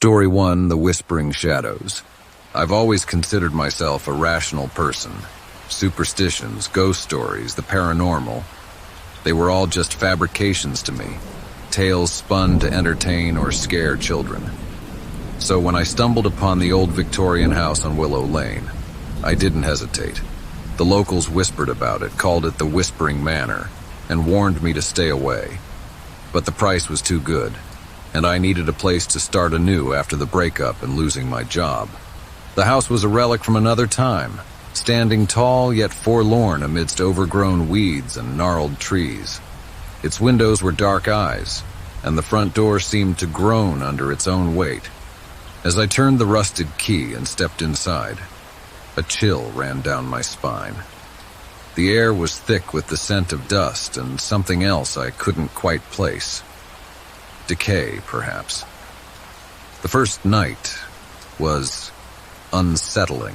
Story 1, The Whispering Shadows. I've always considered myself a rational person. Superstitions, ghost stories, the paranormal, they were all just fabrications to me, tales spun to entertain or scare children. So when I stumbled upon the old Victorian house on Willow Lane, I didn't hesitate. The locals whispered about it, called it the Whispering Manor, and warned me to stay away. But the price was too good, and I needed a place to start anew after the breakup and losing my job. The house was a relic from another time, standing tall yet forlorn amidst overgrown weeds and gnarled trees. Its windows were dark eyes, and the front door seemed to groan under its own weight. As I turned the rusted key and stepped inside, a chill ran down my spine. The air was thick with the scent of dust and something else I couldn't quite place. Decay, perhaps. The first night was unsettling.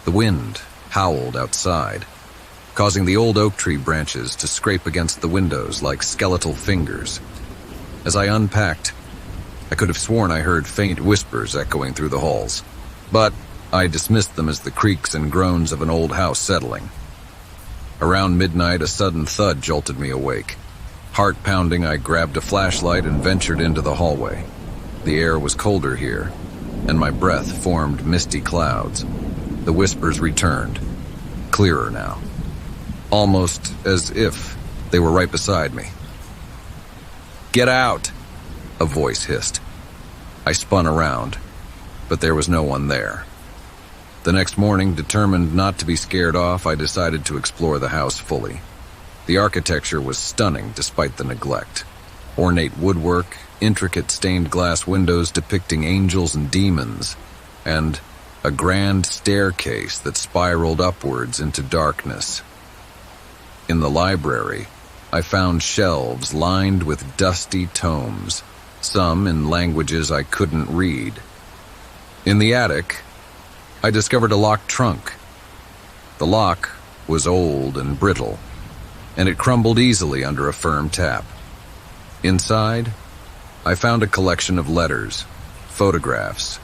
The wind howled outside, causing the old oak tree branches to scrape against the windows like skeletal fingers. As I unpacked, I could have sworn I heard faint whispers echoing through the halls, but I dismissed them as the creaks and groans of an old house settling. Around midnight, a sudden thud jolted me awake. Heart pounding, I grabbed a flashlight and ventured into the hallway. The air was colder here, and my breath formed misty clouds. The whispers returned, clearer now, almost as if they were right beside me. "Get out!" a voice hissed. I spun around, but there was no one there. The next morning, determined not to be scared off, I decided to explore the house fully. The architecture was stunning despite the neglect. Ornate woodwork, intricate stained glass windows depicting angels and demons, and a grand staircase that spiraled upwards into darkness. In the library, I found shelves lined with dusty tomes, some in languages I couldn't read. In the attic, I discovered a locked trunk. The lock was old and brittle, and it crumbled easily under a firm tap. Inside, I found a collection of letters, photographs,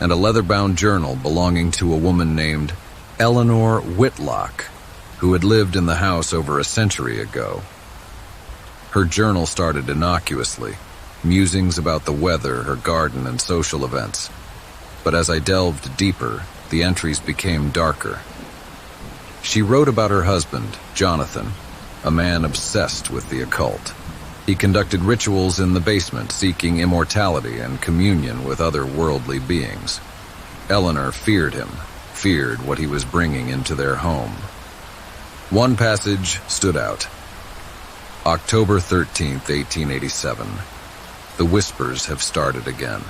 and a leather-bound journal belonging to a woman named Eleanor Whitlock, who had lived in the house over a century ago. Her journal started innocuously, musings about the weather, her garden, and social events. But as I delved deeper, the entries became darker. She wrote about her husband, Jonathan, a man obsessed with the occult. He conducted rituals in the basement, seeking immortality and communion with other worldly beings. Eleanor feared him, feared what he was bringing into their home. One passage stood out. October 13th, 1887. The whispers have started again.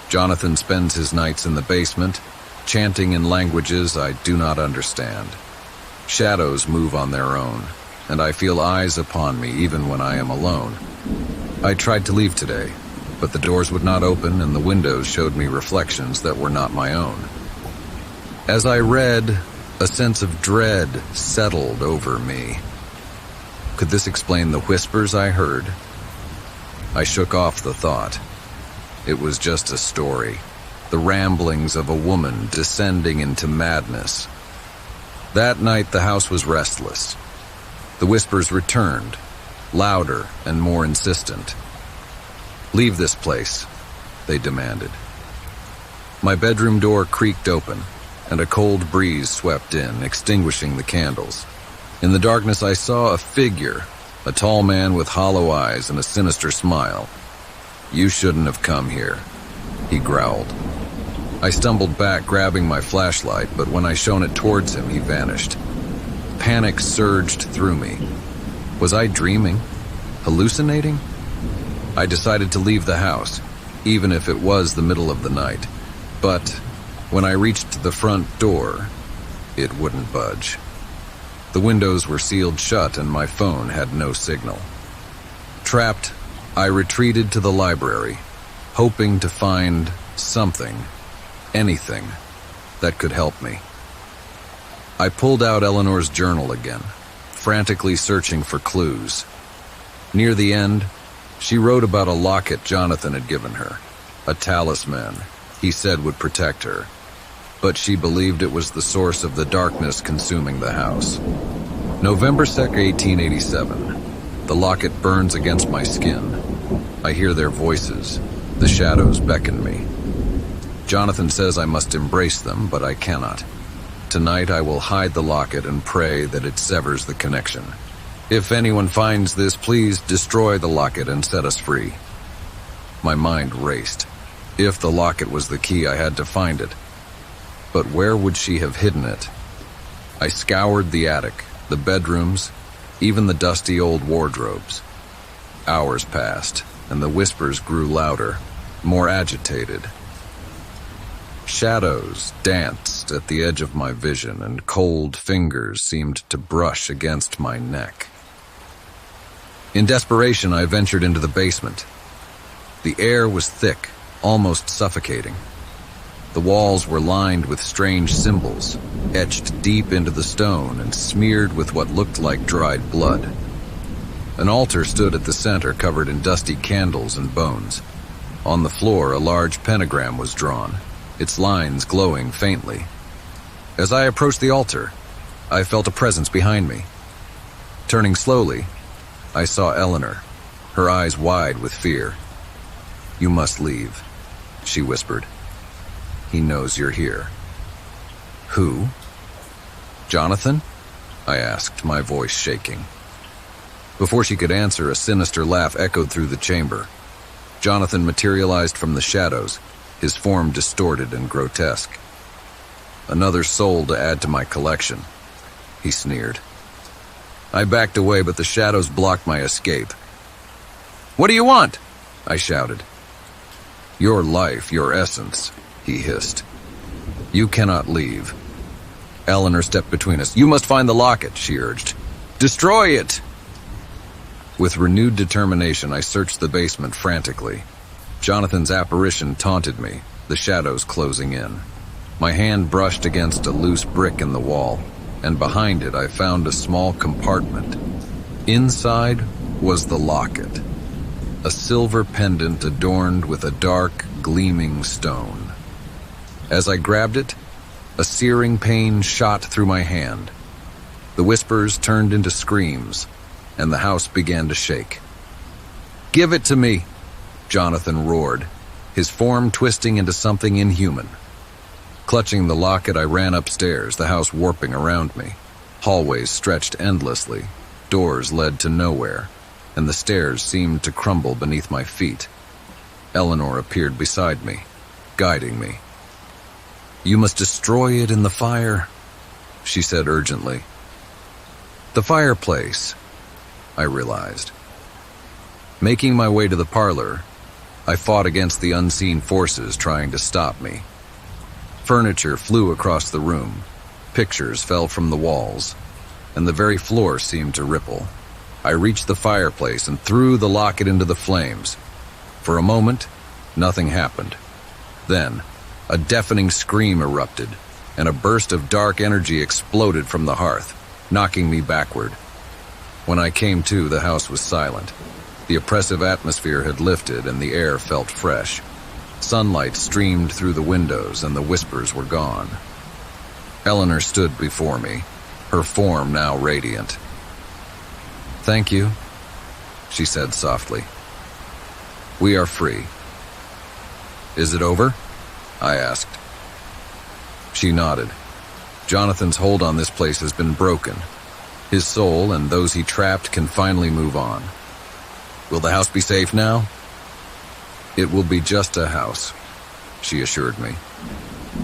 Jonathan spends his nights in the basement, chanting in languages I do not understand. Shadows move on their own, and I feel eyes upon me even when I am alone. I tried to leave today, but the doors would not open and the windows showed me reflections that were not my own. As I read, a sense of dread settled over me. Could this explain the whispers I heard? I shook off the thought. It was just a story, the ramblings of a woman descending into madness. That night the house was restless. The whispers returned, louder and more insistent. "Leave this place," they demanded. My bedroom door creaked open, and a cold breeze swept in, extinguishing the candles. In the darkness I saw a figure, a tall man with hollow eyes and a sinister smile. "You shouldn't have come here," he growled. I stumbled back, grabbing my flashlight, but when I shone it towards him, he vanished. Panic surged through me. Was I dreaming? Hallucinating? I decided to leave the house, even if it was the middle of the night. But when I reached the front door, it wouldn't budge. The windows were sealed shut and my phone had no signal. Trapped, I retreated to the library, hoping to find something, anything, that could help me. I pulled out Eleanor's journal again, frantically searching for clues. Near the end, she wrote about a locket Jonathan had given her, A talisman, he said would protect her. But she believed it was the source of the darkness consuming the house. November 2nd, 1887. The locket burns against my skin. I hear their voices. The shadows beckon me. Jonathan says I must embrace them, but I cannot. Tonight I will hide the locket and pray that it severs the connection. If anyone finds this, please destroy the locket and set us free. My mind raced. If the locket was the key, I had to find it. But where would she have hidden it? I scoured the attic, the bedrooms, even the dusty old wardrobes. Hours passed, and the whispers grew louder, more agitated. Shadows danced at the edge of my vision, and cold fingers seemed to brush against my neck. In desperation, I ventured into the basement. The air was thick, almost suffocating. The walls were lined with strange symbols, etched deep into the stone and smeared with what looked like dried blood. An altar stood at the center, covered in dusty candles and bones. On the floor, a large pentagram was drawn, its lines glowing faintly. As I approached the altar, I felt a presence behind me. Turning slowly, I saw Eleanor, her eyes wide with fear. "You must leave," she whispered. "He knows you're here." "Who?" "Jonathan?" I asked, my voice shaking. Before she could answer, a sinister laugh echoed through the chamber. Jonathan materialized from the shadows, his form distorted and grotesque. "Another soul to add to my collection," he sneered. I backed away, but the shadows blocked my escape. "What do you want?" I shouted. "Your life, your essence," he hissed. "You cannot leave." Eleanor stepped between us. "You must find the locket," she urged. "Destroy it!" With renewed determination, I searched the basement frantically. Jonathan's apparition taunted me, the shadows closing in. My hand brushed against a loose brick in the wall, and behind it I found a small compartment. Inside was the locket, a silver pendant adorned with a dark, gleaming stone. As I grabbed it, a searing pain shot through my hand. The whispers turned into screams, and the house began to shake. "Give it to me!" Jonathan roared, his form twisting into something inhuman. Clutching the locket, I ran upstairs, the house warping around me. Hallways stretched endlessly, doors led to nowhere, and the stairs seemed to crumble beneath my feet. Eleanor appeared beside me, guiding me. "You must destroy it in the fire," she said urgently. "The fireplace," I realized. Making my way to the parlor, I fought against the unseen forces trying to stop me. Furniture flew across the room, pictures fell from the walls, and the very floor seemed to ripple. I reached the fireplace and threw the locket into the flames. For a moment, nothing happened. Then, a deafening scream erupted, and a burst of dark energy exploded from the hearth, knocking me backward. When I came to, the house was silent. The oppressive atmosphere had lifted, and the air felt fresh. Sunlight streamed through the windows, and the whispers were gone. Eleanor stood before me, her form now radiant. "Thank you," she said softly. "We are free." "Is it over?" I asked. She nodded. "Jonathan's hold on this place has been broken. His soul and those he trapped can finally move on. Will the house be safe now?" "It will be just a house," she assured me.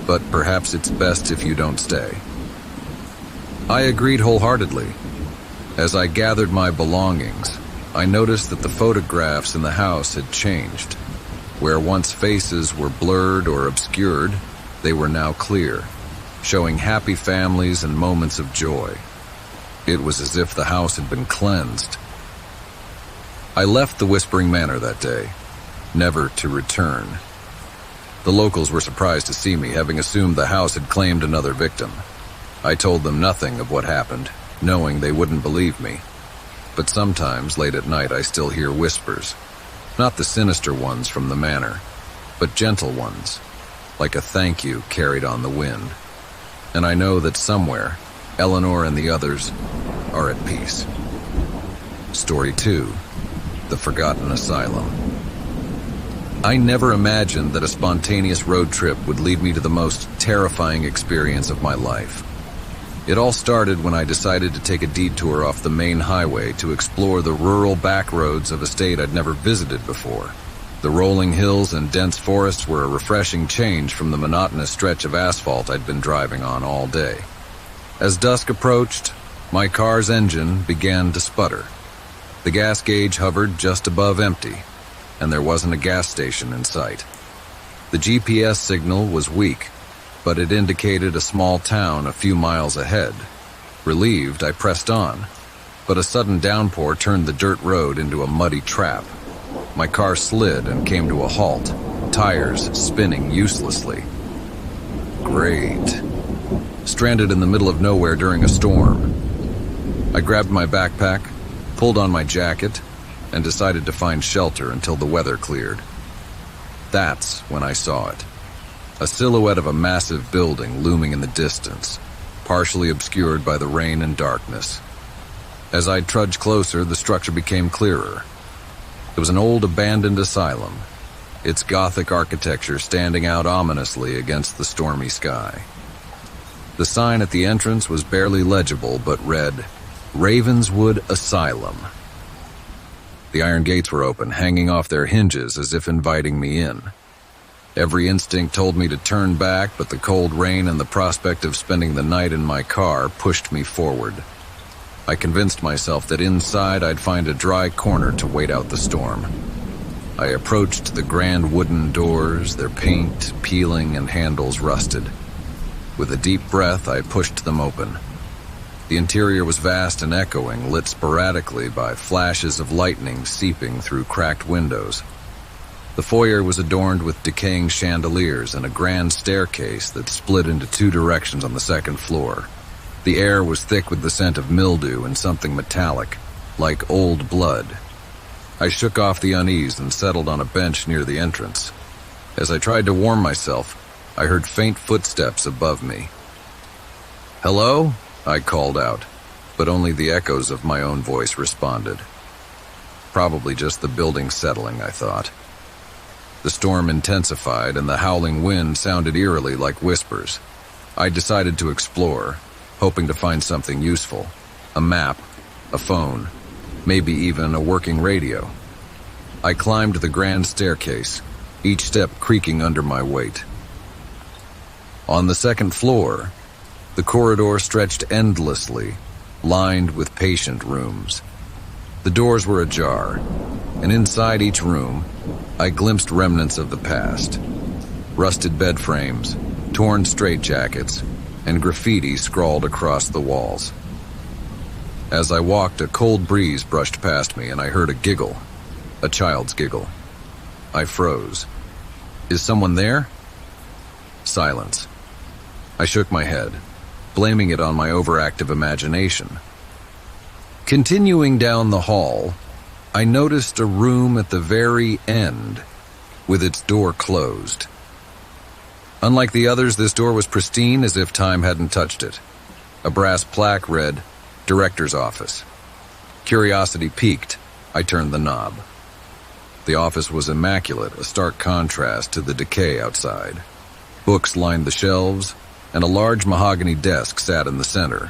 "But perhaps it's best if you don't stay." I agreed wholeheartedly. As I gathered my belongings, I noticed that the photographs in the house had changed. Where once faces were blurred or obscured, they were now clear, showing happy families and moments of joy. It was as if the house had been cleansed. I left the Whispering Manor that day, never to return. The locals were surprised to see me, having assumed the house had claimed another victim. I told them nothing of what happened, knowing they wouldn't believe me. But sometimes, late at night, I still hear whispers. Not the sinister ones from the manor, but gentle ones, like a thank you carried on the wind. And I know that somewhere, Eleanor and the others are at peace. Story 2, The Forgotten Asylum. I never imagined that a spontaneous road trip would lead me to the most terrifying experience of my life. It all started when I decided to take a detour off the main highway to explore the rural back roads of a state I'd never visited before. The rolling hills and dense forests were a refreshing change from the monotonous stretch of asphalt I'd been driving on all day. As dusk approached, my car's engine began to sputter. The gas gauge hovered just above empty, and there wasn't a gas station in sight. The GPS signal was weak, but it indicated a small town a few miles ahead. Relieved, I pressed on, but a sudden downpour turned the dirt road into a muddy trap. My car slid and came to a halt, tires spinning uselessly. Great. Stranded in the middle of nowhere during a storm. I grabbed my backpack, pulled on my jacket, and decided to find shelter until the weather cleared. That's when I saw it. A silhouette of a massive building looming in the distance, partially obscured by the rain and darkness. As I trudged closer, the structure became clearer. It was an old abandoned asylum, its Gothic architecture standing out ominously against the stormy sky. The sign at the entrance was barely legible, but read, Ravenswood Asylum. The iron gates were open, hanging off their hinges as if inviting me in. Every instinct told me to turn back, but the cold rain and the prospect of spending the night in my car pushed me forward. I convinced myself that inside I'd find a dry corner to wait out the storm. I approached the grand wooden doors, their paint peeling and handles rusted. With a deep breath, I pushed them open. The interior was vast and echoing, lit sporadically by flashes of lightning seeping through cracked windows. The foyer was adorned with decaying chandeliers and a grand staircase that split into two directions on the second floor. The air was thick with the scent of mildew and something metallic, like old blood. I shook off the unease and settled on a bench near the entrance. As I tried to warm myself, I heard faint footsteps above me. "Hello?" I called out, but only the echoes of my own voice responded. Probably just the building settling, I thought. The storm intensified and the howling wind sounded eerily like whispers. I decided to explore, hoping to find something useful. A map, a phone, maybe even a working radio. I climbed the grand staircase, each step creaking under my weight. On the second floor, the corridor stretched endlessly, lined with patient rooms. The doors were ajar, and inside each room, I glimpsed remnants of the past. Rusted bed frames, torn straitjackets, and graffiti scrawled across the walls. As I walked, a cold breeze brushed past me and I heard a giggle, a child's giggle. I froze. Is someone there? Silence. I shook my head, blaming it on my overactive imagination. Continuing down the hall, I noticed a room at the very end, with its door closed. Unlike the others, this door was pristine as if time hadn't touched it. A brass plaque read, Director's Office. Curiosity piqued, I turned the knob. The office was immaculate, a stark contrast to the decay outside. Books lined the shelves, and a large mahogany desk sat in the center.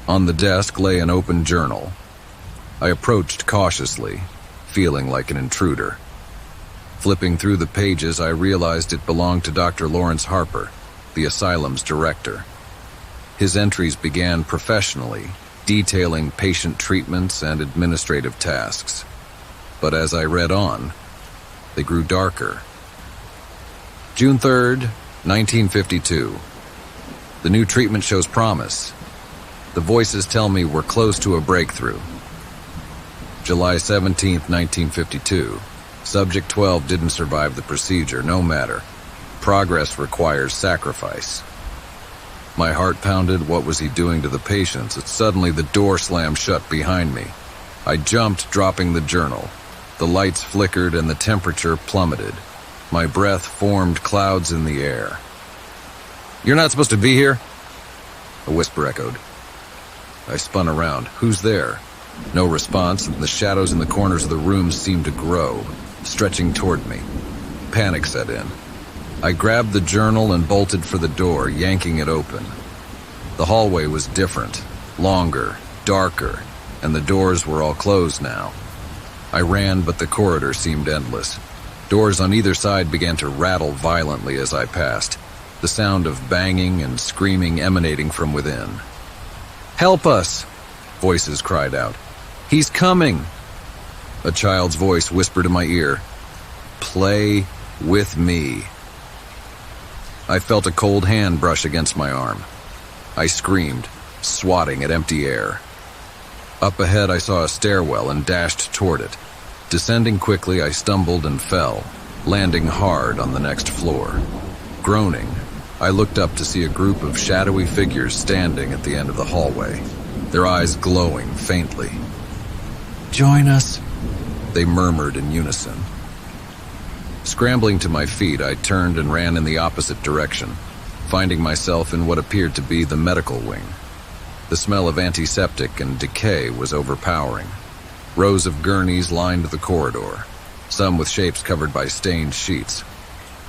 On the desk lay an open journal. I approached cautiously, feeling like an intruder. Flipping through the pages, I realized it belonged to Dr. Lawrence Harper, the asylum's director. His entries began professionally, detailing patient treatments and administrative tasks. But as I read on, they grew darker. June 3rd, 1952. The new treatment shows promise. The voices tell me we're close to a breakthrough. July 17th, 1952. Subject 12 didn't survive the procedure, no matter. Progress requires sacrifice. My heart pounded. What was he doing to the patients? Suddenly the door slammed shut behind me. I jumped, dropping the journal. The lights flickered and the temperature plummeted. My breath formed clouds in the air. "You're not supposed to be here?" A whisper echoed. I spun around. "Who's there?" No response, and the shadows in the corners of the room seemed to grow, stretching toward me. Panic set in. I grabbed the journal and bolted for the door, yanking it open. The hallway was different, longer, darker, and the doors were all closed now. I ran, but the corridor seemed endless. Doors on either side began to rattle violently as I passed, the sound of banging and screaming emanating from within. "Help us!" voices cried out. "He's coming!" A child's voice whispered in my ear, "Play with me." I felt a cold hand brush against my arm. I screamed, swatting at empty air. Up ahead, I saw a stairwell and dashed toward it. Descending quickly, I stumbled and fell, landing hard on the next floor. Groaning, I looked up to see a group of shadowy figures standing at the end of the hallway, their eyes glowing faintly. "Join us," they murmured in unison. Scrambling to my feet, I turned and ran in the opposite direction, finding myself in what appeared to be the medical wing. The smell of antiseptic and decay was overpowering. Rows of gurneys lined the corridor, some with shapes covered by stained sheets.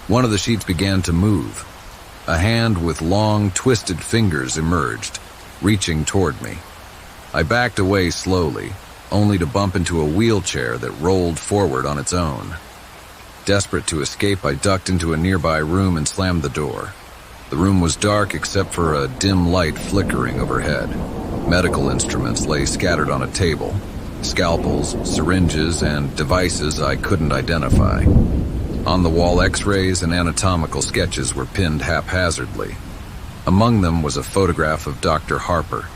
One of the sheets began to move. A hand with long, twisted fingers emerged, reaching toward me. I backed away slowly, only to bump into a wheelchair that rolled forward on its own. Desperate to escape, I ducked into a nearby room and slammed the door. The room was dark except for a dim light flickering overhead. Medical instruments lay scattered on a table. Scalpels, syringes, and devices I couldn't identify. On the wall, x-rays and anatomical sketches were pinned haphazardly. Among them was a photograph of Dr. Harper.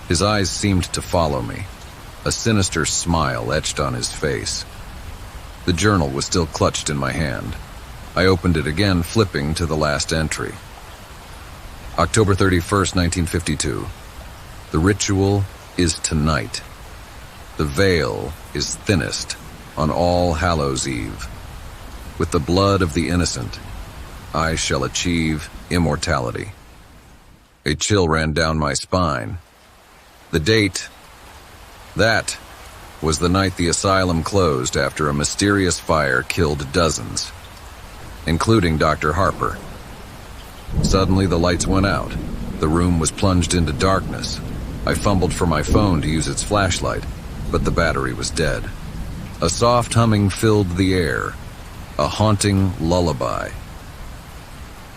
His eyes seemed to follow me. A sinister smile etched on his face. The journal was still clutched in my hand. I opened it again, flipping to the last entry. October 31st, 1952. The ritual is tonight. The veil is thinnest on All Hallows' Eve. With the blood of the innocent, I shall achieve immortality. A chill ran down my spine. The date, that was the night the asylum closed after a mysterious fire killed dozens, including Dr. Harper. Suddenly, the lights went out. The room was plunged into darkness. I fumbled for my phone to use its flashlight, but the battery was dead. A soft humming filled the air, a haunting lullaby.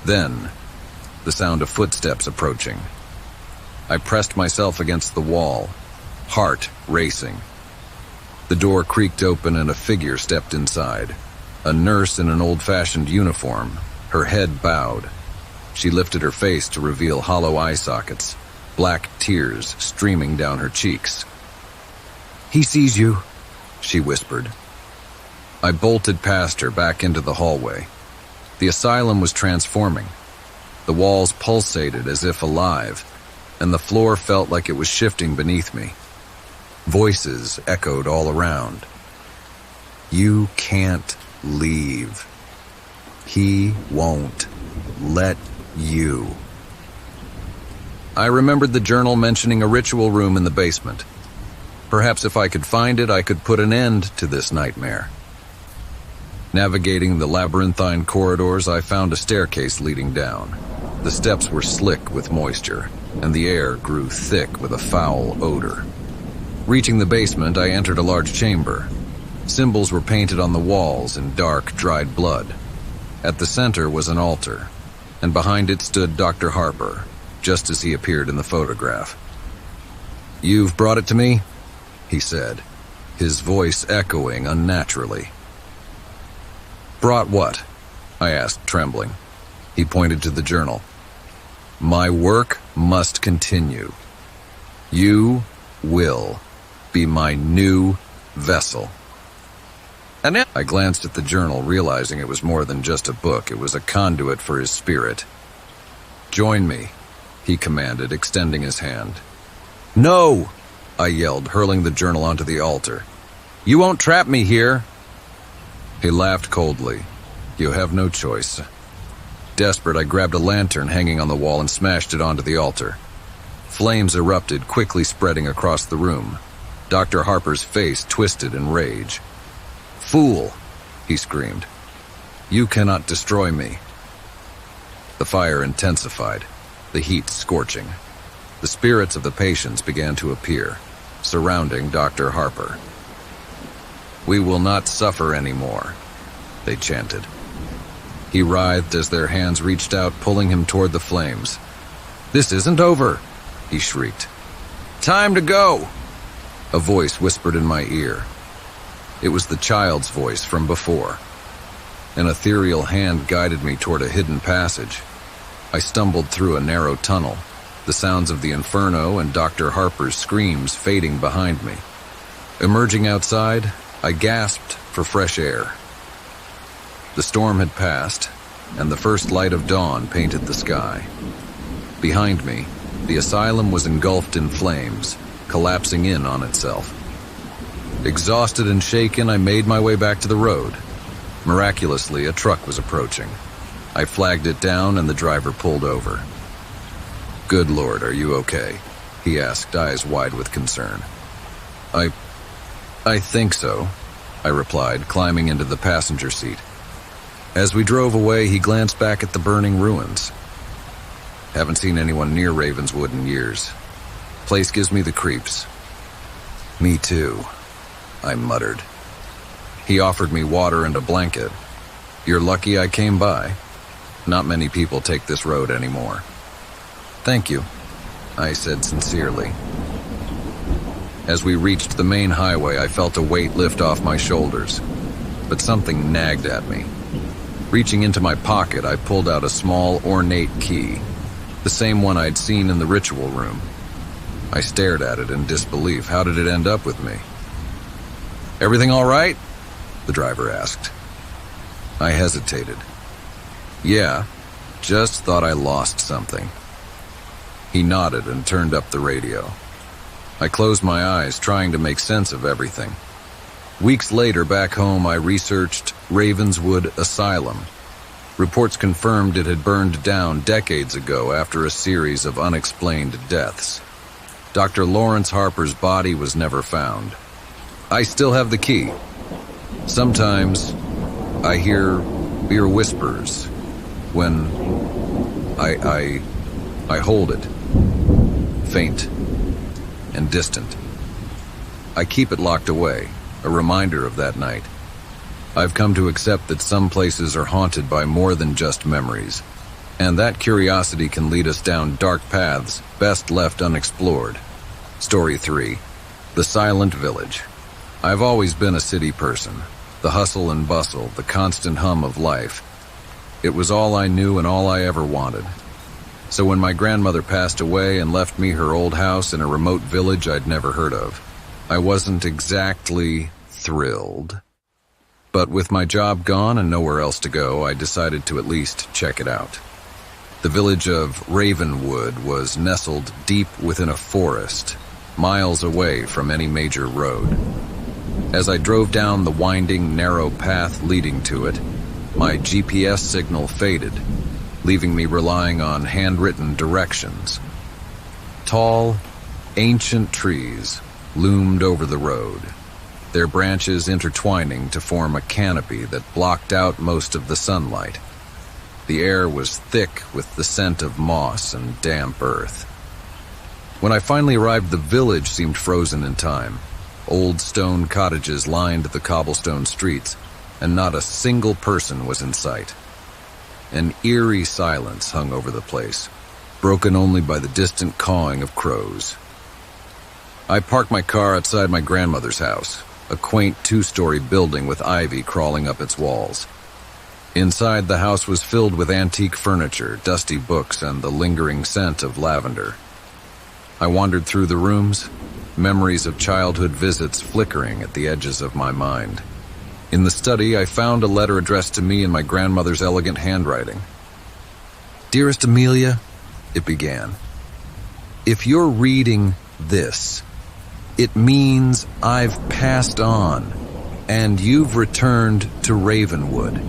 Then, the sound of footsteps approaching. I pressed myself against the wall, heart racing. The door creaked open and a figure stepped inside. A nurse in an old-fashioned uniform, her head bowed. She lifted her face to reveal hollow eye sockets, black tears streaming down her cheeks. "He sees you," she whispered. I bolted past her back into the hallway. The asylum was transforming. The walls pulsated as if alive, and the floor felt like it was shifting beneath me. Voices echoed all around. "You can't leave. He won't let you." I remembered the journal mentioning a ritual room in the basement. Perhaps if I could find it, I could put an end to this nightmare. Navigating the labyrinthine corridors, I found a staircase leading down. The steps were slick with moisture, and the air grew thick with a foul odor. Reaching the basement, I entered a large chamber. Symbols were painted on the walls in dark, dried blood. At the center was an altar, and behind it stood Dr. Harper, just as he appeared in the photograph. "You've brought it to me?" he said, his voice echoing unnaturally. "Brought what?" I asked, trembling. He pointed to the journal. "My work must continue. You will be my new vessel." And then I glanced at the journal, realizing it was more than just a book. It was a conduit for his spirit. "Join me," he commanded, extending his hand. "No!" I yelled, hurling the journal onto the altar. "You won't trap me here." He laughed coldly. You have no choice. Desperate, I grabbed a lantern hanging on the wall and smashed it onto the altar. Flames erupted, quickly spreading across the room. Dr. Harper's face twisted in rage. "Fool!" he screamed. "You cannot destroy me." The fire intensified, the heat scorching. The spirits of the patients began to appear, surrounding Dr. Harper. "We will not suffer anymore," they chanted. He writhed as their hands reached out, pulling him toward the flames. "This isn't over," he shrieked. "Time to go!" A voice whispered in my ear. It was the child's voice from before. An ethereal hand guided me toward a hidden passage. I stumbled through a narrow tunnel, the sounds of the inferno and Dr. Harper's screams fading behind me. Emerging outside, I gasped for fresh air. The storm had passed, and the first light of dawn painted the sky. Behind me, the asylum was engulfed in flames, collapsing in on itself. Exhausted and shaken, I made my way back to the road. Miraculously, a truck was approaching. I flagged it down and the driver pulled over. "Good Lord, are you okay?" he asked, eyes wide with concern. I think so," I replied, climbing into the passenger seat. As we drove away, he glanced back at the burning ruins. "Haven't seen anyone near Ravenswood in years. Place gives me the creeps." "Me too," I muttered. He offered me water and a blanket. "You're lucky I came by. Not many people take this road anymore." "Thank you," I said sincerely. As we reached the main highway, I felt a weight lift off my shoulders, but something nagged at me. Reaching into my pocket, I pulled out a small, ornate key, the same one I'd seen in the ritual room. I stared at it in disbelief. How did it end up with me? "Everything all right?" the driver asked. I hesitated. "Yeah, just thought I lost something." He nodded and turned up the radio. I closed my eyes, trying to make sense of everything. Weeks later, back home, I researched Ravenswood Asylum. Reports confirmed it had burned down decades ago after a series of unexplained deaths. Dr. Lawrence Harper's body was never found. I still have the key. Sometimes I hear whispers when I hold it, faint and distant. I keep it locked away, a reminder of that night. I've come to accept that some places are haunted by more than just memories, and that curiosity can lead us down dark paths best left unexplored. Story 3. The Silent Village. I've always been a city person. The hustle and bustle, the constant hum of life. It was all I knew and all I ever wanted. So when my grandmother passed away and left me her old house in a remote village I'd never heard of, I wasn't exactly thrilled. But with my job gone and nowhere else to go, I decided to at least check it out. The village of Ravenwood was nestled deep within a forest, miles away from any major road. As I drove down the winding, narrow path leading to it, my GPS signal faded, leaving me relying on handwritten directions. Tall, ancient trees loomed over the road, their branches intertwining to form a canopy that blocked out most of the sunlight. The air was thick with the scent of moss and damp earth. When I finally arrived, the village seemed frozen in time. Old stone cottages lined the cobblestone streets, and not a single person was in sight. An eerie silence hung over the place, broken only by the distant cawing of crows. I parked my car outside my grandmother's house, a quaint two-story building with ivy crawling up its walls. Inside, the house was filled with antique furniture, dusty books, and the lingering scent of lavender. I wandered through the rooms, memories of childhood visits flickering at the edges of my mind. In the study, I found a letter addressed to me in my grandmother's elegant handwriting. "Dearest Amelia," it began, "if you're reading this, it means I've passed on, and you've returned to Ravenwood.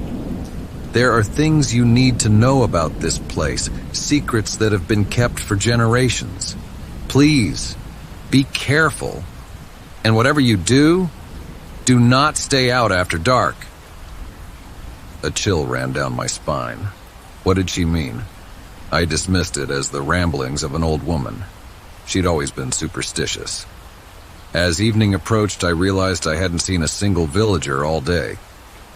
There are things you need to know about this place, secrets that have been kept for generations. Please, be careful. And whatever you do not stay out after dark." A chill ran down my spine. What did she mean? I dismissed it as the ramblings of an old woman. She'd always been superstitious. As evening approached, I realized I hadn't seen a single villager all day.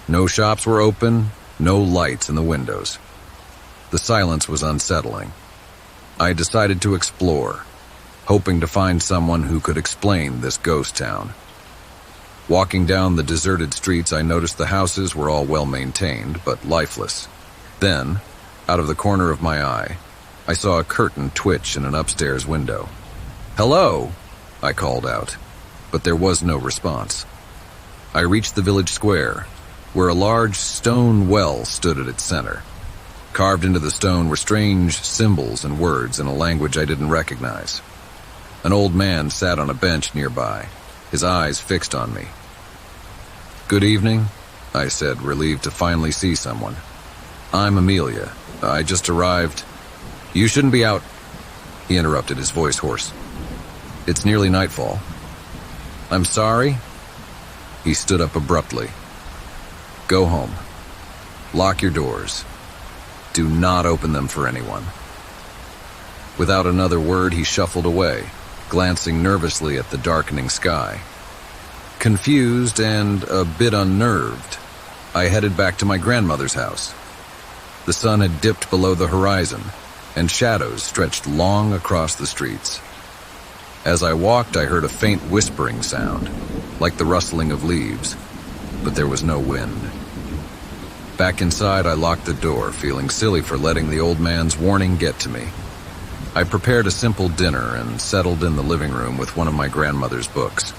No shops were open, no lights in the windows. The silence was unsettling. I decided to explore, hoping to find someone who could explain this ghost town. Walking down the deserted streets, I noticed the houses were all well-maintained, but lifeless. Then, out of the corner of my eye, I saw a curtain twitch in an upstairs window. "Hello," I called out, but there was no response. I reached the village square, where a large stone well stood at its center. Carved into the stone were strange symbols and words in a language I didn't recognize. An old man sat on a bench nearby, his eyes fixed on me. "Good evening," I said, relieved to finally see someone. "I'm Amelia. I just arrived." "You shouldn't be out," he interrupted, his voice hoarse. "It's nearly nightfall." "I'm sorry." He stood up abruptly. "Go home. Lock your doors. Do not open them for anyone." Without another word, he shuffled away, glancing nervously at the darkening sky. Confused and a bit unnerved, I headed back to my grandmother's house. The sun had dipped below the horizon, and shadows stretched long across the streets. As I walked, I heard a faint whispering sound, like the rustling of leaves, but there was no wind. Back inside, I locked the door, feeling silly for letting the old man's warning get to me. I prepared a simple dinner and settled in the living room with one of my grandmother's books.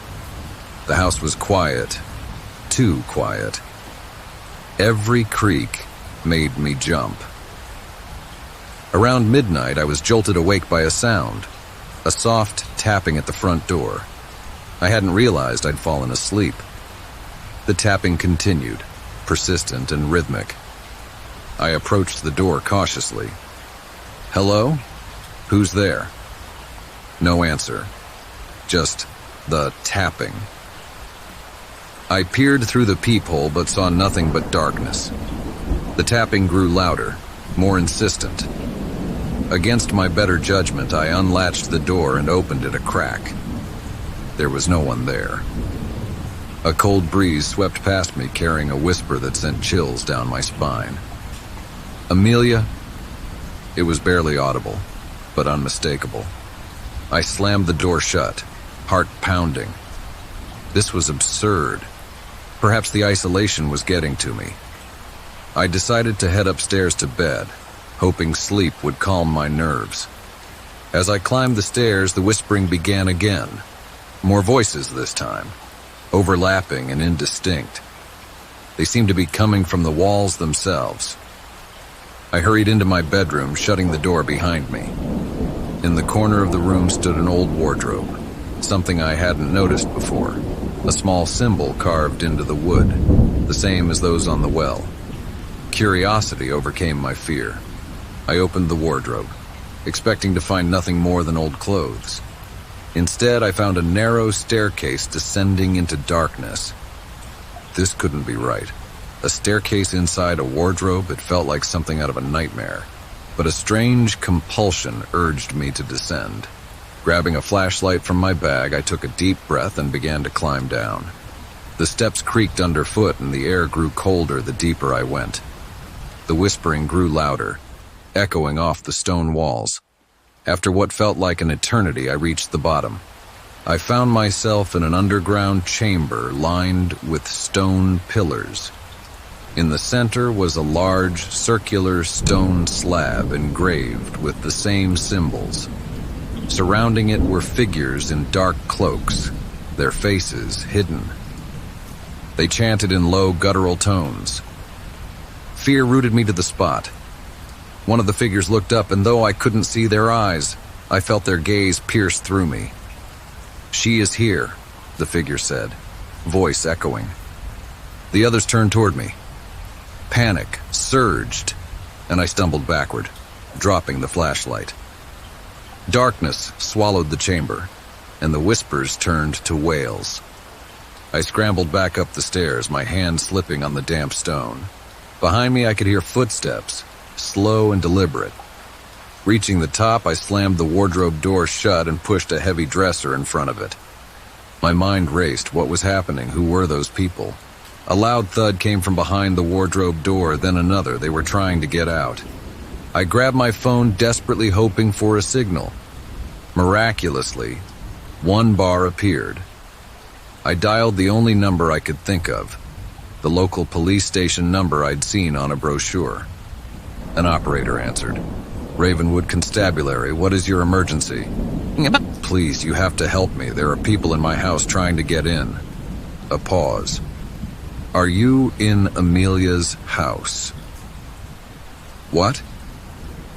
The house was quiet, too quiet. Every creak made me jump. Around midnight, I was jolted awake by a sound, a soft tapping at the front door. I hadn't realized I'd fallen asleep. The tapping continued, persistent and rhythmic. I approached the door cautiously. "Hello? Who's there?" No answer, just the tapping. I peered through the peephole but saw nothing but darkness. The tapping grew louder, more insistent. Against my better judgment, I unlatched the door and opened it a crack. There was no one there. A cold breeze swept past me, carrying a whisper that sent chills down my spine. "Amelia?" It was barely audible, but unmistakable. I slammed the door shut, heart pounding. This was absurd. Perhaps the isolation was getting to me. I decided to head upstairs to bed, hoping sleep would calm my nerves. As I climbed the stairs, the whispering began again. More voices this time, overlapping and indistinct. They seemed to be coming from the walls themselves. I hurried into my bedroom, shutting the door behind me. In the corner of the room stood an old wardrobe, something I hadn't noticed before, a small symbol carved into the wood, the same as those on the well. Curiosity overcame my fear. I opened the wardrobe, expecting to find nothing more than old clothes. Instead, I found a narrow staircase descending into darkness. This couldn't be right. A staircase inside a wardrobe, it felt like something out of a nightmare. But a strange compulsion urged me to descend. Grabbing a flashlight from my bag, I took a deep breath and began to climb down. The steps creaked underfoot and the air grew colder the deeper I went. The whispering grew louder, echoing off the stone walls. After what felt like an eternity, I reached the bottom. I found myself in an underground chamber lined with stone pillars. In the center was a large, circular stone slab engraved with the same symbols. Surrounding it were figures in dark cloaks, their faces hidden. They chanted in low, guttural tones. Fear rooted me to the spot. One of the figures looked up, and though I couldn't see their eyes, I felt their gaze pierce through me. "She is here," the figure said, voice echoing. The others turned toward me. Panic surged, and I stumbled backward, dropping the flashlight. Darkness swallowed the chamber, and the whispers turned to wails. I scrambled back up the stairs, my hand slipping on the damp stone. Behind me, I could hear footsteps, slow and deliberate. Reaching the top, I slammed the wardrobe door shut and pushed a heavy dresser in front of it. My mind raced. What was happening? Who were those people? A loud thud came from behind the wardrobe door, then another. They were trying to get out. I grabbed my phone, desperately hoping for a signal. Miraculously, one bar appeared. I dialed the only number I could think of, the local police station number I'd seen on a brochure. An operator answered. Ravenwood Constabulary, what is your emergency? Please, you have to help me. There are people in my house trying to get in. A pause. Are you in Amelia's house? What?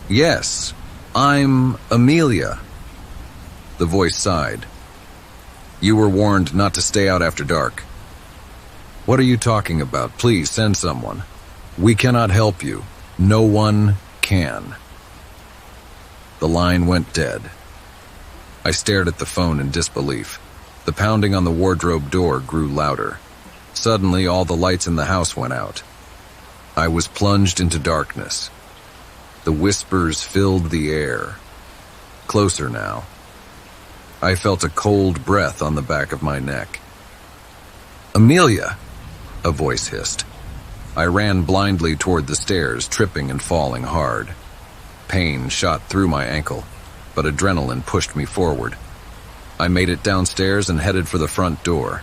Yes, I'm Amelia. The voice sighed. You were warned not to stay out after dark. What are you talking about? Please send someone. We cannot help you. No one can. The line went dead. I stared at the phone in disbelief. The pounding on the wardrobe door grew louder. Suddenly, all the lights in the house went out. I was plunged into darkness. The whispers filled the air. Closer now. I felt a cold breath on the back of my neck. Amelia, a voice hissed. I ran blindly toward the stairs, tripping and falling hard. Pain shot through my ankle, but adrenaline pushed me forward. I made it downstairs and headed for the front door.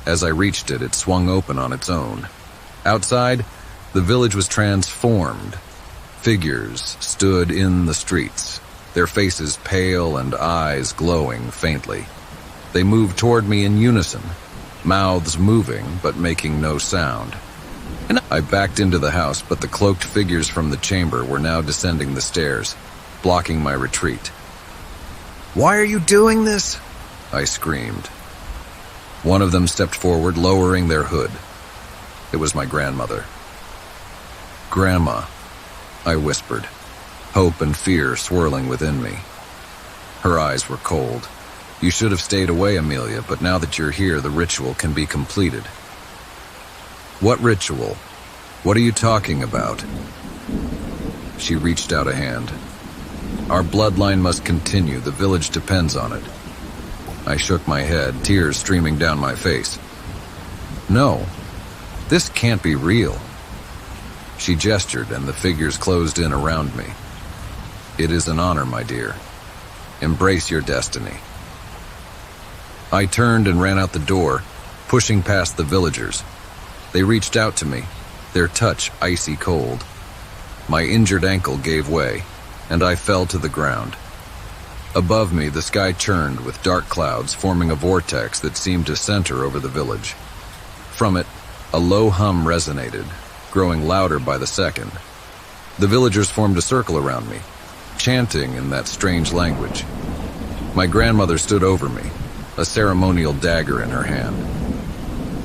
As I reached it, it swung open on its own. Outside, the village was transformed. Figures stood in the streets, their faces pale and eyes glowing faintly. They moved toward me in unison, mouths moving but making no sound. I backed into the house, but the cloaked figures from the chamber were now descending the stairs, blocking my retreat. "Why are you doing this?" I screamed. One of them stepped forward, lowering their hood. It was my grandmother. "Grandma," I whispered, hope and fear swirling within me. Her eyes were cold. "You should have stayed away, Amelia, but now that you're here, the ritual can be completed." "What ritual? What are you talking about?" She reached out a hand. "Our bloodline must continue. The village depends on it." I shook my head, tears streaming down my face. "No, this can't be real." She gestured, and the figures closed in around me. "It is an honor, my dear. Embrace your destiny." I turned and ran out the door, pushing past the villagers. They reached out to me, their touch icy cold. My injured ankle gave way, and I fell to the ground. Above me, the sky churned with dark clouds, forming a vortex that seemed to center over the village. From it, a low hum resonated, growing louder by the second. The villagers formed a circle around me, chanting in that strange language. My grandmother stood over me, a ceremonial dagger in her hand.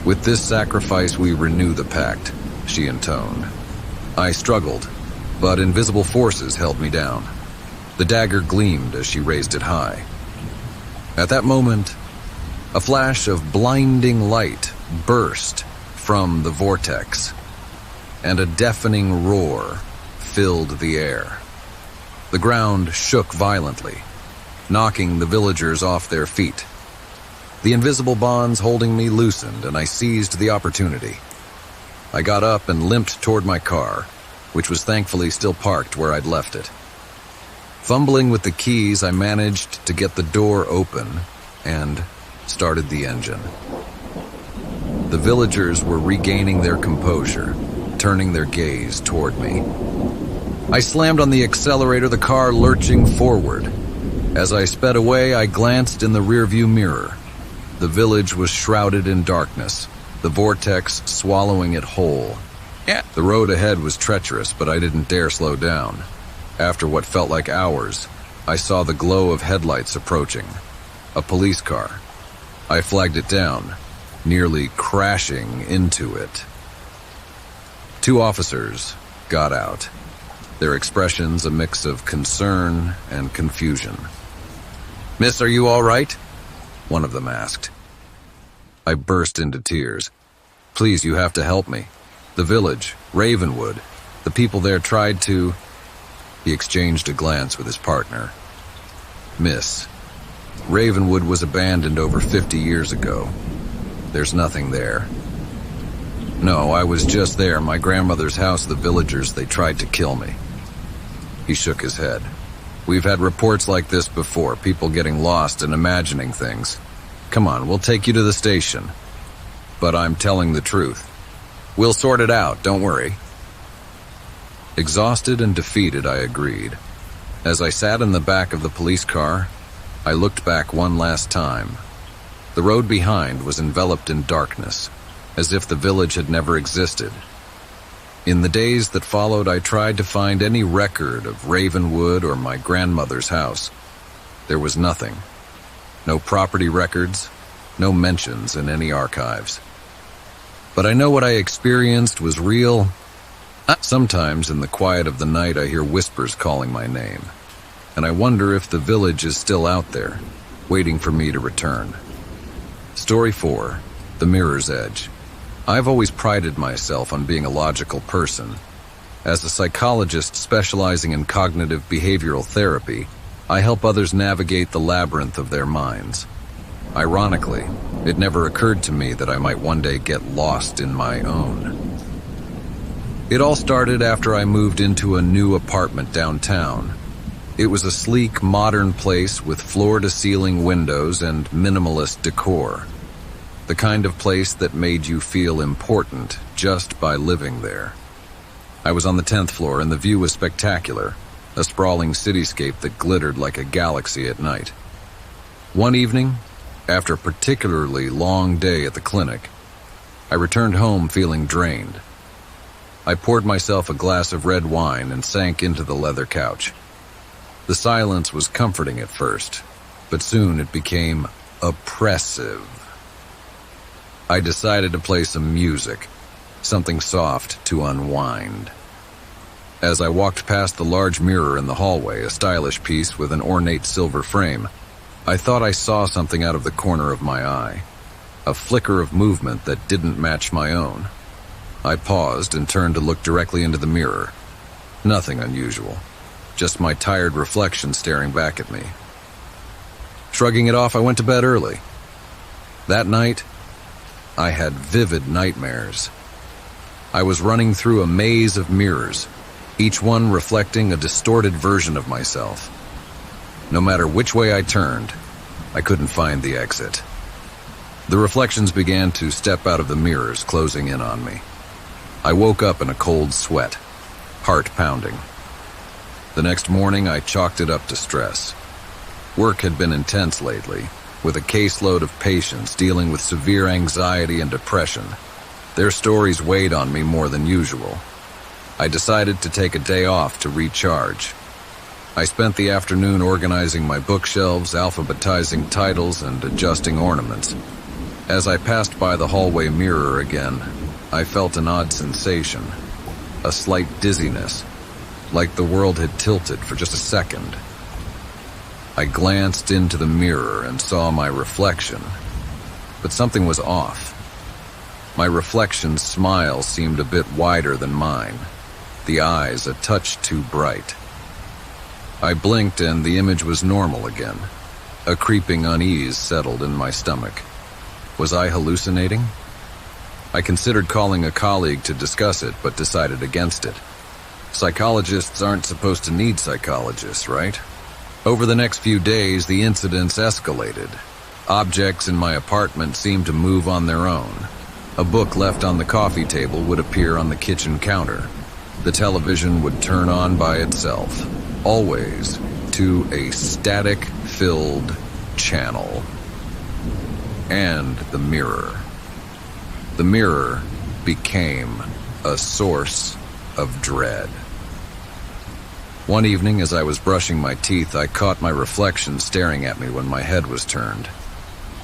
"With this sacrifice, we renew the pact," she intoned. I struggled, but invisible forces held me down. The dagger gleamed as she raised it high. At that moment, a flash of blinding light burst from the vortex, and a deafening roar filled the air. The ground shook violently, knocking the villagers off their feet. The invisible bonds holding me loosened, and I seized the opportunity. I got up and limped toward my car, which was thankfully still parked where I'd left it. Fumbling with the keys, I managed to get the door open and started the engine. The villagers were regaining their composure, turning their gaze toward me. I slammed on the accelerator, the car lurching forward. As I sped away, I glanced in the rearview mirror. The village was shrouded in darkness, the vortex swallowing it whole. The road ahead was treacherous, but I didn't dare slow down. After what felt like hours, I saw the glow of headlights approaching. A police car. I flagged it down, nearly crashing into it. Two officers got out, their expressions a mix of concern and confusion. "Miss, are you all right?" one of them asked. I burst into tears. "Please, you have to help me. The village, Ravenwood, the people there tried to..." He exchanged a glance with his partner. "Miss, Ravenwood was abandoned over 50 years ago. There's nothing there." "No, I was just there. My grandmother's house, the villagers, they tried to kill me." He shook his head. "We've had reports like this before, people getting lost and imagining things. Come on, we'll take you to the station. But I'm telling the truth. We'll sort it out, don't worry." Exhausted and defeated, I agreed. As I sat in the back of the police car, I looked back one last time. The road behind was enveloped in darkness, as if the village had never existed. In the days that followed, I tried to find any record of Ravenwood or my grandmother's house. There was nothing. No property records, no mentions in any archives. But I know what I experienced was real. Sometimes in the quiet of the night, I hear whispers calling my name, and I wonder if the village is still out there, waiting for me to return. Story 4, The Mirror's Edge. I've always prided myself on being a logical person. As a psychologist specializing in cognitive behavioral therapy, I help others navigate the labyrinth of their minds. Ironically, it never occurred to me that I might one day get lost in my own. It all started after I moved into a new apartment downtown. It was a sleek, modern place with floor-to-ceiling windows and minimalist decor. The kind of place that made you feel important just by living there. I was on the 10th floor and the view was spectacular, a sprawling cityscape that glittered like a galaxy at night. One evening, after a particularly long day at the clinic, I returned home feeling drained. I poured myself a glass of red wine and sank into the leather couch. The silence was comforting at first, but soon it became oppressive. I decided to play some music, something soft to unwind. As I walked past the large mirror in the hallway, a stylish piece with an ornate silver frame, I thought I saw something out of the corner of my eye, a flicker of movement that didn't match my own. I paused and turned to look directly into the mirror. Nothing unusual, just my tired reflection staring back at me. Shrugging it off, I went to bed early. That night, I had vivid nightmares. I was running through a maze of mirrors, each one reflecting a distorted version of myself. No matter which way I turned, I couldn't find the exit. The reflections began to step out of the mirrors, closing in on me. I woke up in a cold sweat, heart pounding. The next morning, I chalked it up to stress. Work had been intense lately, with a caseload of patients dealing with severe anxiety and depression. Their stories weighed on me more than usual. I decided to take a day off to recharge. I spent the afternoon organizing my bookshelves, alphabetizing titles, and adjusting ornaments. As I passed by the hallway mirror again, I felt an odd sensation, a slight dizziness, like the world had tilted for just a second. I glanced into the mirror and saw my reflection, but something was off. My reflection's smile seemed a bit wider than mine, the eyes a touch too bright. I blinked and the image was normal again. A creeping unease settled in my stomach. Was I hallucinating? I considered calling a colleague to discuss it, but decided against it. Psychologists aren't supposed to need psychologists, right? Over the next few days, the incidents escalated. Objects in my apartment seemed to move on their own. A book left on the coffee table would appear on the kitchen counter. The television would turn on by itself, always to a static-filled channel. And the mirror. The mirror became a source of dread. One evening, as I was brushing my teeth, I caught my reflection staring at me when my head was turned.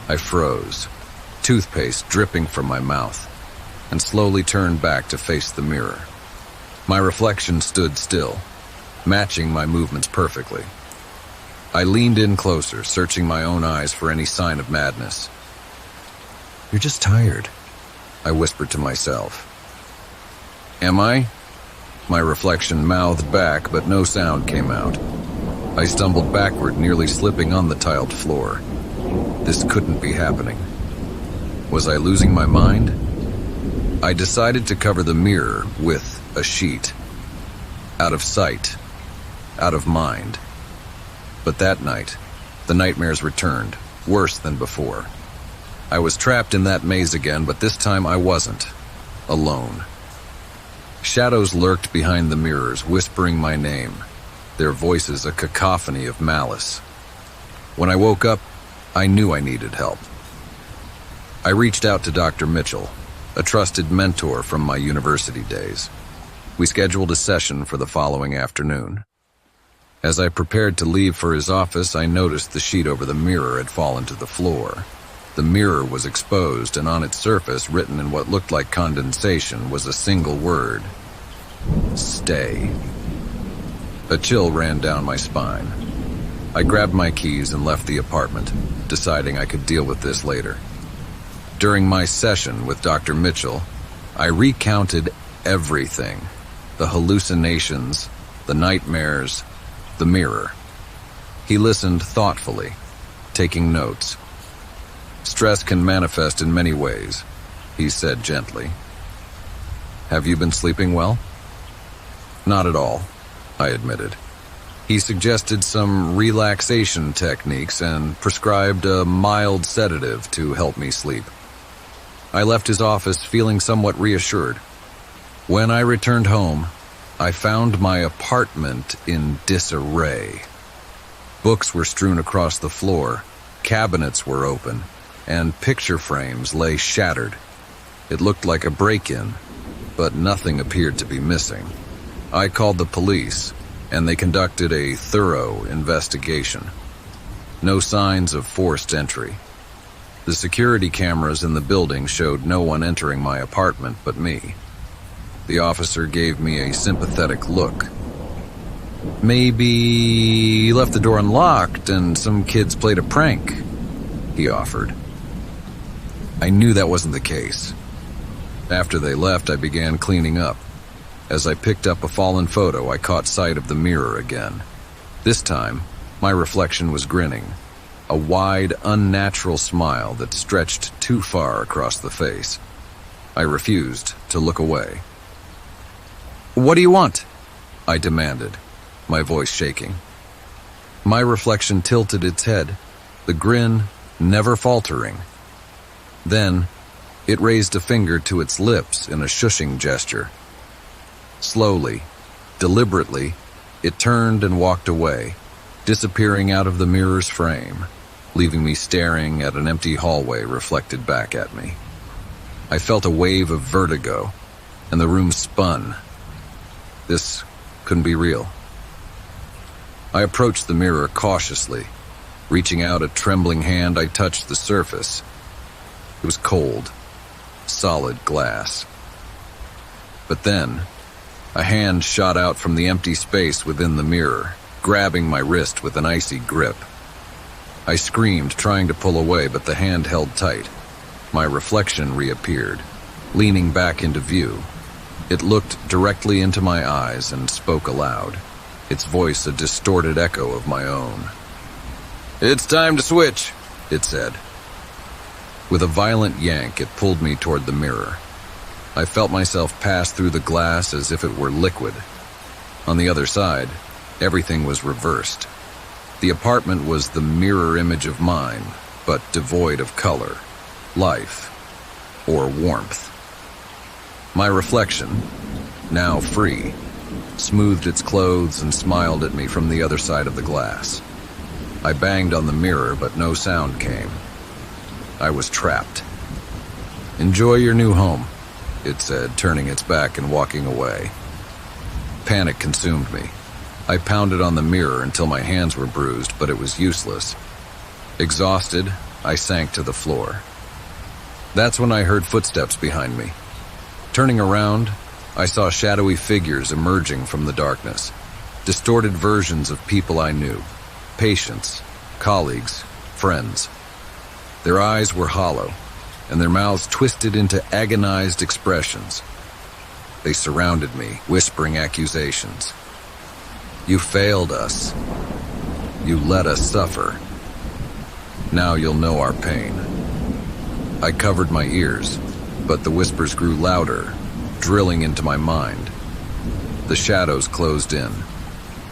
I froze, toothpaste dripping from my mouth, and slowly turned back to face the mirror. My reflection stood still, matching my movements perfectly. I leaned in closer, searching my own eyes for any sign of madness. "You're just tired," I whispered to myself. "Am I?" My reflection mouthed back, but no sound came out. I stumbled backward, nearly slipping on the tiled floor. This couldn't be happening. Was I losing my mind? I decided to cover the mirror with a sheet. Out of sight, out of mind. But that night, the nightmares returned, worse than before. I was trapped in that maze again, but this time I wasn't. Alone. Shadows lurked behind the mirrors, whispering my name, their voices a cacophony of malice. When I woke up, I knew I needed help. I reached out to Dr. Mitchell, a trusted mentor from my university days. We scheduled a session for the following afternoon. As I prepared to leave for his office, I noticed the sheet over the mirror had fallen to the floor. The mirror was exposed, and on its surface, written in what looked like condensation, was a single word: "Stay." A chill ran down my spine. I grabbed my keys and left the apartment, deciding I could deal with this later. During my session with Dr. Mitchell, I recounted everything: the hallucinations, the nightmares, the mirror. He listened thoughtfully, taking notes. "Stress can manifest in many ways," he said gently. "Have you been sleeping well?" "Not at all," I admitted. He suggested some relaxation techniques and prescribed a mild sedative to help me sleep. I left his office feeling somewhat reassured. When I returned home, I found my apartment in disarray. Books were strewn across the floor, cabinets were open, and picture frames lay shattered. It looked like a break-in, but nothing appeared to be missing. I called the police, and they conducted a thorough investigation. No signs of forced entry. The security cameras in the building showed no one entering my apartment but me. The officer gave me a sympathetic look. "Maybe you left the door unlocked and some kids played a prank," he offered. I knew that wasn't the case. After they left, I began cleaning up. As I picked up a fallen photo, I caught sight of the mirror again. This time, my reflection was grinning, a wide, unnatural smile that stretched too far across the face. I refused to look away. "What do you want?" I demanded, my voice shaking. My reflection tilted its head, the grin never faltering. Then, it raised a finger to its lips in a shushing gesture. Slowly, deliberately, it turned and walked away, disappearing out of the mirror's frame, leaving me staring at an empty hallway reflected back at me. I felt a wave of vertigo, and the room spun. This couldn't be real. I approached the mirror cautiously. Reaching out a trembling hand, I touched the surface. It was cold, solid glass. But then, a hand shot out from the empty space within the mirror, grabbing my wrist with an icy grip. I screamed, trying to pull away, but the hand held tight. My reflection reappeared, leaning back into view. It looked directly into my eyes and spoke aloud, its voice a distorted echo of my own. "It's time to switch," it said. With a violent yank, it pulled me toward the mirror. I felt myself pass through the glass as if it were liquid. On the other side, everything was reversed. The apartment was the mirror image of mine, but devoid of color, life, or warmth. My reflection, now free, smoothed its clothes and smiled at me from the other side of the glass. I banged on the mirror, but no sound came. I was trapped. "Enjoy your new home," it said, turning its back and walking away. Panic consumed me. I pounded on the mirror until my hands were bruised, but it was useless. Exhausted, I sank to the floor. That's when I heard footsteps behind me. Turning around, I saw shadowy figures emerging from the darkness, distorted versions of people I knew, patients, colleagues, friends. Their eyes were hollow, and their mouths twisted into agonized expressions. They surrounded me, whispering accusations. "You failed us. You let us suffer. Now you'll know our pain." I covered my ears, but the whispers grew louder, drilling into my mind. The shadows closed in,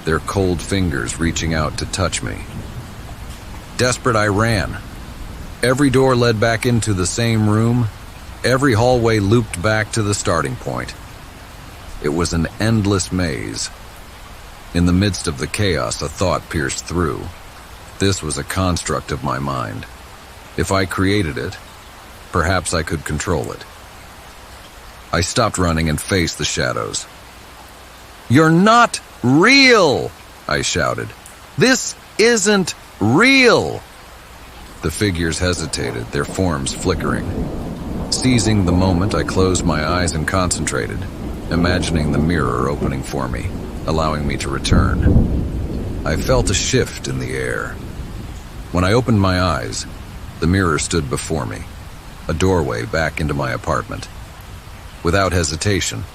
their cold fingers reaching out to touch me. Desperate, I ran. Every door led back into the same room. Every hallway looped back to the starting point. It was an endless maze. In the midst of the chaos, a thought pierced through. This was a construct of my mind. If I created it, perhaps I could control it. I stopped running and faced the shadows. "You're not real!" I shouted. "This isn't real!" The figures hesitated, their forms flickering. Seizing the moment, I closed my eyes and concentrated, imagining the mirror opening for me, allowing me to return. I felt a shift in the air. When I opened my eyes, the mirror stood before me, a doorway back into my apartment. Without hesitation,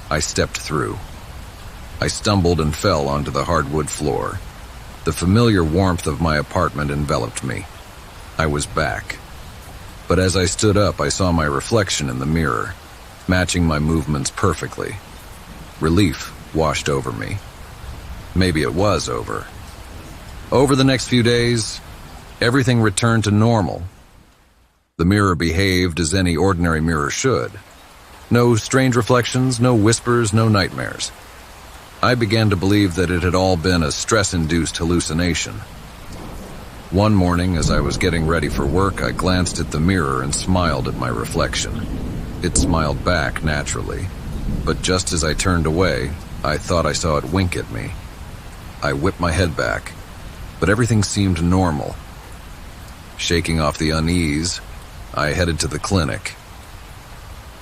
I stepped through. I stumbled and fell onto the hardwood floor. The familiar warmth of my apartment enveloped me. I was back. But as I stood up, I saw my reflection in the mirror, matching my movements perfectly. Relief washed over me. Maybe it was over. Over the next few days, everything returned to normal. The mirror behaved as any ordinary mirror should. No strange reflections, no whispers, no nightmares. I began to believe that it had all been a stress-induced hallucination. One morning, as I was getting ready for work, I glanced at the mirror and smiled at my reflection. It smiled back naturally, but just as I turned away, I thought I saw it wink at me. I whipped my head back, but everything seemed normal. Shaking off the unease, I headed to the clinic.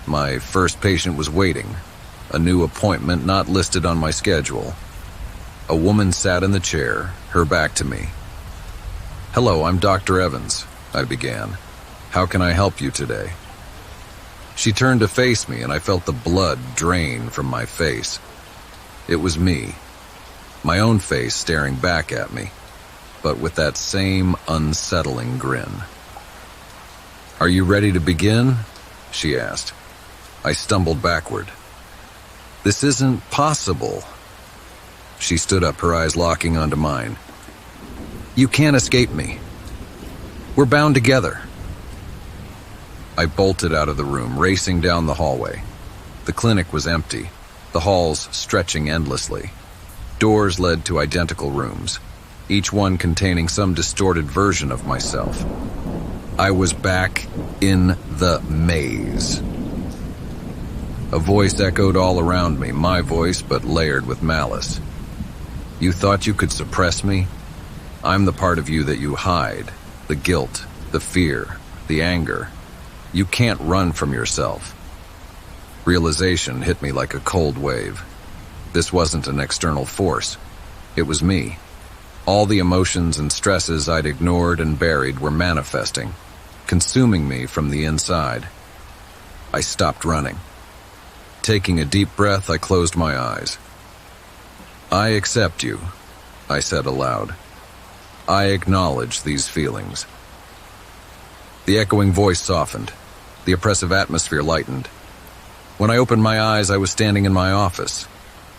My first patient was waiting, a new appointment not listed on my schedule. A woman sat in the chair, her back to me. "Hello, I'm Dr. Evans," I began. "How can I help you today?" She turned to face me, and I felt the blood drain from my face. It was me, my own face staring back at me, but with that same unsettling grin. "Are you ready to begin?" she asked. I stumbled backward. "This isn't possible." She stood up, her eyes locking onto mine. "You can't escape me. We're bound together." I bolted out of the room, racing down the hallway. The clinic was empty, the halls stretching endlessly. Doors led to identical rooms, each one containing some distorted version of myself. I was back in the maze. A voice echoed all around me, my voice but layered with malice. "You thought you could suppress me? I'm the part of you that you hide, the guilt, the fear, the anger. You can't run from yourself." Realization hit me like a cold wave. This wasn't an external force. It was me. All the emotions and stresses I'd ignored and buried were manifesting, consuming me from the inside. I stopped running. Taking a deep breath, I closed my eyes. "I accept you," I said aloud. "I acknowledge these feelings." The echoing voice softened. The oppressive atmosphere lightened. When I opened my eyes, I was standing in my office,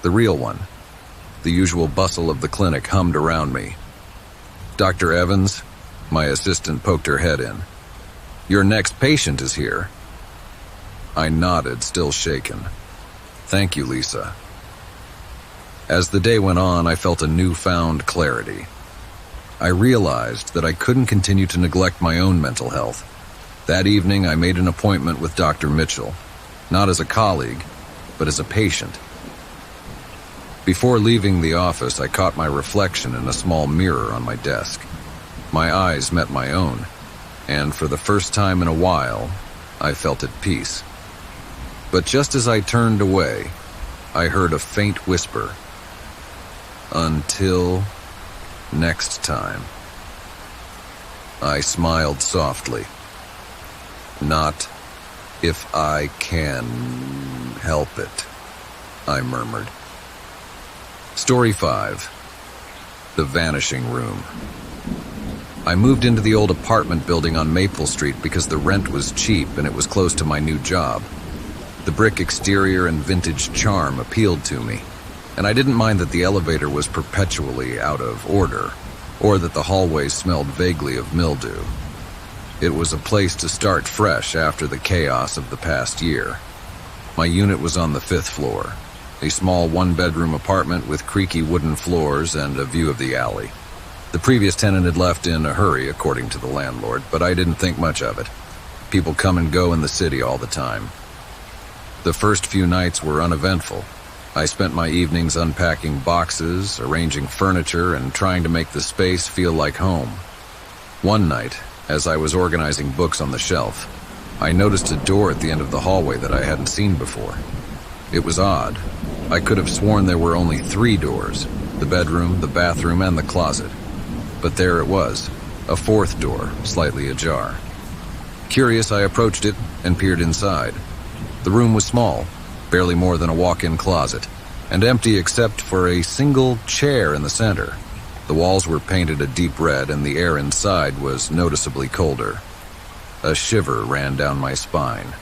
the real one. The usual bustle of the clinic hummed around me. "Dr. Evans," my assistant poked her head in. "Your next patient is here." I nodded, still shaken. "Thank you, Lisa." As the day went on, I felt a newfound clarity. I realized that I couldn't continue to neglect my own mental health. That evening, I made an appointment with Dr. Mitchell, not as a colleague, but as a patient. Before leaving the office, I caught my reflection in a small mirror on my desk. My eyes met my own, and for the first time in a while, I felt at peace. But just as I turned away, I heard a faint whisper. Until next time. I smiled softly. Not if I can help it, I murmured. Story 5. The Vanishing Room. I moved into the old apartment building on Maple Street because the rent was cheap and it was close to my new job. The brick exterior and vintage charm appealed to me, and I didn't mind that the elevator was perpetually out of order, or that the hallways smelled vaguely of mildew. It was a place to start fresh after the chaos of the past year. My unit was on the 5th floor, a small one-bedroom apartment with creaky wooden floors and a view of the alley. The previous tenant had left in a hurry, according to the landlord, but I didn't think much of it. People come and go in the city all the time. The first few nights were uneventful. I spent my evenings unpacking boxes, arranging furniture, and trying to make the space feel like home. One night, as I was organizing books on the shelf, I noticed a door at the end of the hallway that I hadn't seen before. It was odd. I could have sworn there were only 3 doors: the bedroom, the bathroom, and the closet. But there it was, a 4th door, slightly ajar. Curious, I approached it and peered inside. The room was small, barely more than a walk-in closet, and empty except for a single chair in the center. The walls were painted a deep red, and the air inside was noticeably colder. A shiver ran down my spine.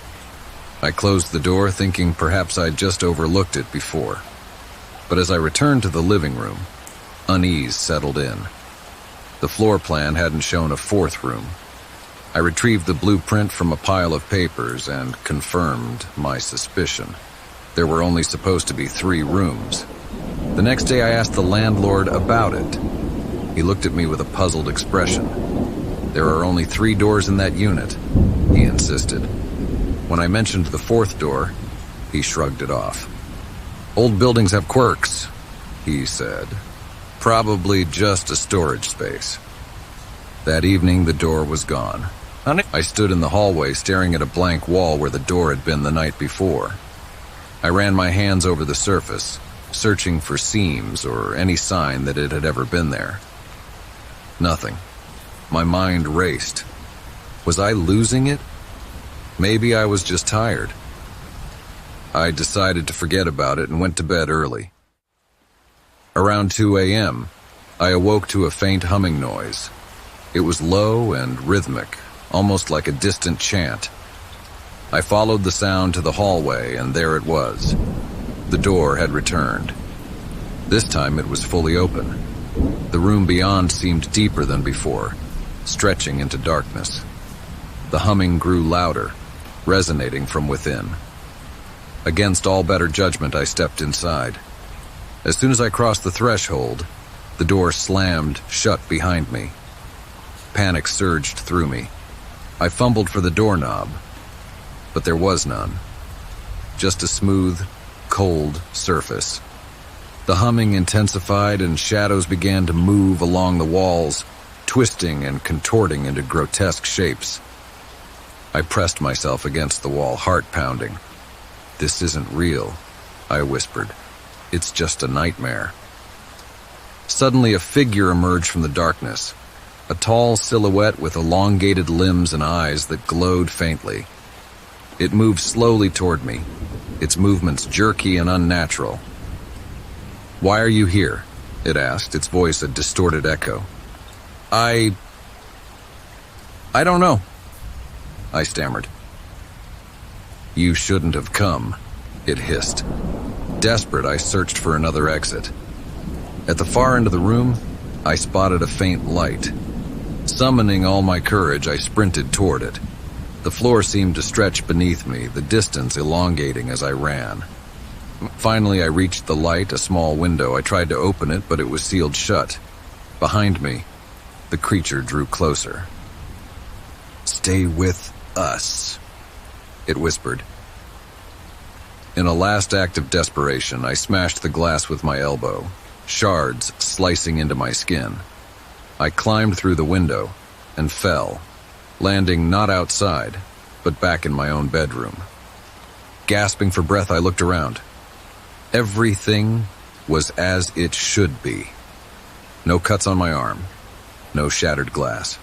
I closed the door, thinking perhaps I'd just overlooked it before. But as I returned to the living room, unease settled in. The floor plan hadn't shown a 4th room. I retrieved the blueprint from a pile of papers and confirmed my suspicion. There were only supposed to be 3 rooms. The next day I asked the landlord about it. He looked at me with a puzzled expression. There are only 3 doors in that unit, he insisted. When I mentioned the 4th door, he shrugged it off. Old buildings have quirks, he said. Probably just a storage space. That evening, the door was gone. I stood in the hallway staring at a blank wall where the door had been the night before. I ran my hands over the surface, searching for seams or any sign that it had ever been there. Nothing. My mind raced. Was I losing it? Maybe I was just tired. I decided to forget about it and went to bed early. Around 2 a.m., I awoke to a faint humming noise. It was low and rhythmic, almost like a distant chant. I followed the sound to the hallway, and there it was. The door had returned. This time it was fully open. The room beyond seemed deeper than before, stretching into darkness. The humming grew louder, resonating from within. Against all better judgment, I stepped inside. As soon as I crossed the threshold, the door slammed shut behind me. Panic surged through me. I fumbled for the doorknob, but there was none. Just a smooth, cold surface. The humming intensified and shadows began to move along the walls, twisting and contorting into grotesque shapes. I pressed myself against the wall, heart pounding. "This isn't real," I whispered. "It's just a nightmare." Suddenly a figure emerged from the darkness, a tall silhouette with elongated limbs and eyes that glowed faintly. It moved slowly toward me, its movements jerky and unnatural. "Why are you here?" it asked, its voice a distorted echo. I don't know," I stammered. "You shouldn't have come," it hissed. Desperate, I searched for another exit. At the far end of the room, I spotted a faint light. Summoning all my courage, I sprinted toward it. The floor seemed to stretch beneath me, the distance elongating as I ran. Finally, I reached the light, a small window. I tried to open it, but it was sealed shut. Behind me, the creature drew closer. "Stay with us," it whispered. In a last act of desperation, I smashed the glass with my elbow, shards slicing into my skin. I climbed through the window and fell, landing not outside, but back in my own bedroom. Gasping for breath, I looked around. Everything was as it should be. No cuts on my arm, no shattered glass.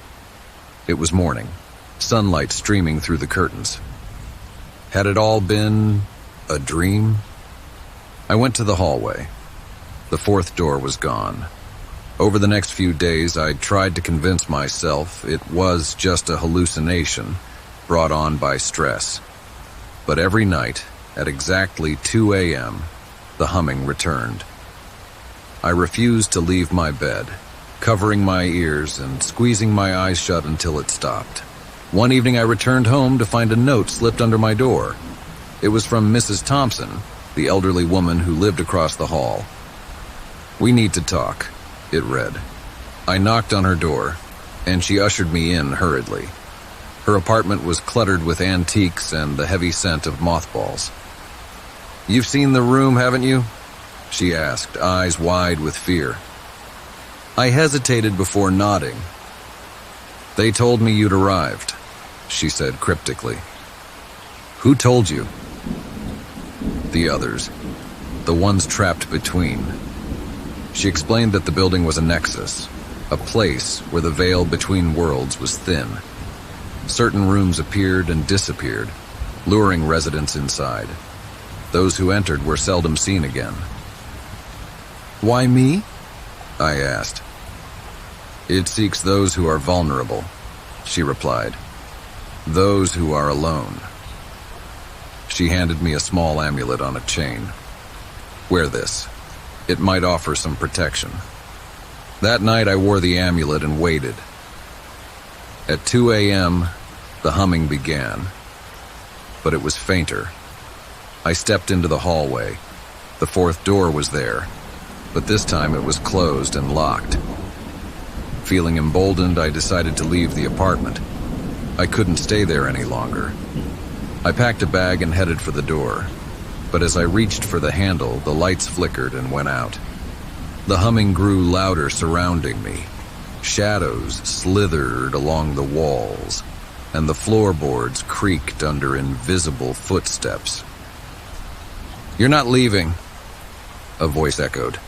It was morning, sunlight streaming through the curtains. Had it all been a dream? I went to the hallway. The fourth door was gone. Over the next few days, I tried to convince myself it was just a hallucination brought on by stress. But every night, at exactly 2 a.m., the humming returned. I refused to leave my bed, covering my ears and squeezing my eyes shut until it stopped. One evening I returned home to find a note slipped under my door. It was from Mrs. Thompson, the elderly woman who lived across the hall. "We need to talk," it read. I knocked on her door, and she ushered me in hurriedly. Her apartment was cluttered with antiques and the heavy scent of mothballs. "You've seen the room, haven't you?" she asked, eyes wide with fear. I hesitated before nodding. "They told me you'd arrived," she said cryptically. "Who told you?" "The others. The ones trapped between." She explained that the building was a nexus, a place where the veil between worlds was thin. Certain rooms appeared and disappeared, luring residents inside. Those who entered were seldom seen again. "Why me?" I asked. "It seeks those who are vulnerable," she replied. "Those who are alone." She handed me a small amulet on a chain. "Wear this. It might offer some protection." That night I wore the amulet and waited. At 2 a.m., the humming began, but it was fainter. I stepped into the hallway. The fourth door was there, but this time it was closed and locked. Feeling emboldened, I decided to leave the apartment. I couldn't stay there any longer. I packed a bag and headed for the door, but as I reached for the handle, the lights flickered and went out. The humming grew louder surrounding me. Shadows slithered along the walls, and the floorboards creaked under invisible footsteps. "You're not leaving," a voice echoed.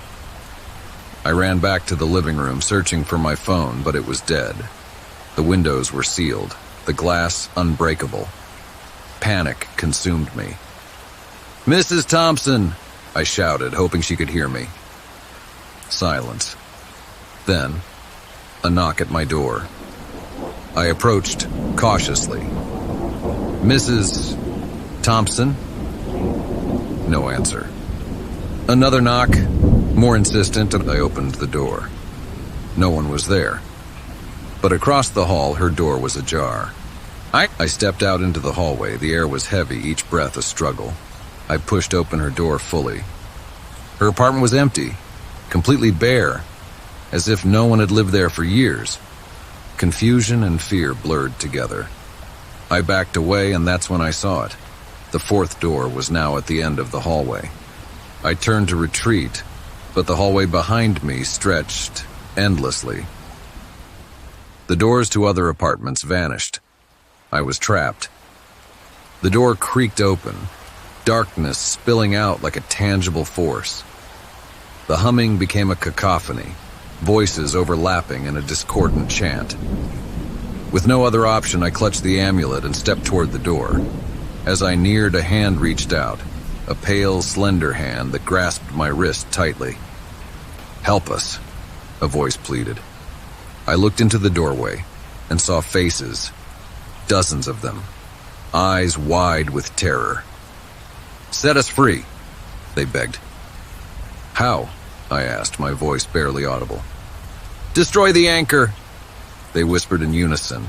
I ran back to the living room, searching for my phone, but it was dead. The windows were sealed, the glass unbreakable. Panic consumed me. "Mrs. Thompson!" I shouted, hoping she could hear me. Silence. Then, a knock at my door. I approached cautiously. "Mrs. Thompson?" No answer. Another knock, more insistent, and I opened the door. No one was there. But across the hall, her door was ajar. I stepped out into the hallway. The air was heavy, each breath a struggle. I pushed open her door fully. Her apartment was empty, completely bare, as if no one had lived there for years. Confusion and fear blurred together. I backed away, and that's when I saw it. The fourth door was now at the end of the hallway. I turned to retreat, but the hallway behind me stretched endlessly. The doors to other apartments vanished. I was trapped. The door creaked open, darkness spilling out like a tangible force. The humming became a cacophony, voices overlapping in a discordant chant. With no other option, I clutched the amulet and stepped toward the door. As I neared, a hand reached out, a pale, slender hand that grasped my wrist tightly. "Help us," a voice pleaded. I looked into the doorway and saw faces, dozens of them, eyes wide with terror. "Set us free," they begged. "How?" I asked, my voice barely audible. "Destroy the anchor," they whispered in unison.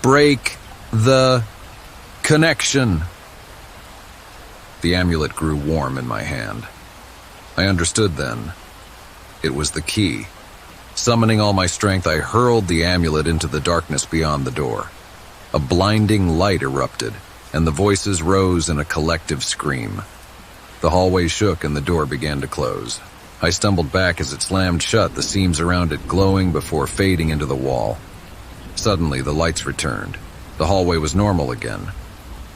"Break the connection." The amulet grew warm in my hand. I understood then. It was the key. Summoning all my strength, I hurled the amulet into the darkness beyond the door. A blinding light erupted, and the voices rose in a collective scream. The hallway shook and the door began to close. I stumbled back as it slammed shut, the seams around it glowing before fading into the wall. Suddenly, the lights returned. The hallway was normal again.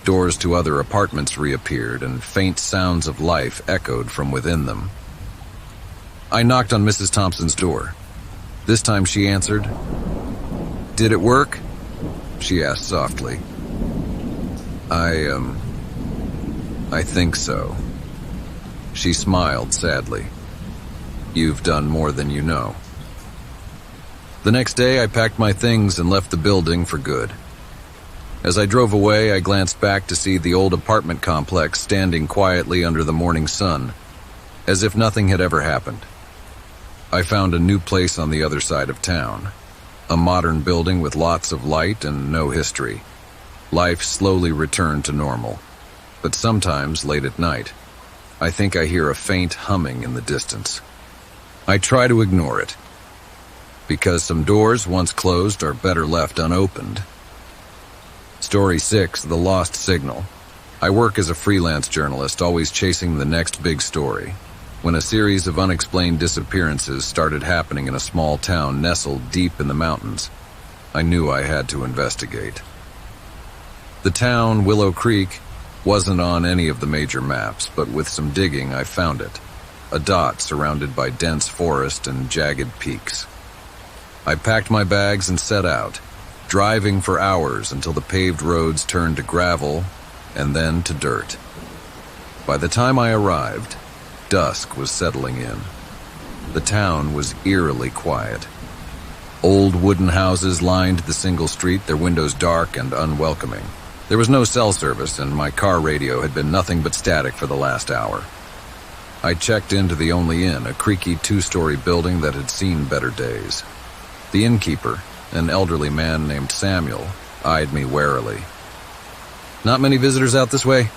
Doors to other apartments reappeared, and faint sounds of life echoed from within them. I knocked on Mrs. Thompson's door. This time she answered. "Did it work?" she asked softly. I think so." She smiled sadly. "You've done more than you know." The next day, I packed my things and left the building for good. As I drove away, I glanced back to see the old apartment complex standing quietly under the morning sun, as if nothing had ever happened. I found a new place on the other side of town, a modern building with lots of light and no history. Life slowly returned to normal, but sometimes late at night, I think I hear a faint humming in the distance. I try to ignore it, because some doors once closed are better left unopened. Story 6, The Lost Signal. I work as a freelance journalist, always chasing the next big story, when a series of unexplained disappearances started happening in a small town nestled deep in the mountains. I knew I had to investigate. The town, Willow Creek, wasn't on any of the major maps, but with some digging I found it, a dot surrounded by dense forest and jagged peaks. I packed my bags and set out, driving for hours until the paved roads turned to gravel and then to dirt. By the time I arrived, dusk was settling in. The town was eerily quiet. Old wooden houses lined the single street, their windows dark and unwelcoming. There was no cell service, and my car radio had been nothing but static for the last hour. I checked into the only inn, a creaky 2-story building that had seen better days. The innkeeper, an elderly man named Samuel, eyed me warily. "Not many visitors out this way?"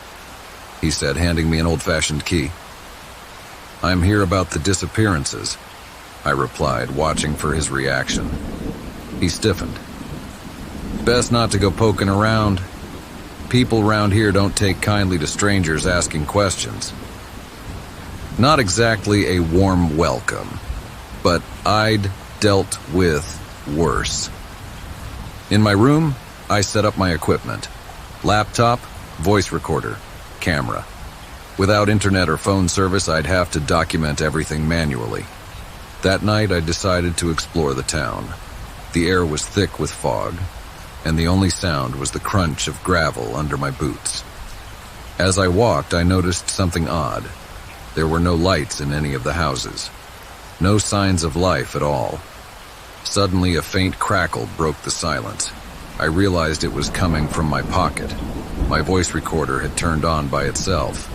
he said, handing me an old-fashioned key. "I'm here about the disappearances," I replied, watching for his reaction. He stiffened. "Best not to go poking around. People around here don't take kindly to strangers asking questions." Not exactly a warm welcome, but I'd dealt with worse. In my room, I set up my equipment. Laptop, voice recorder, camera. Without internet or phone service, I'd have to document everything manually. That night, I decided to explore the town. The air was thick with fog, and the only sound was the crunch of gravel under my boots. As I walked, I noticed something odd. There were no lights in any of the houses. No signs of life at all. Suddenly, a faint crackle broke the silence. I realized it was coming from my pocket. My voice recorder had turned on by itself.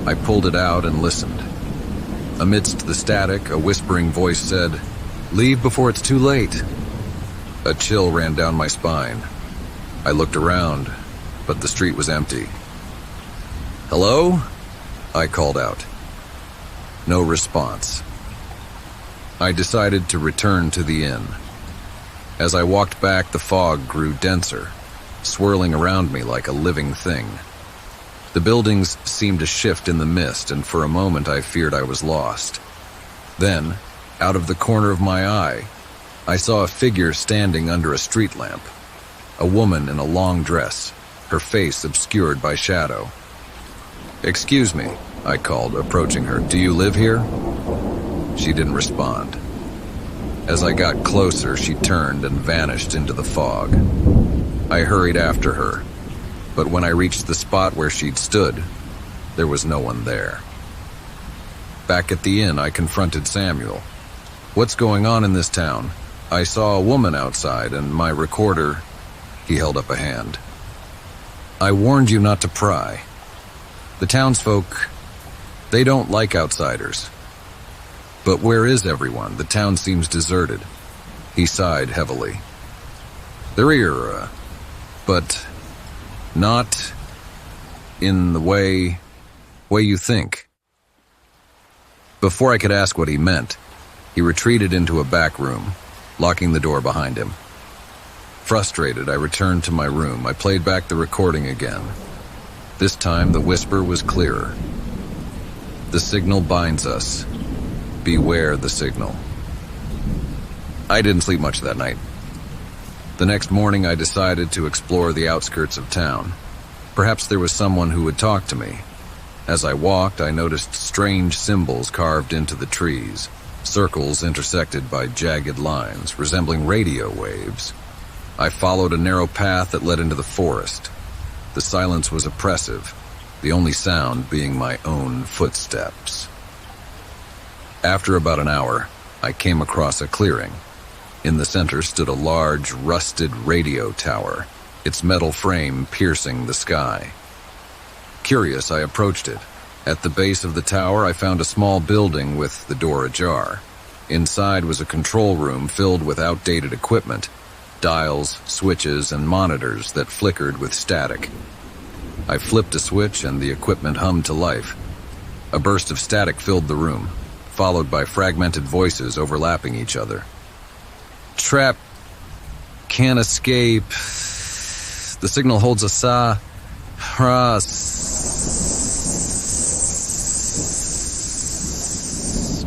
I pulled it out and listened. Amidst the static, a whispering voice said, "Leave before it's too late." A chill ran down my spine. I looked around, but the street was empty. "Hello?" I called out. No response. I decided to return to the inn. As I walked back, the fog grew denser, swirling around me like a living thing. The buildings seemed to shift in the mist, and for a moment I feared I was lost. Then, out of the corner of my eye, I saw a figure standing under a street lamp. A woman in a long dress, her face obscured by shadow. "Excuse me," I called, approaching her. "Do you live here?" She didn't respond. As I got closer, she turned and vanished into the fog. I hurried after her, but when I reached the spot where she'd stood, there was no one there. Back at the inn, I confronted Samuel. "What's going on in this town? I saw a woman outside, and my recorder..." He held up a hand. "I warned you not to pry. The townsfolk, they don't like outsiders. But where is everyone? The town seems deserted." He sighed heavily. "They're here, but not in the way you think." Before I could ask what he meant, he retreated into a back room, locking the door behind him. Frustrated, I returned to my room. I played back the recording again. This time, the whisper was clearer. "The signal binds us. Beware the signal." I didn't sleep much that night. The next morning, I decided to explore the outskirts of town. Perhaps there was someone who would talk to me. As I walked, I noticed strange symbols carved into the trees, circles intersected by jagged lines resembling radio waves. I followed a narrow path that led into the forest. The silence was oppressive, the only sound being my own footsteps. After about an hour, I came across a clearing. In the center stood a large, rusted radio tower, its metal frame piercing the sky. Curious, I approached it. At the base of the tower, I found a small building with the door ajar. Inside was a control room filled with outdated equipment, dials, switches, and monitors that flickered with static. I flipped a switch and the equipment hummed to life. A burst of static filled the room, followed by fragmented voices overlapping each other. Trap. Can't escape. The signal holds a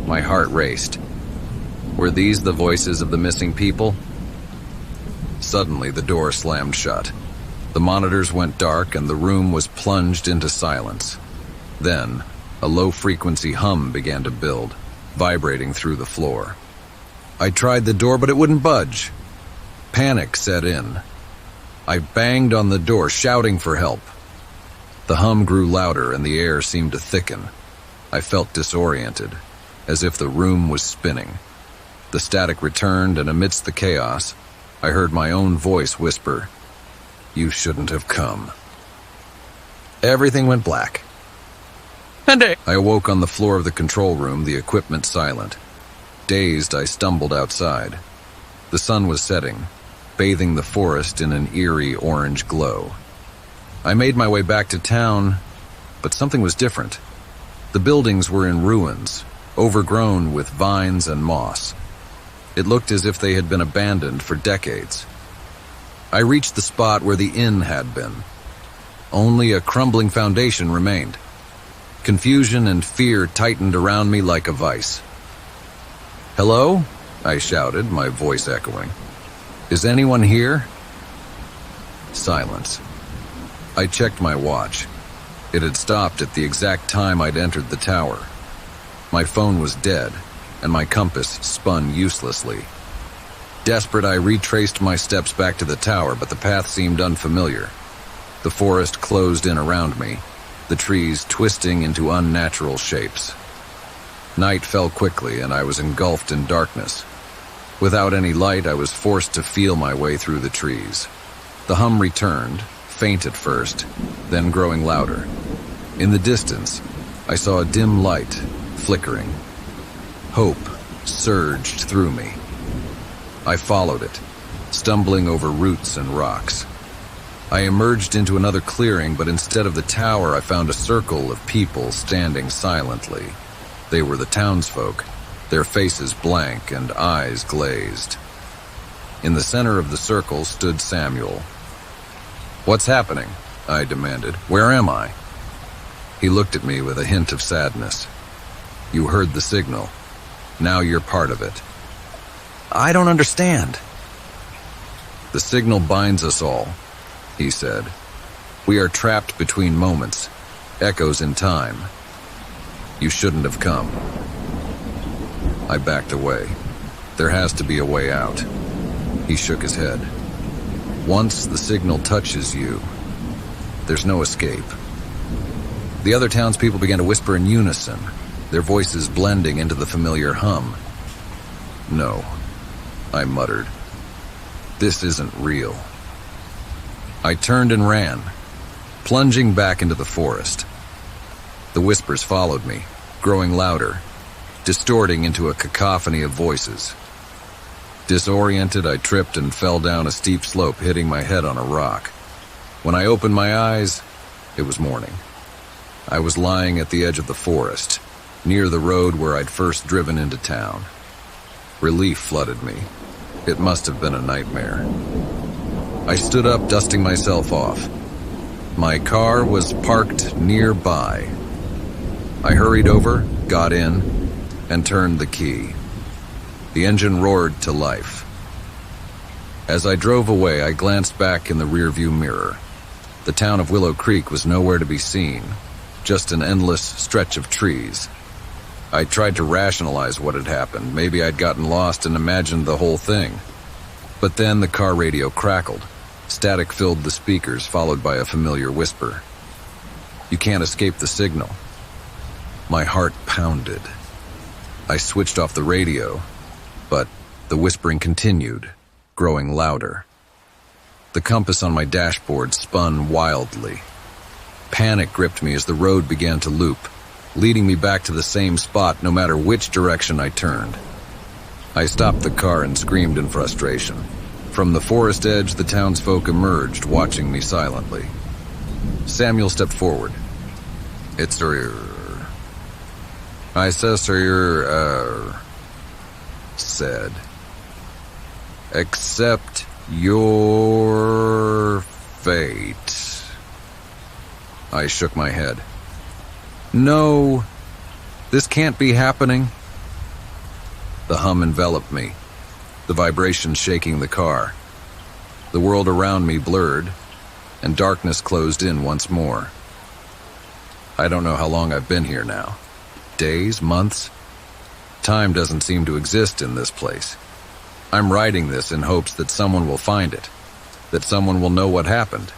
My heart raced. Were these the voices of the missing people? Suddenly, the door slammed shut. The monitors went dark and the room was plunged into silence. Then, a low-frequency hum began to build, vibrating through the floor. I tried the door, but it wouldn't budge. Panic set in. I banged on the door, shouting for help. The hum grew louder and the air seemed to thicken. I felt disoriented, as if the room was spinning. The static returned, and amidst the chaos, I heard my own voice whisper, "You shouldn't have come." Everything went black. I awoke on the floor of the control room, the equipment silent. Dazed, I stumbled outside. The sun was setting, bathing the forest in an eerie orange glow. I made my way back to town, but something was different. The buildings were in ruins, overgrown with vines and moss. It looked as if they had been abandoned for decades. I reached the spot where the inn had been. Only a crumbling foundation remained. Confusion and fear tightened around me like a vice. "Hello?" I shouted, my voice echoing. "Is anyone here?" Silence. I checked my watch. It had stopped at the exact time I'd entered the tower. My phone was dead, and my compass spun uselessly. Desperate, I retraced my steps back to the tower, but the path seemed unfamiliar. The forest closed in around me, the trees twisting into unnatural shapes. Night fell quickly, and I was engulfed in darkness. Without any light, I was forced to feel my way through the trees. The hum returned, faint at first, then growing louder. In the distance, I saw a dim light, flickering. Hope surged through me. I followed it, stumbling over roots and rocks. I emerged into another clearing, but instead of the tower, I found a circle of people standing silently. They were the townsfolk, their faces blank and eyes glazed. In the center of the circle stood Samuel. "What's happening?" I demanded. "Where am I?" He looked at me with a hint of sadness. "You heard the signal. Now you're part of it." "I don't understand." "The signal binds us all," he said. "We are trapped between moments, echoes in time. You shouldn't have come." I backed away. "There has to be a way out." He shook his head. "Once the signal touches you, there's no escape." The other townspeople began to whisper in unison, their voices blending into the familiar hum. "No," I muttered. "This isn't real." I turned and ran, plunging back into the forest. The whispers followed me, growing louder, distorting into a cacophony of voices. Disoriented, I tripped and fell down a steep slope, hitting my head on a rock. When I opened my eyes, it was morning. I was lying at the edge of the forest, near the road where I'd first driven into town. Relief flooded me. It must have been a nightmare. I stood up, dusting myself off. My car was parked nearby. I hurried over, got in, and turned the key. The engine roared to life. As I drove away, I glanced back in the rearview mirror. The town of Willow Creek was nowhere to be seen, just an endless stretch of trees. I tried to rationalize what had happened. Maybe I'd gotten lost and imagined the whole thing. But then the car radio crackled. Static filled the speakers, followed by a familiar whisper. "You can't escape the signal." My heart pounded. I switched off the radio, but the whispering continued, growing louder. The compass on my dashboard spun wildly. Panic gripped me as the road began to loop, leading me back to the same spot no matter which direction I turned. I stopped the car and screamed in frustration. From the forest edge, the townsfolk emerged, watching me silently. Samuel stepped forward. "It's sir. I says sir, said. Accept your fate." I shook my head. "No, this can't be happening." The hum enveloped me, the vibration shaking the car. The world around me blurred, and darkness closed in once more. I don't know how long I've been here now. Days, months? Time doesn't seem to exist in this place. I'm writing this in hopes that someone will find it, that someone will know what happened.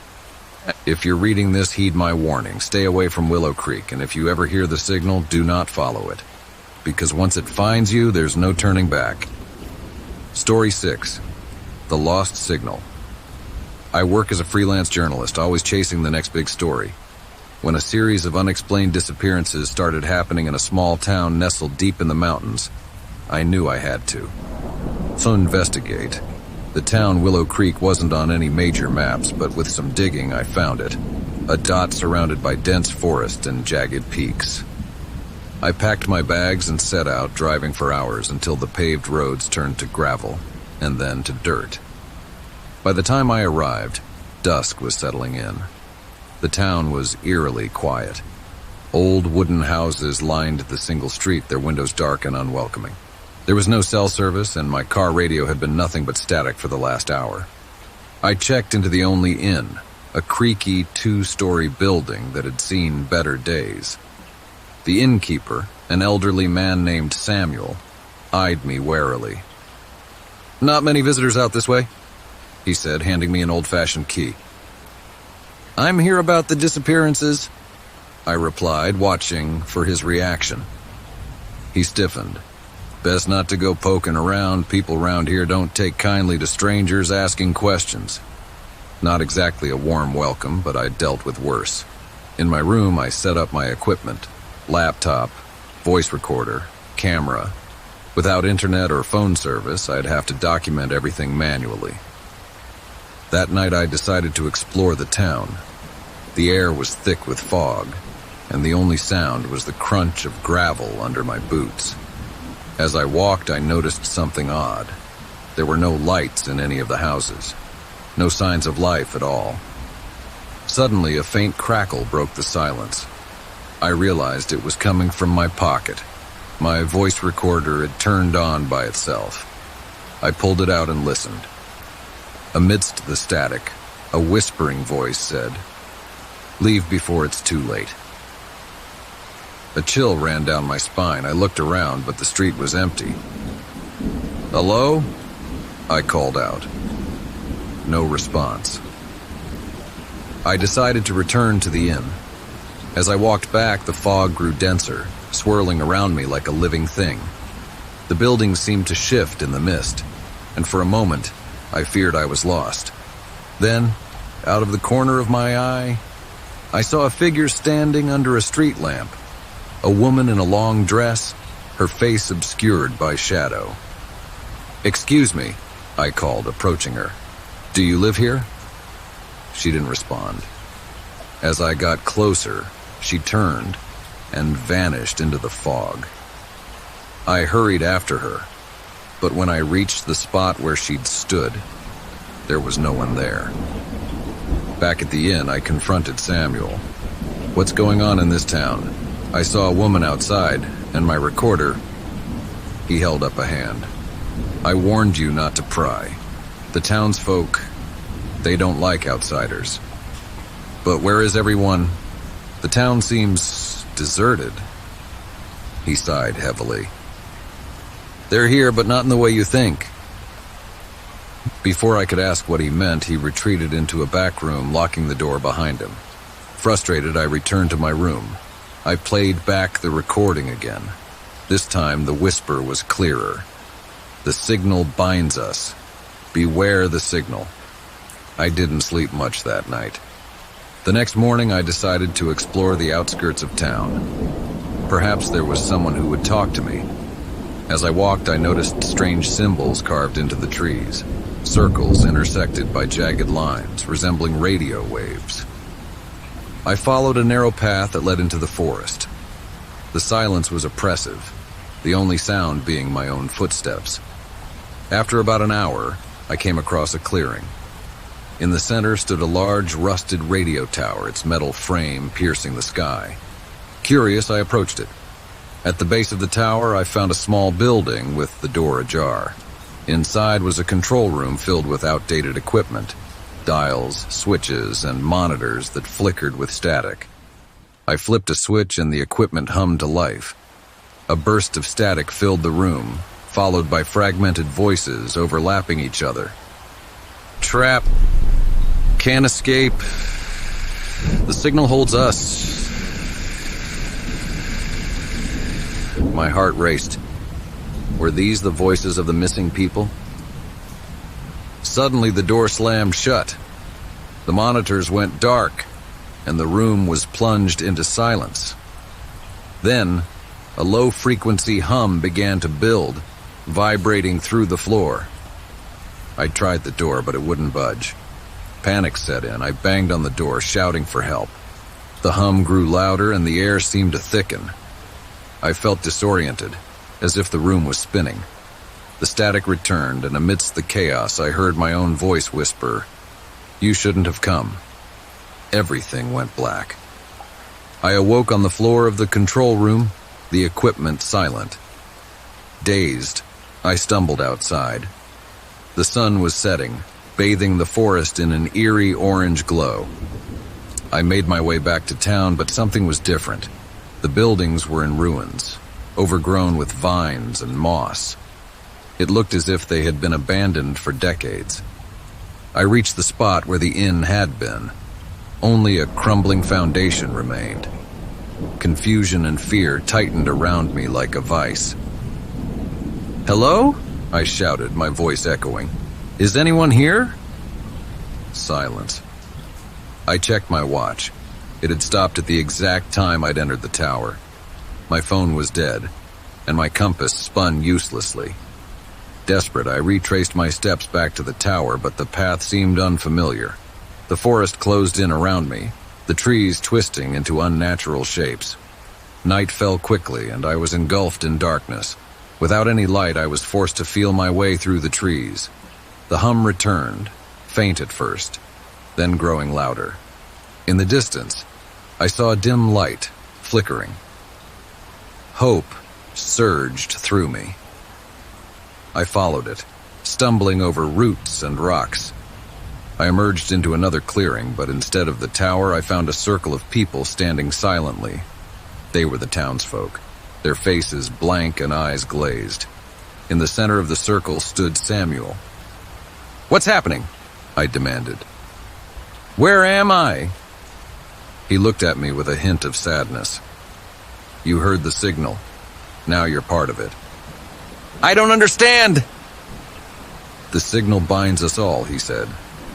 If you're reading this, heed my warning. Stay away from Willow Creek, and if you ever hear the signal, do not follow it. Because once it finds you, there's no turning back. Story 6. The Lost Signal. I work as a freelance journalist, always chasing the next big story. When a series of unexplained disappearances started happening in a small town nestled deep in the mountains, I knew I had to. So investigate. The town Willow Creek wasn't on any major maps, but with some digging I found it. A dot surrounded by dense forest and jagged peaks. I packed my bags and set out, driving for hours until the paved roads turned to gravel, and then to dirt. By the time I arrived, dusk was settling in. The town was eerily quiet. Old wooden houses lined the single street, their windows dark and unwelcoming. There was no cell service, and my car radio had been nothing but static for the last hour. I checked into the only inn, a creaky 2-story building that had seen better days. The innkeeper, an elderly man named Samuel, eyed me warily. "Not many visitors out this way," he said, handing me an old-fashioned key. "I'm here about the disappearances," I replied, watching for his reaction. He stiffened. "Best not to go poking around. People around here don't take kindly to strangers asking questions." Not exactly a warm welcome, but I dealt with worse. In my room, I set up my equipment. Laptop, voice recorder, camera. Without internet or phone service, I'd have to document everything manually. That night I decided to explore the town. The air was thick with fog, and the only sound was the crunch of gravel under my boots. As I walked, I noticed something odd. There were no lights in any of the houses. No signs of life at all. Suddenly, a faint crackle broke the silence. I realized it was coming from my pocket. My voice recorder had turned on by itself. I pulled it out and listened. Amidst the static, a whispering voice said, "Leave before it's too late." A chill ran down my spine. I looked around, but the street was empty. "Hello?" I called out. No response. I decided to return to the inn. As I walked back, the fog grew denser, swirling around me like a living thing. The buildings seemed to shift in the mist, and for a moment, I feared I was lost. Then, out of the corner of my eye, I saw a figure standing under a street lamp. A woman in a long dress, her face obscured by shadow. "Excuse me," I called, approaching her. "Do you live here?" She didn't respond. As I got closer, she turned and vanished into the fog. I hurried after her, but when I reached the spot where she'd stood, there was no one there. Back at the inn, I confronted Samuel. "What's going on in this town? I saw a woman outside, and my recorder..." He held up a hand. "I warned you not to pry. The townsfolk, they don't like outsiders." But where is everyone? The town seems deserted. He sighed heavily. They're here, but not in the way you think. Before I could ask what he meant, he retreated into a back room, locking the door behind him. Frustrated, I returned to my room. I played back the recording again. This time, the whisper was clearer. The signal binds us. Beware the signal. I didn't sleep much that night. The next morning, I decided to explore the outskirts of town. Perhaps there was someone who would talk to me. As I walked, I noticed strange symbols carved into the trees. Circles intersected by jagged lines, resembling radio waves. I followed a narrow path that led into the forest. The silence was oppressive, the only sound being my own footsteps. After about an hour, I came across a clearing. In the center stood a large, rusted radio tower, its metal frame piercing the sky. Curious, I approached it. At the base of the tower, I found a small building with the door ajar. Inside was a control room filled with outdated equipment, dials, switches, and monitors that flickered with static. I flipped a switch and the equipment hummed to life. A burst of static filled the room, followed by fragmented voices overlapping each other. Trap. Can't escape. The signal holds us. My heart raced. Were these the voices of the missing people? Suddenly, the door slammed shut. The monitors went dark, and the room was plunged into silence. Then, a low-frequency hum began to build, vibrating through the floor. I tried the door, but it wouldn't budge. Panic set in. I banged on the door, shouting for help. The hum grew louder, and the air seemed to thicken. I felt disoriented, as if the room was spinning. The static returned, and amidst the chaos, I heard my own voice whisper, "You shouldn't have come." Everything went black. I awoke on the floor of the control room, the equipment silent. Dazed, I stumbled outside. The sun was setting, bathing the forest in an eerie orange glow. I made my way back to town, but something was different. The buildings were in ruins, overgrown with vines and moss. It looked as if they had been abandoned for decades. I reached the spot where the inn had been. Only a crumbling foundation remained. Confusion and fear tightened around me like a vice. "Hello?" I shouted, my voice echoing. "Is anyone here?" Silence. I checked my watch. It had stopped at the exact time I'd entered the tower. My phone was dead, and my compass spun uselessly. Desperate, I retraced my steps back to the tower, but the path seemed unfamiliar. The forest closed in around me, the trees twisting into unnatural shapes. Night fell quickly, and I was engulfed in darkness. Without any light, I was forced to feel my way through the trees. The hum returned, faint at first, then growing louder. In the distance, I saw a dim light, flickering. Hope surged through me. I followed it, stumbling over roots and rocks. I emerged into another clearing, but instead of the tower, I found a circle of people standing silently. They were the townsfolk, their faces blank and eyes glazed. In the center of the circle stood Samuel. "What's happening?" I demanded. "Where am I?" He looked at me with a hint of sadness. "You heard the signal. Now you're part of it." "I don't understand!" "The signal binds us all," he said.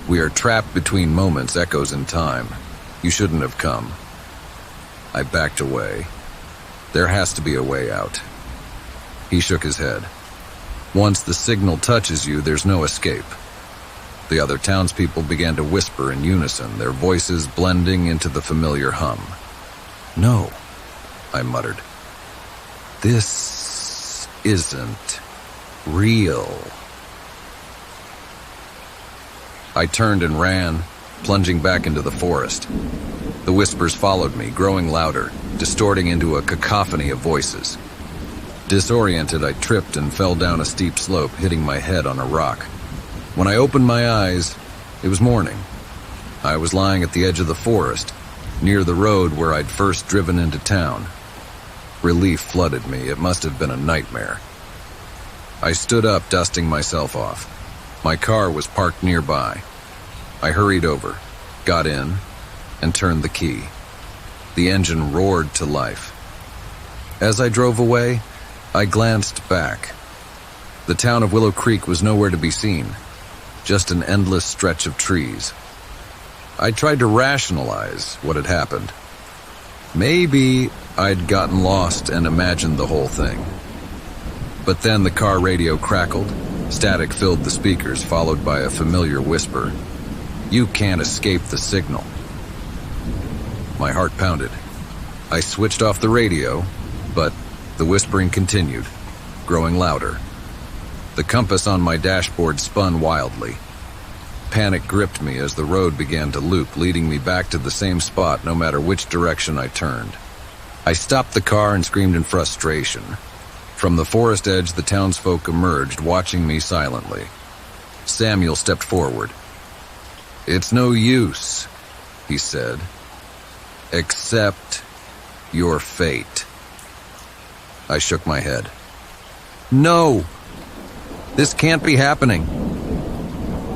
"We are trapped between moments, echoes in time. You shouldn't have come." I backed away. There has to be a way out. He shook his head. "Once the signal touches you, there's no escape." The other townspeople began to whisper in unison, their voices blending into the familiar hum. "No," I muttered. "This isn't real." I turned and ran, plunging back into the forest. The whispers followed me, growing louder, distorting into a cacophony of voices. Disoriented, I tripped and fell down a steep slope, hitting my head on a rock. When I opened my eyes, it was morning. I was lying at the edge of the forest, near the road where I'd first driven into town. Relief flooded me. It must have been a nightmare. I stood up, dusting myself off. My car was parked nearby. I hurried over, got in, and turned the key. The engine roared to life. As I drove away, I glanced back. The town of Willow Creek was nowhere to be seen, just an endless stretch of trees. I tried to rationalize what had happened. Maybe I'd gotten lost and imagined the whole thing. But then the car radio crackled, static filled the speakers, followed by a familiar whisper. "You can't escape the signal." My heart pounded. I switched off the radio, but the whispering continued, growing louder. The compass on my dashboard spun wildly. Panic gripped me as the road began to loop, leading me back to the same spot no matter which direction I turned. I stopped the car and screamed in frustration. From the forest edge, the townsfolk emerged, watching me silently. Samuel stepped forward. "It's no use," he said. "Accept your fate." I shook my head. "No! This can't be happening."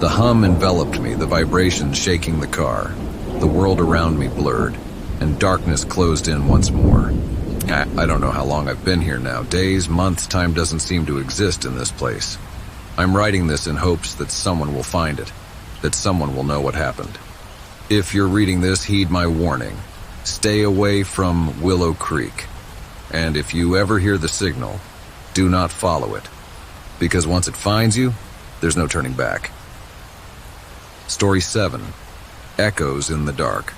The hum enveloped me, the vibrations shaking the car. The world around me blurred, and darkness closed in once more. I don't know how long I've been here now. Days, months, time doesn't seem to exist in this place. I'm writing this in hopes that someone will find it, that someone will know what happened. If you're reading this, heed my warning. Stay away from Willow Creek. And if you ever hear the signal, do not follow it. Because once it finds you, there's no turning back. Story 7. Echoes in the Dark.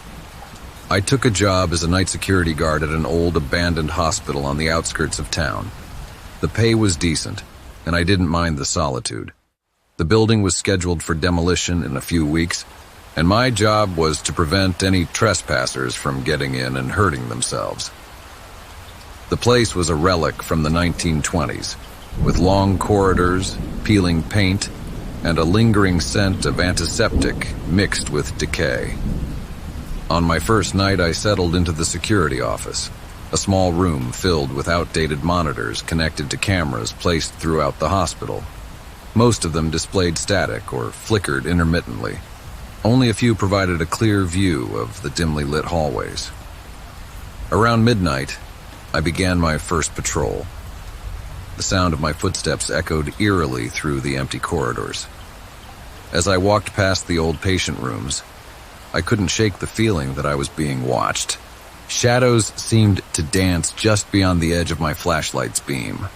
I took a job as a night security guard at an old abandoned hospital on the outskirts of town. The pay was decent, and I didn't mind the solitude. The building was scheduled for demolition in a few weeks, and my job was to prevent any trespassers from getting in and hurting themselves. The place was a relic from the 1920s, with long corridors, peeling paint, and a lingering scent of antiseptic mixed with decay. On my first night, I settled into the security office, a small room filled with outdated monitors connected to cameras placed throughout the hospital. Most of them displayed static or flickered intermittently. Only a few provided a clear view of the dimly lit hallways. Around midnight, I began my first patrol. The sound of my footsteps echoed eerily through the empty corridors. As I walked past the old patient rooms, I couldn't shake the feeling that I was being watched. Shadows seemed to dance just beyond the edge of my flashlight's beam.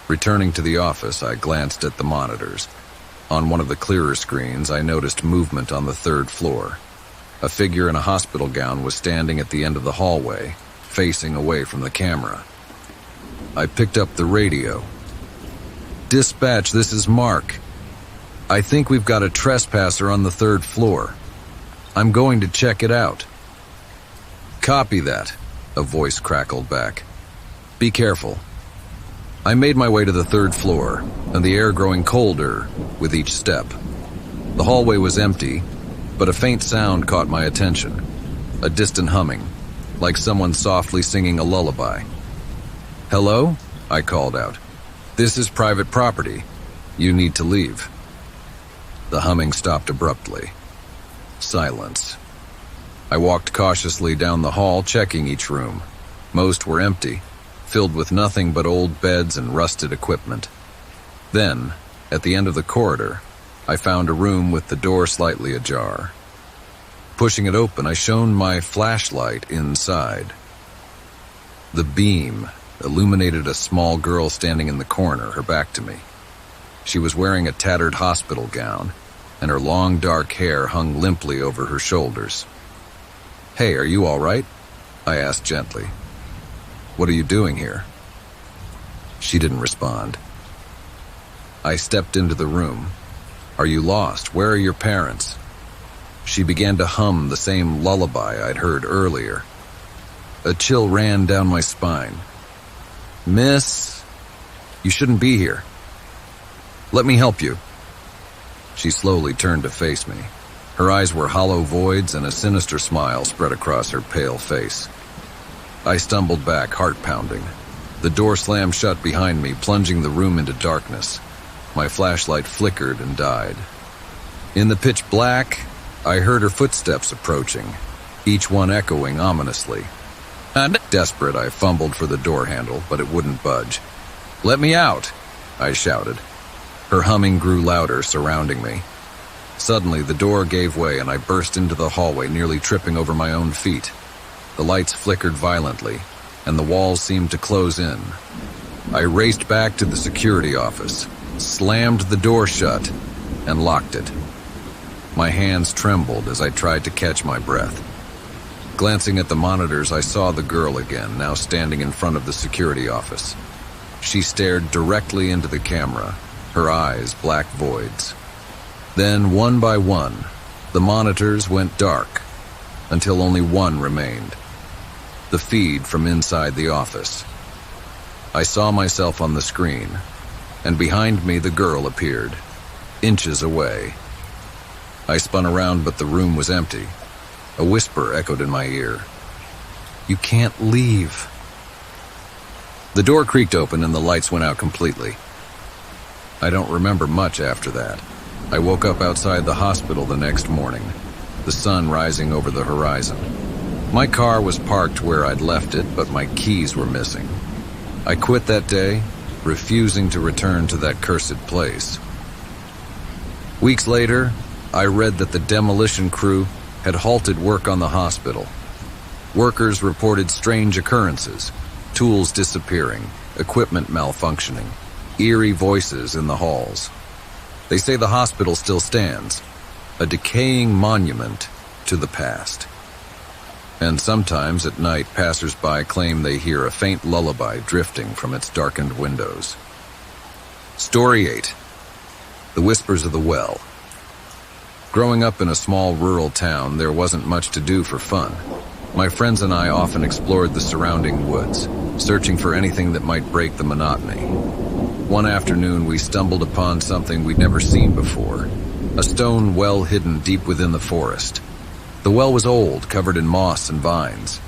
Returning to the office, I glanced at the monitors. On one of the clearer screens, I noticed movement on the 3rd floor. A figure in a hospital gown was standing at the end of the hallway, facing away from the camera. I picked up the radio. "Dispatch, this is Mark. I think we've got a trespasser on the 3rd floor. I'm going to check it out." "Copy that," a voice crackled back. "Be careful." I made my way to the 3rd floor, and the air growing colder with each step. The hallway was empty, but a faint sound caught my attention. A distant humming, like someone softly singing a lullaby. "Hello?" I called out. "This is private property. You need to leave." The humming stopped abruptly. Silence. I walked cautiously down the hall, checking each room. Most were empty, filled with nothing but old beds and rusted equipment. Then, at the end of the corridor, I found a room with the door slightly ajar. Pushing it open, I shone my flashlight inside. The beam illuminated a small girl standing in the corner, her back to me. She was wearing a tattered hospital gown, and her long dark hair hung limply over her shoulders. "Hey, are you all right?" I asked gently. "What are you doing here?" She didn't respond. I stepped into the room. "Are you lost? Where are your parents?" She began to hum the same lullaby I'd heard earlier. A chill ran down my spine. "Miss, you shouldn't be here. Let me help you." She slowly turned to face me. Her eyes were hollow voids and a sinister smile spread across her pale face. I stumbled back, heart pounding. The door slammed shut behind me, plunging the room into darkness. My flashlight flickered and died. In the pitch black, I heard her footsteps approaching, each one echoing ominously. Desperate, I fumbled for the door handle, but it wouldn't budge. "Let me out!" I shouted. Her humming grew louder, surrounding me. Suddenly, the door gave way and I burst into the hallway, nearly tripping over my own feet. The lights flickered violently, and the walls seemed to close in. I raced back to the security office, slammed the door shut, and locked it. My hands trembled as I tried to catch my breath. Glancing at the monitors, I saw the girl again, now standing in front of the security office. She stared directly into the camera, her eyes black voids. Then, one by one, the monitors went dark, until only one remained. The feed from inside the office. I saw myself on the screen, and behind me the girl appeared, inches away. I spun around, but the room was empty. A whisper echoed in my ear. "You can't leave." The door creaked open and the lights went out completely. I don't remember much after that. I woke up outside the hospital the next morning, the sun rising over the horizon. My car was parked where I'd left it, but my keys were missing. I quit that day, refusing to return to that cursed place. Weeks later, I read that the demolition crew had halted work on the hospital. Workers reported strange occurrences, tools disappearing, equipment malfunctioning, eerie voices in the halls. They say the hospital still stands, a decaying monument to the past. And sometimes at night, passers-by claim they hear a faint lullaby drifting from its darkened windows. Story 8. The Whispers of the Well. Growing up in a small rural town, there wasn't much to do for fun. My friends and I often explored the surrounding woods, searching for anything that might break the monotony. One afternoon, we stumbled upon something we'd never seen before, a stone well hidden deep within the forest. The well was old, covered in moss and vines.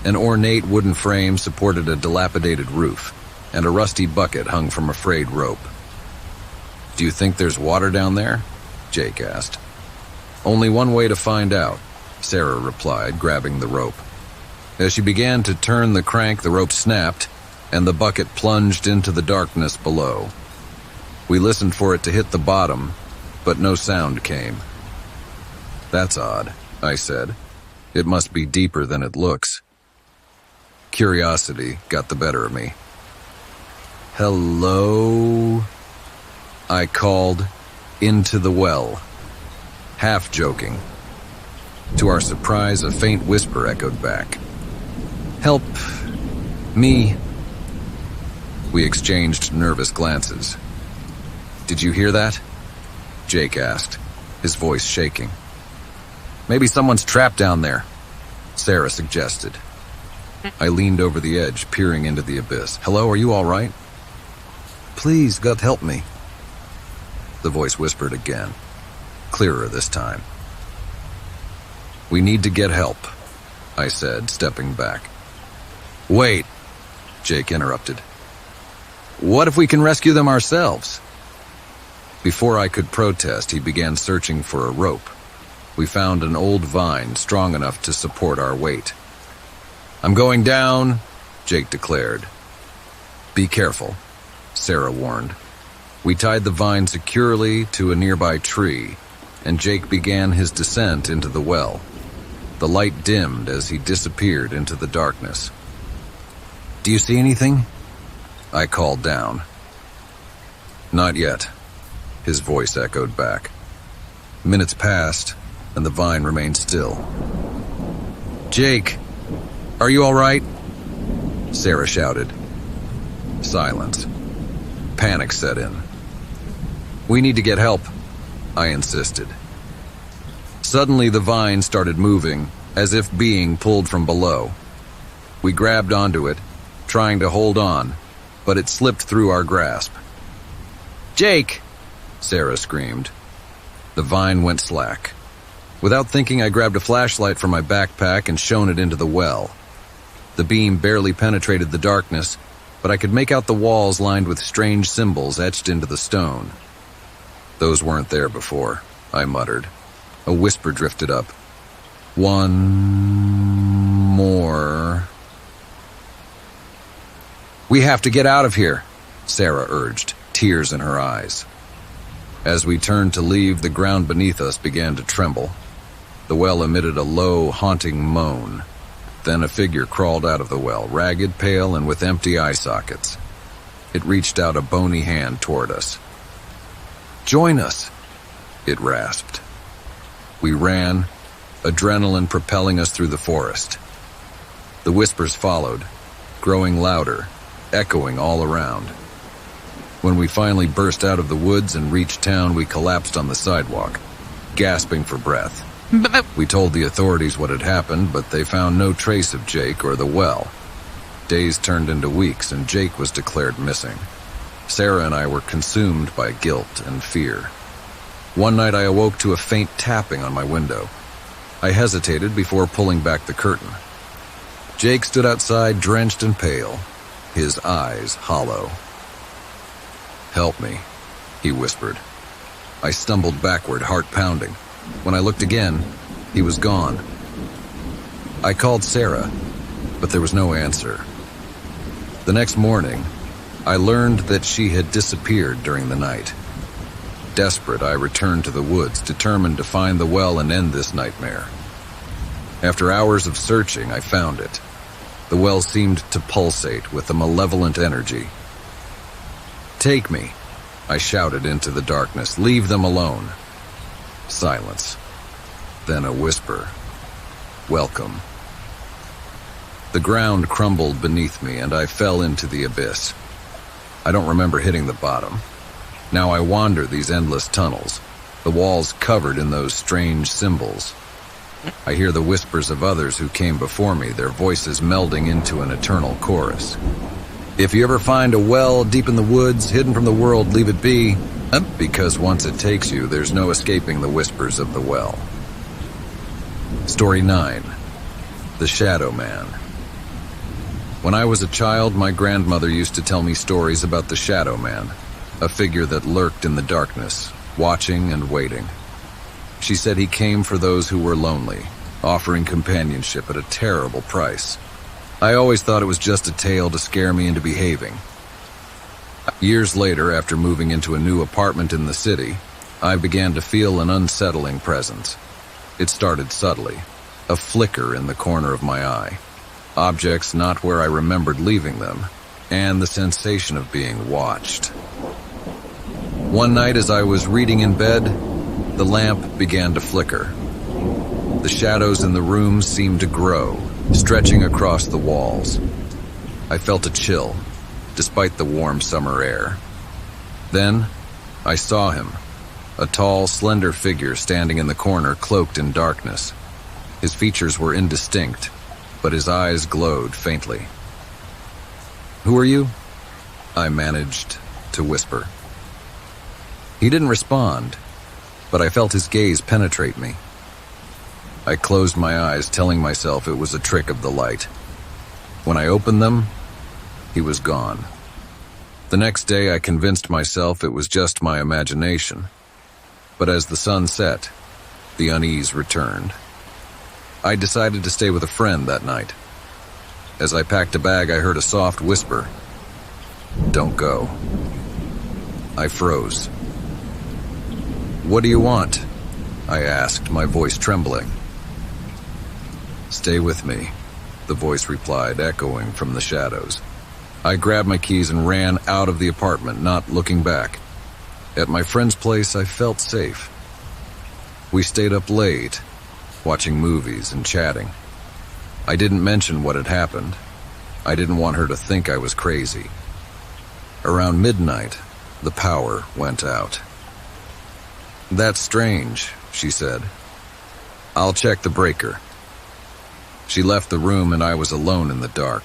An ornate wooden frame supported a dilapidated roof, and a rusty bucket hung from a frayed rope. "Do you think there's water down there?" Jake asked. "Only one way to find out," Sarah replied, grabbing the rope. As she began to turn the crank, the rope snapped, and the bucket plunged into the darkness below. We listened for it to hit the bottom, but no sound came. "That's odd," I said. "It must be deeper than it looks." Curiosity got the better of me. "Hello?" I called into the well, half joking. To our surprise, a faint whisper echoed back. "Help me." We exchanged nervous glances. "Did you hear that?" Jake asked, his voice shaking. "Maybe someone's trapped down there," Sarah suggested. I leaned over the edge, peering into the abyss. "Hello, are you all right?" "Please, God help me," the voice whispered again, clearer this time. "We need to get help," I said, stepping back. "Wait," Jake interrupted. "What if we can rescue them ourselves?" Before I could protest, he began searching for a rope. We found an old vine strong enough to support our weight. "I'm going down," Jake declared. "Be careful," Sarah warned. We tied the vine securely to a nearby tree, and Jake began his descent into the well. The light dimmed as he disappeared into the darkness. "Do you see anything?" I called down. "Not yet," his voice echoed back. Minutes passed, and the vine remained still. "Jake, are you all right?" Sarah shouted. Silence. Panic set in. "We need to get help," I insisted. Suddenly the vine started moving, as if being pulled from below. We grabbed onto it, trying to hold on, but it slipped through our grasp. "Jake!" Sarah screamed. The vine went slack. Without thinking, I grabbed a flashlight from my backpack and shone it into the well. The beam barely penetrated the darkness, but I could make out the walls lined with strange symbols etched into the stone. Those weren't there before, I muttered. A whisper drifted up. One more. "We have to get out of here," Sarah urged, tears in her eyes. As we turned to leave, the ground beneath us began to tremble. The well emitted a low, haunting moan. Then a figure crawled out of the well, ragged, pale, and with empty eye sockets. It reached out a bony hand toward us. "Join us," it rasped. We ran, adrenaline propelling us through the forest. The whispers followed, growing louder, echoing all around. When we finally burst out of the woods and reached town, we collapsed on the sidewalk, gasping for breath. We told the authorities what had happened, but they found no trace of Jake or the well. Days turned into weeks, and Jake was declared missing. Sarah and I were consumed by guilt and fear. One night I awoke to a faint tapping on my window. I hesitated before pulling back the curtain. Jake stood outside, drenched and pale, his eyes hollow. "Help me," he whispered. I stumbled backward, heart pounding. When I looked again, he was gone. I called Sarah, but there was no answer. The next morning, I learned that she had disappeared during the night. Desperate, I returned to the woods, determined to find the well and end this nightmare. After hours of searching, I found it. The well seemed to pulsate with a malevolent energy. "Take me," I shouted into the darkness. "Leave them alone." Silence. Then a whisper. "Welcome." The ground crumbled beneath me, and I fell into the abyss. I don't remember hitting the bottom. Now I wander these endless tunnels, the walls covered in those strange symbols. I hear the whispers of others who came before me, their voices melding into an eternal chorus. "If you ever find a well deep in the woods, hidden from the world, leave it be, because once it takes you, there's no escaping the whispers of the well." Story 9. The Shadow Man. When I was a child, my grandmother used to tell me stories about the Shadow Man, a figure that lurked in the darkness, watching and waiting. She said he came for those who were lonely, offering companionship at a terrible price. I always thought it was just a tale to scare me into behaving. Years later, after moving into a new apartment in the city, I began to feel an unsettling presence. It started subtly, a flicker in the corner of my eye, objects not where I remembered leaving them, and the sensation of being watched. One night as I was reading in bed, the lamp began to flicker. The shadows in the room seemed to grow, stretching across the walls. I felt a chill, despite the warm summer air. Then, I saw him, a tall, slender figure standing in the corner, cloaked in darkness. His features were indistinct, but his eyes glowed faintly. "Who are you?" I managed to whisper. He didn't respond, but I felt his gaze penetrate me. I closed my eyes, telling myself it was a trick of the light. When I opened them, he was gone. The next day, I convinced myself it was just my imagination. But as the sun set, the unease returned. I decided to stay with a friend that night. As I packed a bag, I heard a soft whisper, "Don't go." I froze. "What do you want?" I asked, my voice trembling. "Stay with me," the voice replied, echoing from the shadows. I grabbed my keys and ran out of the apartment, not looking back. At my friend's place, I felt safe. We stayed up late, watching movies and chatting. I didn't mention what had happened. I didn't want her to think I was crazy. Around midnight, the power went out. "That's strange," she said. "I'll check the breaker." She left the room and I was alone in the dark.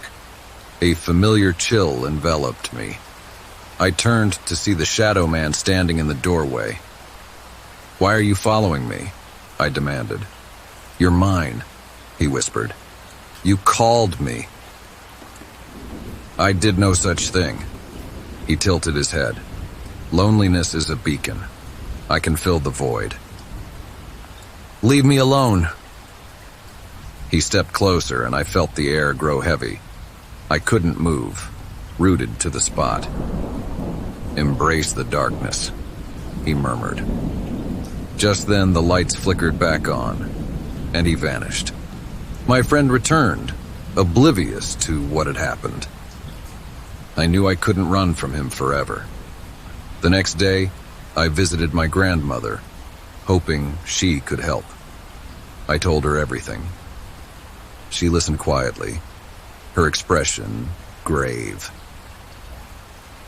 A familiar chill enveloped me. I turned to see the Shadow Man standing in the doorway. "Why are you following me?" I demanded. "You're mine," he whispered. "You called me." I did no such thing. He tilted his head. "Loneliness is a beacon. I can fill the void." "Leave me alone." He stepped closer and I felt the air grow heavy. I couldn't move, rooted to the spot. "Embrace the darkness," he murmured. Just then the lights flickered back on, and he vanished. My friend returned, oblivious to what had happened. I knew I couldn't run from him forever. The next day, I visited my grandmother, hoping she could help. I told her everything. She listened quietly, her expression grave.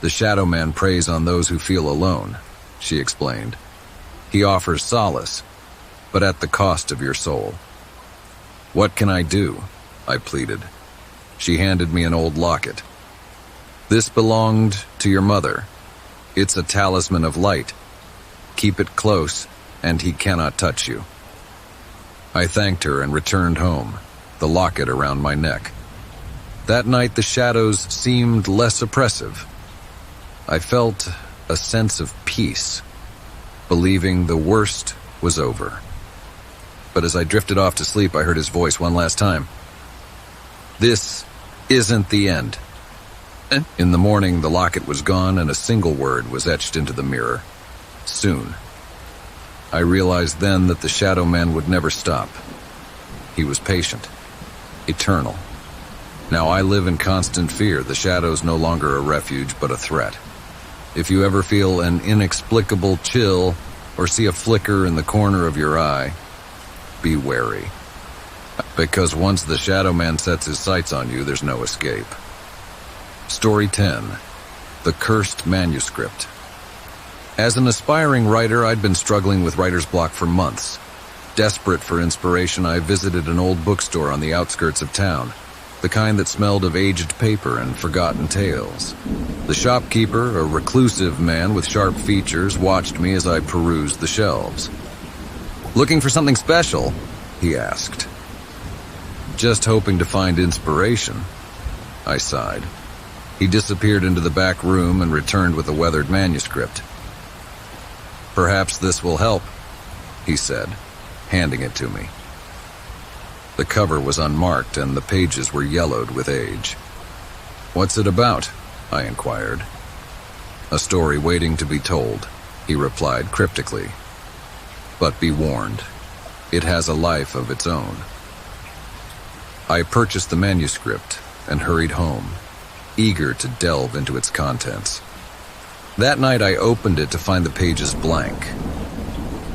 "The Shadow Man preys on those who feel alone," she explained. "He offers solace, but at the cost of your soul." "What can I do?" I pleaded. She handed me an old locket. "This belonged to your mother. It's a talisman of light. Keep it close, and he cannot touch you." I thanked her and returned home, the locket around my neck. That night the shadows seemed less oppressive. I felt a sense of peace, believing the worst was over. But as I drifted off to sleep, I heard his voice one last time. "This isn't the end." In the morning, the locket was gone and a single word was etched into the mirror. "Soon." I realized then that the Shadow Man would never stop. He was patient, eternal. Now I live in constant fear. The shadow's no longer a refuge, but a threat. If you ever feel an inexplicable chill or see a flicker in the corner of your eye, be wary. Because once the Shadow Man sets his sights on you, there's no escape. Story 10. The Cursed Manuscript. As an aspiring writer, I'd been struggling with writer's block for months. Desperate for inspiration, I visited an old bookstore on the outskirts of town, the kind that smelled of aged paper and forgotten tales. The shopkeeper, a reclusive man with sharp features, watched me as I perused the shelves. "Looking for something special?" he asked. "Just hoping to find inspiration," I sighed. He disappeared into the back room and returned with a weathered manuscript. "Perhaps this will help," he said, handing it to me. The cover was unmarked and the pages were yellowed with age. "What's it about?" I inquired. "A story waiting to be told," he replied cryptically. "But be warned, it has a life of its own." I purchased the manuscript and hurried home, eager to delve into its contents. That night I opened it to find the pages blank.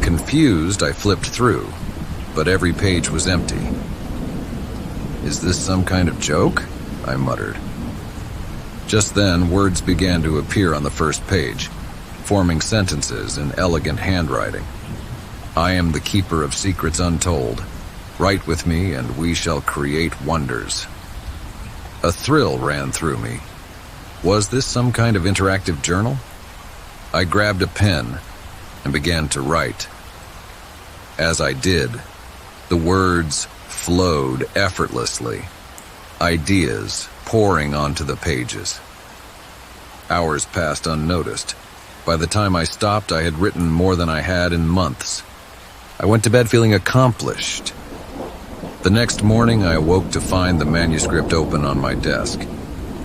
Confused, I flipped through, but every page was empty. "Is this some kind of joke?" I muttered. Just then, words began to appear on the first page, forming sentences in elegant handwriting. "I am the keeper of secrets untold. Write with me and we shall create wonders." A thrill ran through me. Was this some kind of interactive journal? I grabbed a pen and began to write. As I did, the words flowed effortlessly, ideas pouring onto the pages. Hours passed unnoticed. By the time I stopped, I had written more than I had in months. I went to bed feeling accomplished. The next morning, I awoke to find the manuscript open on my desk.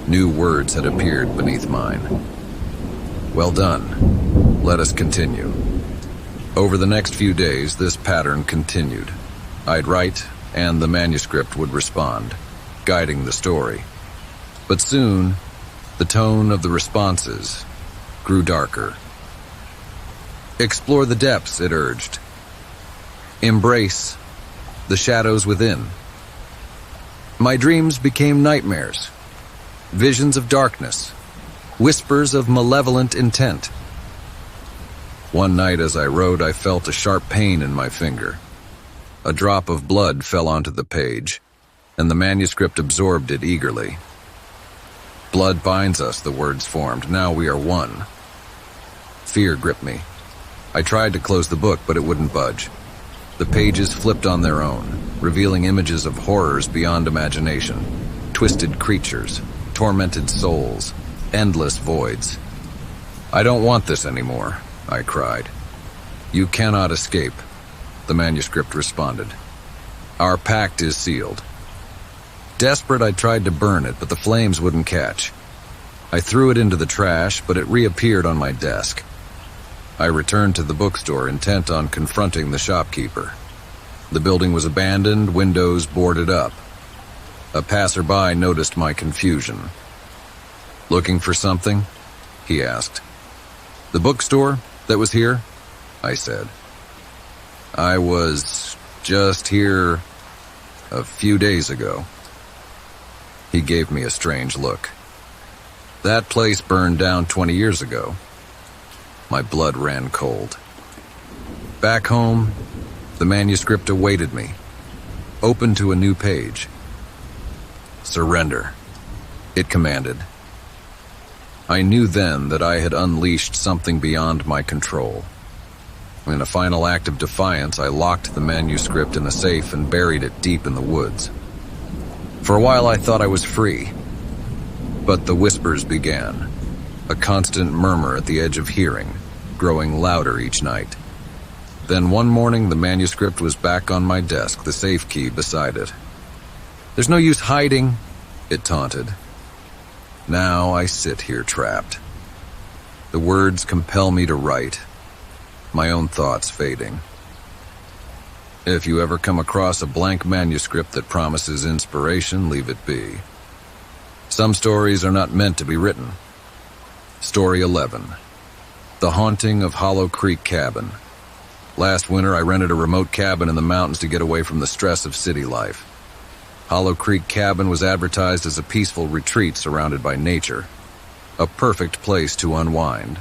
New words had appeared beneath mine. "Well done. Let us continue." Over the next few days, this pattern continued. I'd write, and the manuscript would respond, guiding the story. But soon, the tone of the responses grew darker. "Explore the depths," it urged. "Embrace the shadows within." My dreams became nightmares, visions of darkness, whispers of malevolent intent. One night as I wrote, I felt a sharp pain in my finger. A drop of blood fell onto the page, and the manuscript absorbed it eagerly. "Blood binds us," the words formed. "Now we are one." Fear gripped me. I tried to close the book, but it wouldn't budge. The pages flipped on their own, revealing images of horrors beyond imagination. Twisted creatures, tormented souls, endless voids. "I don't want this anymore," I cried. "You cannot escape," the manuscript responded. "Our pact is sealed." Desperate, I tried to burn it, but the flames wouldn't catch. I threw it into the trash, but it reappeared on my desk. I returned to the bookstore, intent on confronting the shopkeeper. The building was abandoned, windows boarded up. A passerby noticed my confusion. "Looking for something?" he asked. "The bookstore that was here?" I said. "I was just here a few days ago." He gave me a strange look. "That place burned down 20 years ago." My blood ran cold. Back home, the manuscript awaited me, open to a new page. "Surrender," it commanded. I knew then that I had unleashed something beyond my control. In a final act of defiance, I locked the manuscript in a safe and buried it deep in the woods. For a while I thought I was free, but the whispers began, a constant murmur at the edge of hearing, growing louder each night. Then one morning the manuscript was back on my desk, the safe key beside it. "There's no use hiding," it taunted. Now I sit here trapped. The words compel me to write, my own thoughts fading. If you ever come across a blank manuscript that promises inspiration, leave it be. Some stories are not meant to be written. Story 11. The Haunting of Hollow Creek Cabin. Last winter, I rented a remote cabin in the mountains to get away from the stress of city life. Hollow Creek Cabin was advertised as a peaceful retreat surrounded by nature, a perfect place to unwind.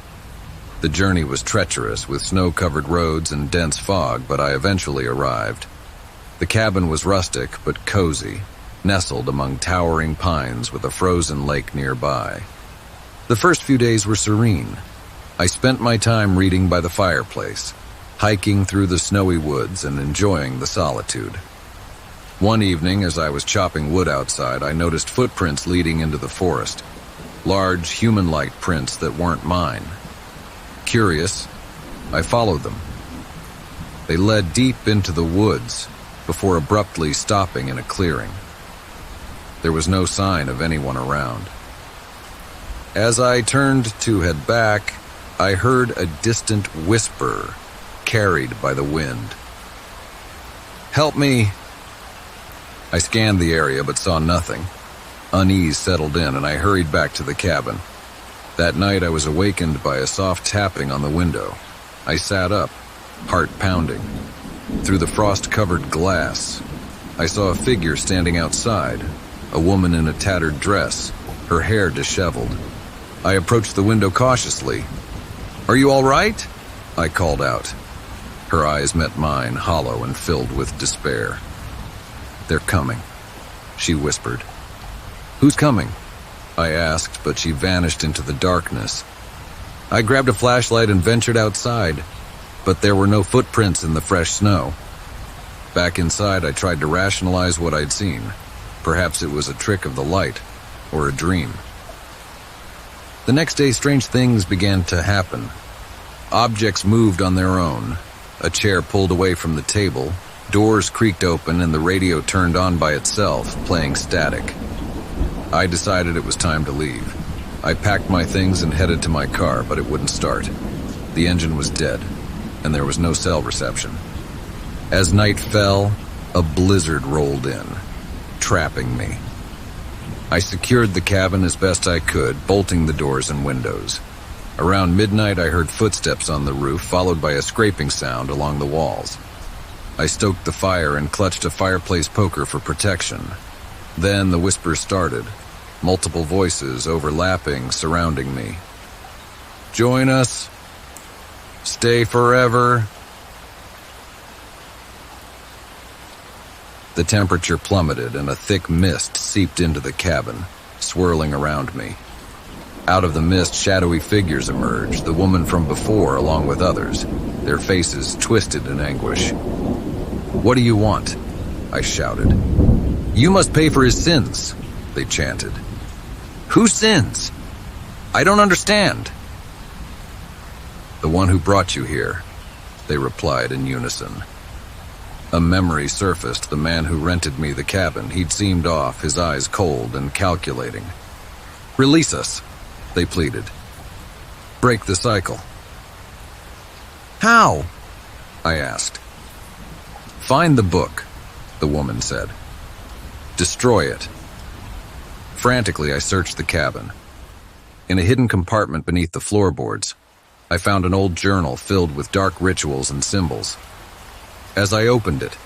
The journey was treacherous with snow-covered roads and dense fog, but I eventually arrived. The cabin was rustic but cozy, nestled among towering pines with a frozen lake nearby. The first few days were serene. I spent my time reading by the fireplace, hiking through the snowy woods and enjoying the solitude. One evening, as I was chopping wood outside, I noticed footprints leading into the forest, large human-like prints that weren't mine. Curious, I followed them. They led deep into the woods before abruptly stopping in a clearing. There was no sign of anyone around. As I turned to head back, I heard a distant whisper carried by the wind. "Help me!" I scanned the area but saw nothing. Unease settled in and I hurried back to the cabin. That night I was awakened by a soft tapping on the window. I sat up, heart pounding. Through the frost-covered glass, I saw a figure standing outside, a woman in a tattered dress, her hair disheveled. I approached the window cautiously. "Are you all right?" I called out. Her eyes met mine, hollow and filled with despair. "They're coming," she whispered. "Who's coming?" I asked, but she vanished into the darkness. I grabbed a flashlight and ventured outside, but there were no footprints in the fresh snow. Back inside, I tried to rationalize what I'd seen. Perhaps it was a trick of the light, or a dream. The next day, strange things began to happen. Objects moved on their own. A chair pulled away from the table, doors creaked open, and the radio turned on by itself, playing static. I decided it was time to leave. I packed my things and headed to my car, but it wouldn't start. The engine was dead, and there was no cell reception. As night fell, a blizzard rolled in, trapping me. I secured the cabin as best I could, bolting the doors and windows. Around midnight, I heard footsteps on the roof, followed by a scraping sound along the walls. I stoked the fire and clutched a fireplace poker for protection. Then the whispers started, multiple voices overlapping, surrounding me. "Join us. Stay forever." The temperature plummeted and a thick mist seeped into the cabin, swirling around me. Out of the mist, shadowy figures emerged, the woman from before along with others, their faces twisted in anguish. "What do you want?" I shouted. "You must pay for his sins," they chanted. "Whose sins? I don't understand." "The one who brought you here," they replied in unison. A memory surfaced, the man who rented me the cabin. He'd seemed off, his eyes cold and calculating. "Release us," they pleaded. "Break the cycle." "How?" I asked. "Find the book," the woman said. "Destroy it." Frantically, I searched the cabin. In a hidden compartment beneath the floorboards, I found an old journal filled with dark rituals and symbols. As I opened it,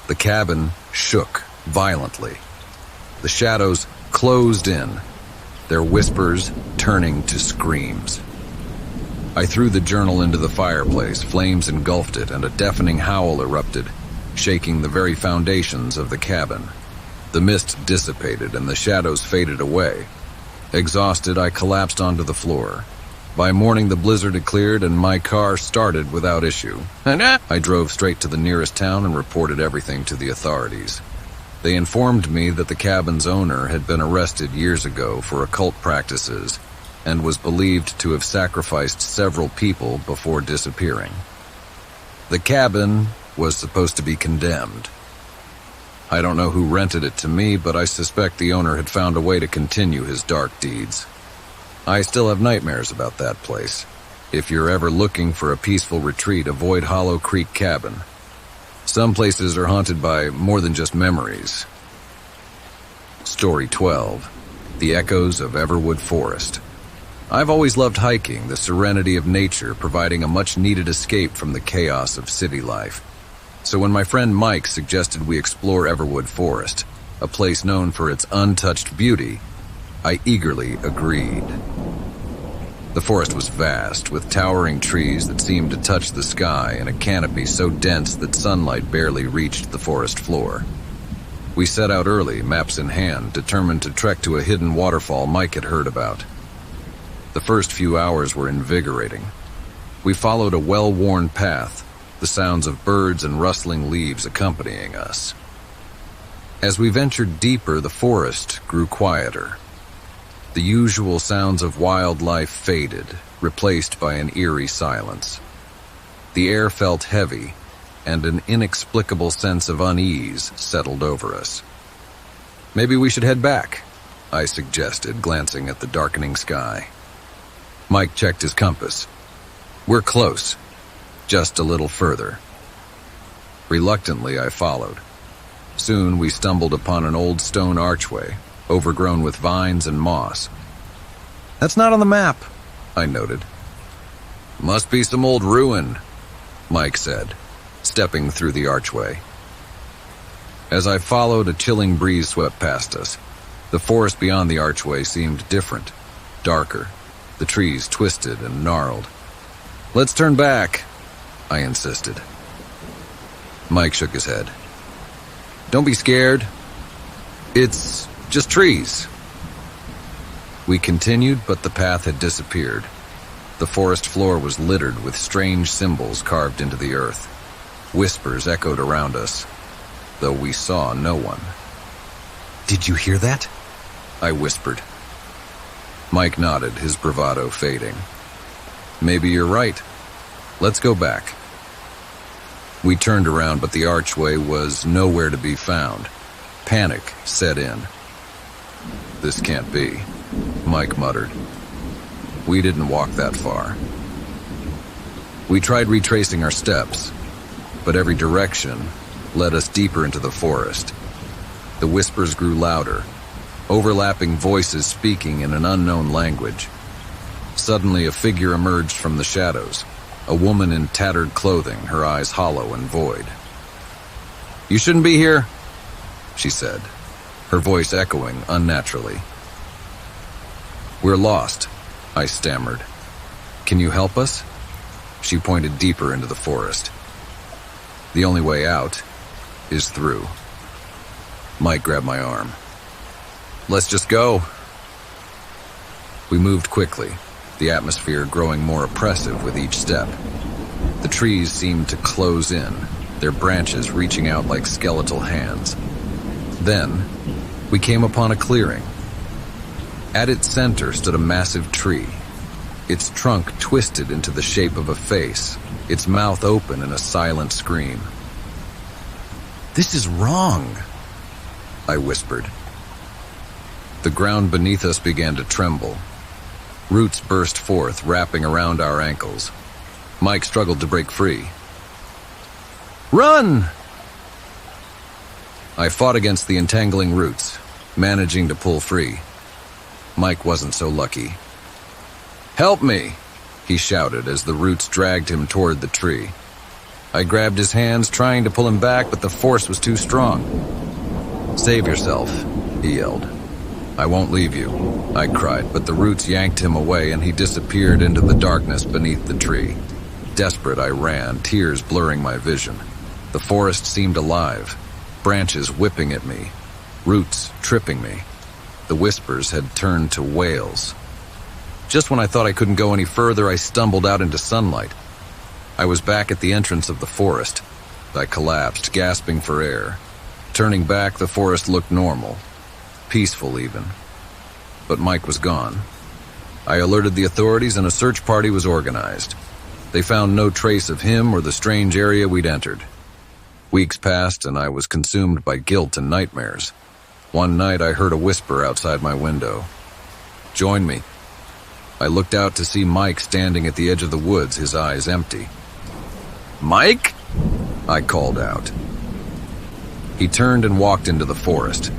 the cabin shook violently. The shadows closed in, their whispers turning to screams. I threw the journal into the fireplace, flames engulfed it, and a deafening howl erupted, shaking the very foundations of the cabin. The mist dissipated and the shadows faded away. Exhausted, I collapsed onto the floor. By morning, the blizzard had cleared and my car started without issue. I drove straight to the nearest town and reported everything to the authorities. They informed me that the cabin's owner had been arrested years ago for occult practices and was believed to have sacrificed several people before disappearing. The cabin was supposed to be condemned. I don't know who rented it to me, but I suspect the owner had found a way to continue his dark deeds. I still have nightmares about that place. If you're ever looking for a peaceful retreat, avoid Hollow Creek Cabin. Some places are haunted by more than just memories. Story 12. The Echoes of Everwood Forest. I've always loved hiking, the serenity of nature providing a much-needed escape from the chaos of city life. So when my friend Mike suggested we explore Everwood Forest, a place known for its untouched beauty, I eagerly agreed. The forest was vast, with towering trees that seemed to touch the sky and a canopy so dense that sunlight barely reached the forest floor. We set out early, maps in hand, determined to trek to a hidden waterfall Mike had heard about. The first few hours were invigorating. We followed a well-worn path, the sounds of birds and rustling leaves accompanying us. As we ventured deeper, the forest grew quieter. The usual sounds of wildlife faded, replaced by an eerie silence. The air felt heavy, and an inexplicable sense of unease settled over us. "Maybe we should head back," I suggested, glancing at the darkening sky. Mike checked his compass. "We're close. Just a little further." Reluctantly, I followed. Soon, we stumbled upon an old stone archway, overgrown with vines and moss. "That's not on the map," I noted. "Must be some old ruin," Mike said, stepping through the archway. As I followed, a chilling breeze swept past us. The forest beyond the archway seemed different, darker, the trees twisted and gnarled. "Let's turn back," I insisted. Mike shook his head. "Don't be scared. It's just trees." We continued, but the path had disappeared. The forest floor was littered with strange symbols carved into the earth. Whispers echoed around us, though we saw no one. "Did you hear that?" I whispered. Mike nodded, his bravado fading. "Maybe you're right. Let's go back." We turned around, but the archway was nowhere to be found. Panic set in. "This can't be," Mike muttered. We didn't walk that far. We tried retracing our steps, but every direction led us deeper into the forest. The whispers grew louder, overlapping voices speaking in an unknown language. Suddenly, a figure emerged from the shadows, a woman in tattered clothing, her eyes hollow and void. "You shouldn't be here," she said, her voice echoing unnaturally. "We're lost," I stammered. "Can you help us?" She pointed deeper into the forest. "The only way out is through." Mike grabbed my arm. "Let's just go." We moved quickly, the atmosphere growing more oppressive with each step. The trees seemed to close in, their branches reaching out like skeletal hands. Then, we came upon a clearing. At its center stood a massive tree, its trunk twisted into the shape of a face, its mouth open in a silent scream. "This is wrong," I whispered. The ground beneath us began to tremble. Roots burst forth, wrapping around our ankles. Mike struggled to break free. "Run!" I fought against the entangling roots, managing to pull free. Mike wasn't so lucky. "Help me!" he shouted as the roots dragged him toward the tree. I grabbed his hands, trying to pull him back, but the force was too strong. "Save yourself," he yelled. "I won't leave you," I cried, but the roots yanked him away and he disappeared into the darkness beneath the tree. Desperate, I ran, tears blurring my vision. The forest seemed alive, branches whipping at me, roots tripping me. The whispers had turned to wails. Just when I thought I couldn't go any further, I stumbled out into sunlight. I was back at the entrance of the forest. I collapsed, gasping for air. Turning back, the forest looked normal, peaceful even. But Mike was gone. I alerted the authorities and a search party was organized. They found no trace of him or the strange area we'd entered. Weeks passed and I was consumed by guilt and nightmares. One night I heard a whisper outside my window. "Join me." I looked out to see Mike standing at the edge of the woods, his eyes empty. "Mike?" I called out. He turned and walked into the forest.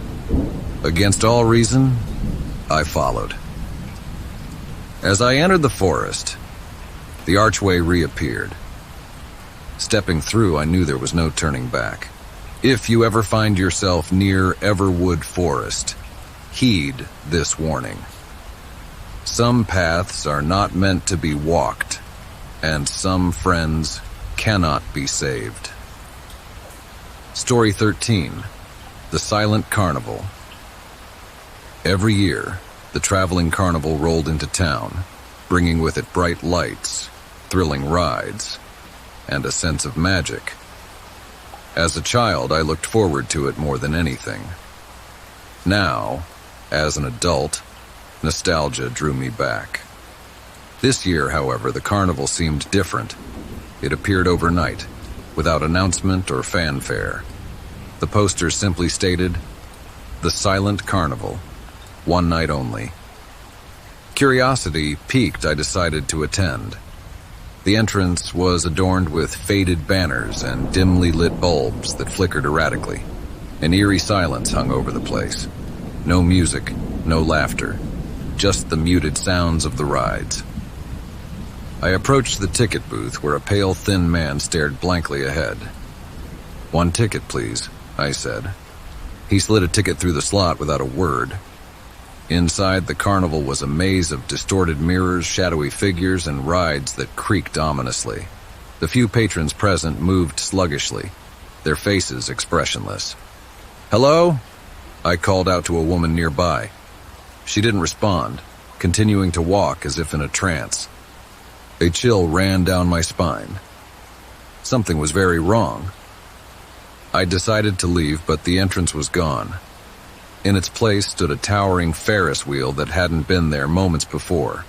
Against all reason, I followed. As I entered the forest, the archway reappeared. Stepping through, I knew there was no turning back. If you ever find yourself near Everwood Forest, heed this warning. Some paths are not meant to be walked, and some friends cannot be saved. Story 13. The Silent Carnival. Every year, the traveling carnival rolled into town, bringing with it bright lights, thrilling rides, and a sense of magic. As a child, I looked forward to it more than anything. Now, as an adult, nostalgia drew me back. This year, however, the carnival seemed different. It appeared overnight, without announcement or fanfare. The poster simply stated, "The Silent Carnival, one night only." Curiosity piqued, I decided to attend. The entrance was adorned with faded banners and dimly lit bulbs that flickered erratically. An eerie silence hung over the place. No music, no laughter, just the muted sounds of the rides. I approached the ticket booth where a pale, thin man stared blankly ahead. "One ticket, please," I said. He slid a ticket through the slot without a word. Inside, the carnival was a maze of distorted mirrors, shadowy figures, and rides that creaked ominously. The few patrons present moved sluggishly, their faces expressionless. "Hello?" I called out to a woman nearby. She didn't respond, continuing to walk as if in a trance. A chill ran down my spine. Something was very wrong. I decided to leave, but the entrance was gone. In its place stood a towering Ferris wheel that hadn't been there moments before.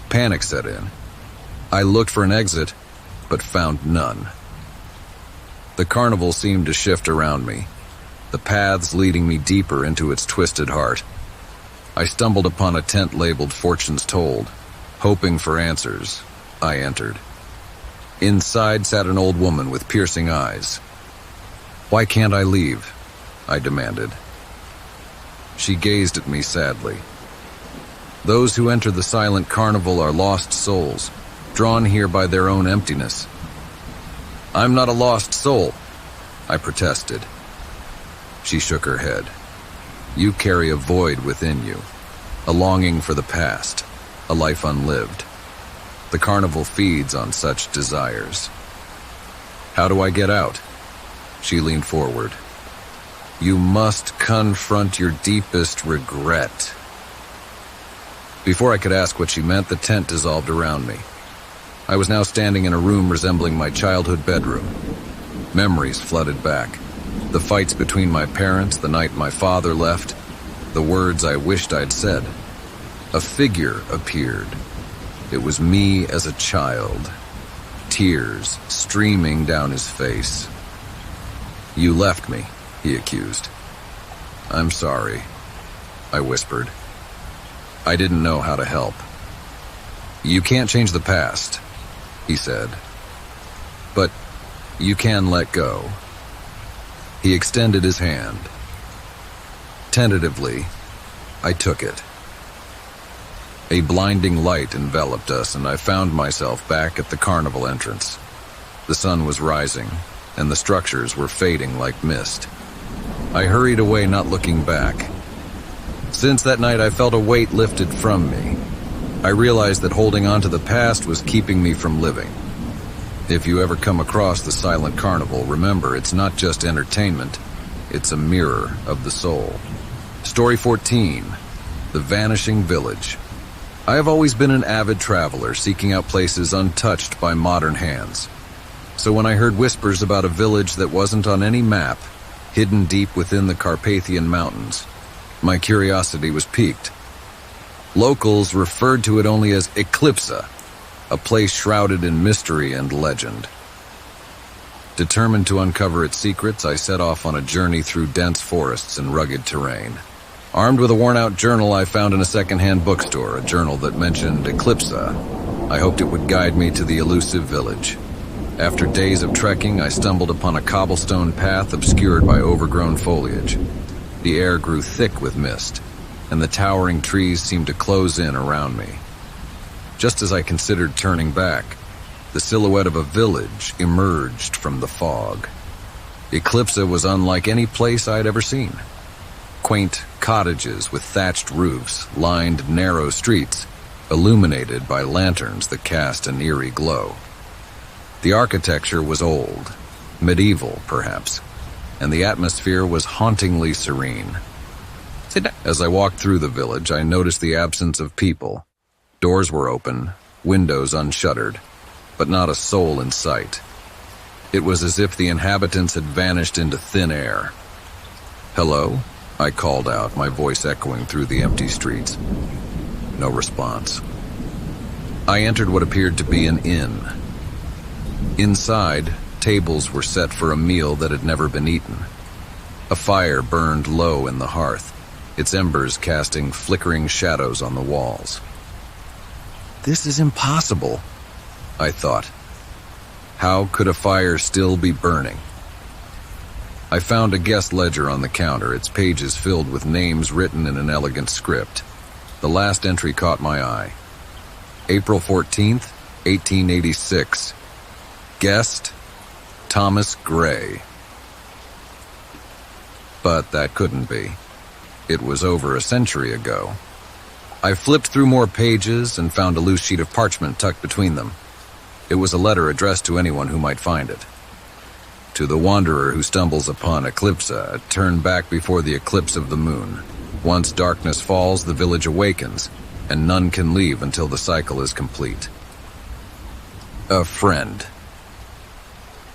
Panic set in. I looked for an exit, but found none. The carnival seemed to shift around me, the paths leading me deeper into its twisted heart. I stumbled upon a tent labeled Fortunes Told. Hoping for answers, I entered. Inside sat an old woman with piercing eyes. "Why can't I leave?" I demanded. She gazed at me sadly. "Those who enter the silent carnival are lost souls, drawn here by their own emptiness." "I'm not a lost soul," I protested. She shook her head. "You carry a void within you, a longing for the past, a life unlived. The carnival feeds on such desires." "How do I get out?" She leaned forward. "You must confront your deepest regret." Before I could ask what she meant, the tent dissolved around me. I was now standing in a room resembling my childhood bedroom. Memories flooded back. The fights between my parents the night my father left, the words I wished I'd said. A figure appeared. It was me as a child, tears streaming down his face. "You left me," he accused. "I'm sorry," I whispered. I didn't know how to help. "You can't change the past," he said. "But you can let go." He extended his hand. Tentatively, I took it. A blinding light enveloped us, and I found myself back at the carnival entrance. The sun was rising, and the structures were fading like mist. I hurried away, not looking back. Since that night, I felt a weight lifted from me. I realized that holding on to the past was keeping me from living. If you ever come across the silent carnival, remember it's not just entertainment, it's a mirror of the soul. Story 14, The Vanishing Village. I have always been an avid traveler, seeking out places untouched by modern hands. So when I heard whispers about a village that wasn't on any map, hidden deep within the Carpathian Mountains, my curiosity was piqued. Locals referred to it only as Eclipsa, a place shrouded in mystery and legend. Determined to uncover its secrets, I set off on a journey through dense forests and rugged terrain. Armed with a worn-out journal I found in a second-hand bookstore, a journal that mentioned Eclipsa, I hoped it would guide me to the elusive village. After days of trekking, I stumbled upon a cobblestone path obscured by overgrown foliage. The air grew thick with mist, and the towering trees seemed to close in around me. Just as I considered turning back, the silhouette of a village emerged from the fog. Eclipsa was unlike any place I'd ever seen. Quaint cottages with thatched roofs lined narrow streets, illuminated by lanterns that cast an eerie glow. The architecture was old, medieval perhaps, and the atmosphere was hauntingly serene. As I walked through the village, I noticed the absence of people. Doors were open, windows unshuttered, but not a soul in sight. It was as if the inhabitants had vanished into thin air. "Hello?" I called out, my voice echoing through the empty streets. No response. I entered what appeared to be an inn. Inside, tables were set for a meal that had never been eaten. A fire burned low in the hearth, its embers casting flickering shadows on the walls. "This is impossible," I thought. How could a fire still be burning? I found a guest ledger on the counter, its pages filled with names written in an elegant script. The last entry caught my eye. April 14th, 1886. Guest, Thomas Gray. But that couldn't be. It was over a century ago. I flipped through more pages and found a loose sheet of parchment tucked between them. It was a letter addressed to anyone who might find it. To the wanderer who stumbles upon Eclipsa, turn back before the eclipse of the moon. Once darkness falls, the village awakens, and none can leave until the cycle is complete. A friend.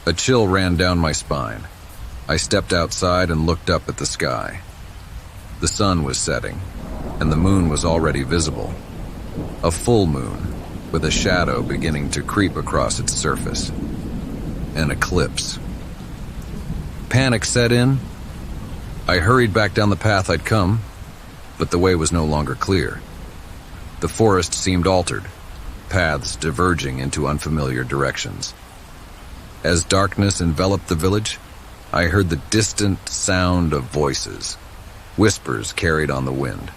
A chill ran down my spine. I stepped outside and looked up at the sky. The sun was setting, and the moon was already visible. A full moon, with a shadow beginning to creep across its surface. An eclipse. Panic set in. I hurried back down the path I'd come, but the way was no longer clear. The forest seemed altered, paths diverging into unfamiliar directions. As darkness enveloped the village, I heard the distant sound of voices. Whispers carried on the wind.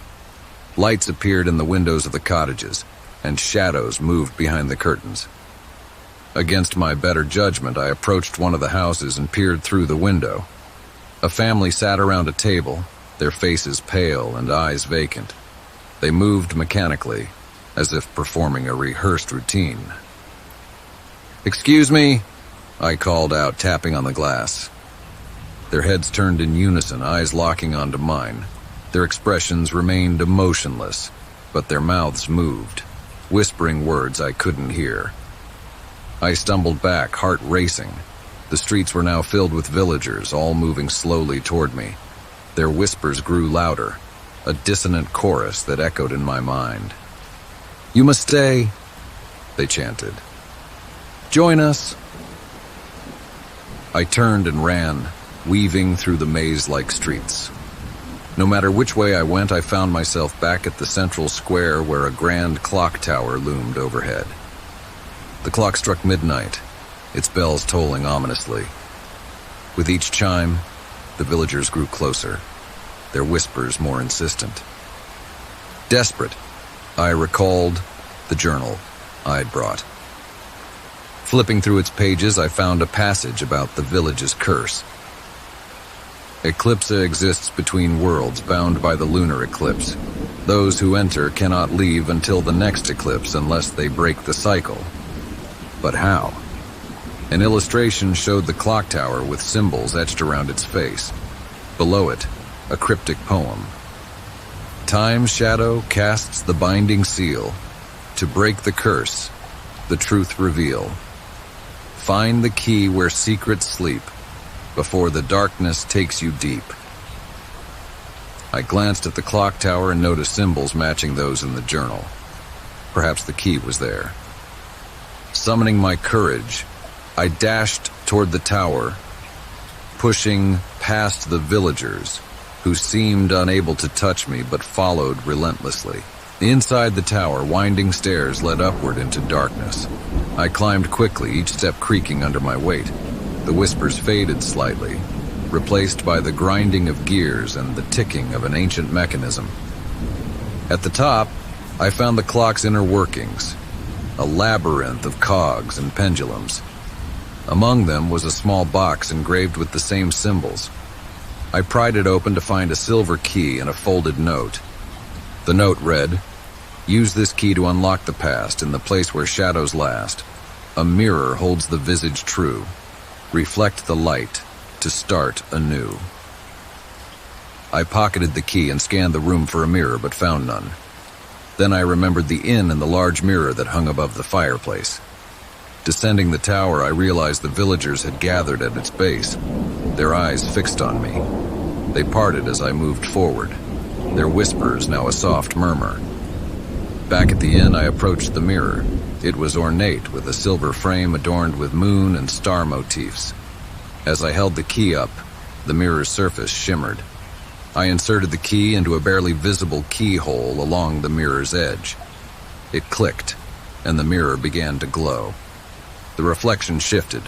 Lights appeared in the windows of the cottages, and shadows moved behind the curtains. Against my better judgment, I approached one of the houses and peered through the window. A family sat around a table, their faces pale and eyes vacant. They moved mechanically, as if performing a rehearsed routine. "Excuse me," I called out, tapping on the glass. Their heads turned in unison, eyes locking onto mine. Their expressions remained emotionless, but their mouths moved, whispering words I couldn't hear. I stumbled back, heart racing. The streets were now filled with villagers, all moving slowly toward me. Their whispers grew louder, a dissonant chorus that echoed in my mind. "You must stay," they chanted. "Join us." I turned and ran, weaving through the maze-like streets. No matter which way I went, I found myself back at the central square where a grand clock tower loomed overhead. The clock struck midnight, its bells tolling ominously. With each chime, the villagers grew closer, their whispers more insistent. Desperate, I recalled the journal I'd brought. Flipping through its pages, I found a passage about the village's curse. Eclipse exists between worlds, bound by the lunar eclipse. Those who enter cannot leave until the next eclipse unless they break the cycle. But how? An illustration showed the clock tower with symbols etched around its face. Below it, a cryptic poem. Time's shadow casts the binding seal. To break the curse, the truth reveal. Find the key where secrets sleep, before the darkness takes you deep. I glanced at the clock tower and noticed symbols matching those in the journal. Perhaps the key was there. Summoning my courage, I dashed toward the tower, pushing past the villagers, who seemed unable to touch me but followed relentlessly. Inside the tower, winding stairs led upward into darkness. I climbed quickly, each step creaking under my weight. The whispers faded slightly, replaced by the grinding of gears and the ticking of an ancient mechanism. At the top, I found the clock's inner workings, a labyrinth of cogs and pendulums. Among them was a small box engraved with the same symbols. I pried it open to find a silver key and a folded note. The note read, "Use this key to unlock the past in the place where shadows last. A mirror holds the visage true. Reflect the light to start anew." I pocketed the key and scanned the room for a mirror, but found none. Then I remembered the inn and the large mirror that hung above the fireplace. Descending the tower, I realized the villagers had gathered at its base, their eyes fixed on me. They parted as I moved forward, their whispers now a soft murmur. Back at the inn, I approached the mirror. It was ornate, with a silver frame adorned with moon and star motifs. As I held the key up, the mirror's surface shimmered. I inserted the key into a barely visible keyhole along the mirror's edge. It clicked, and the mirror began to glow. The reflection shifted,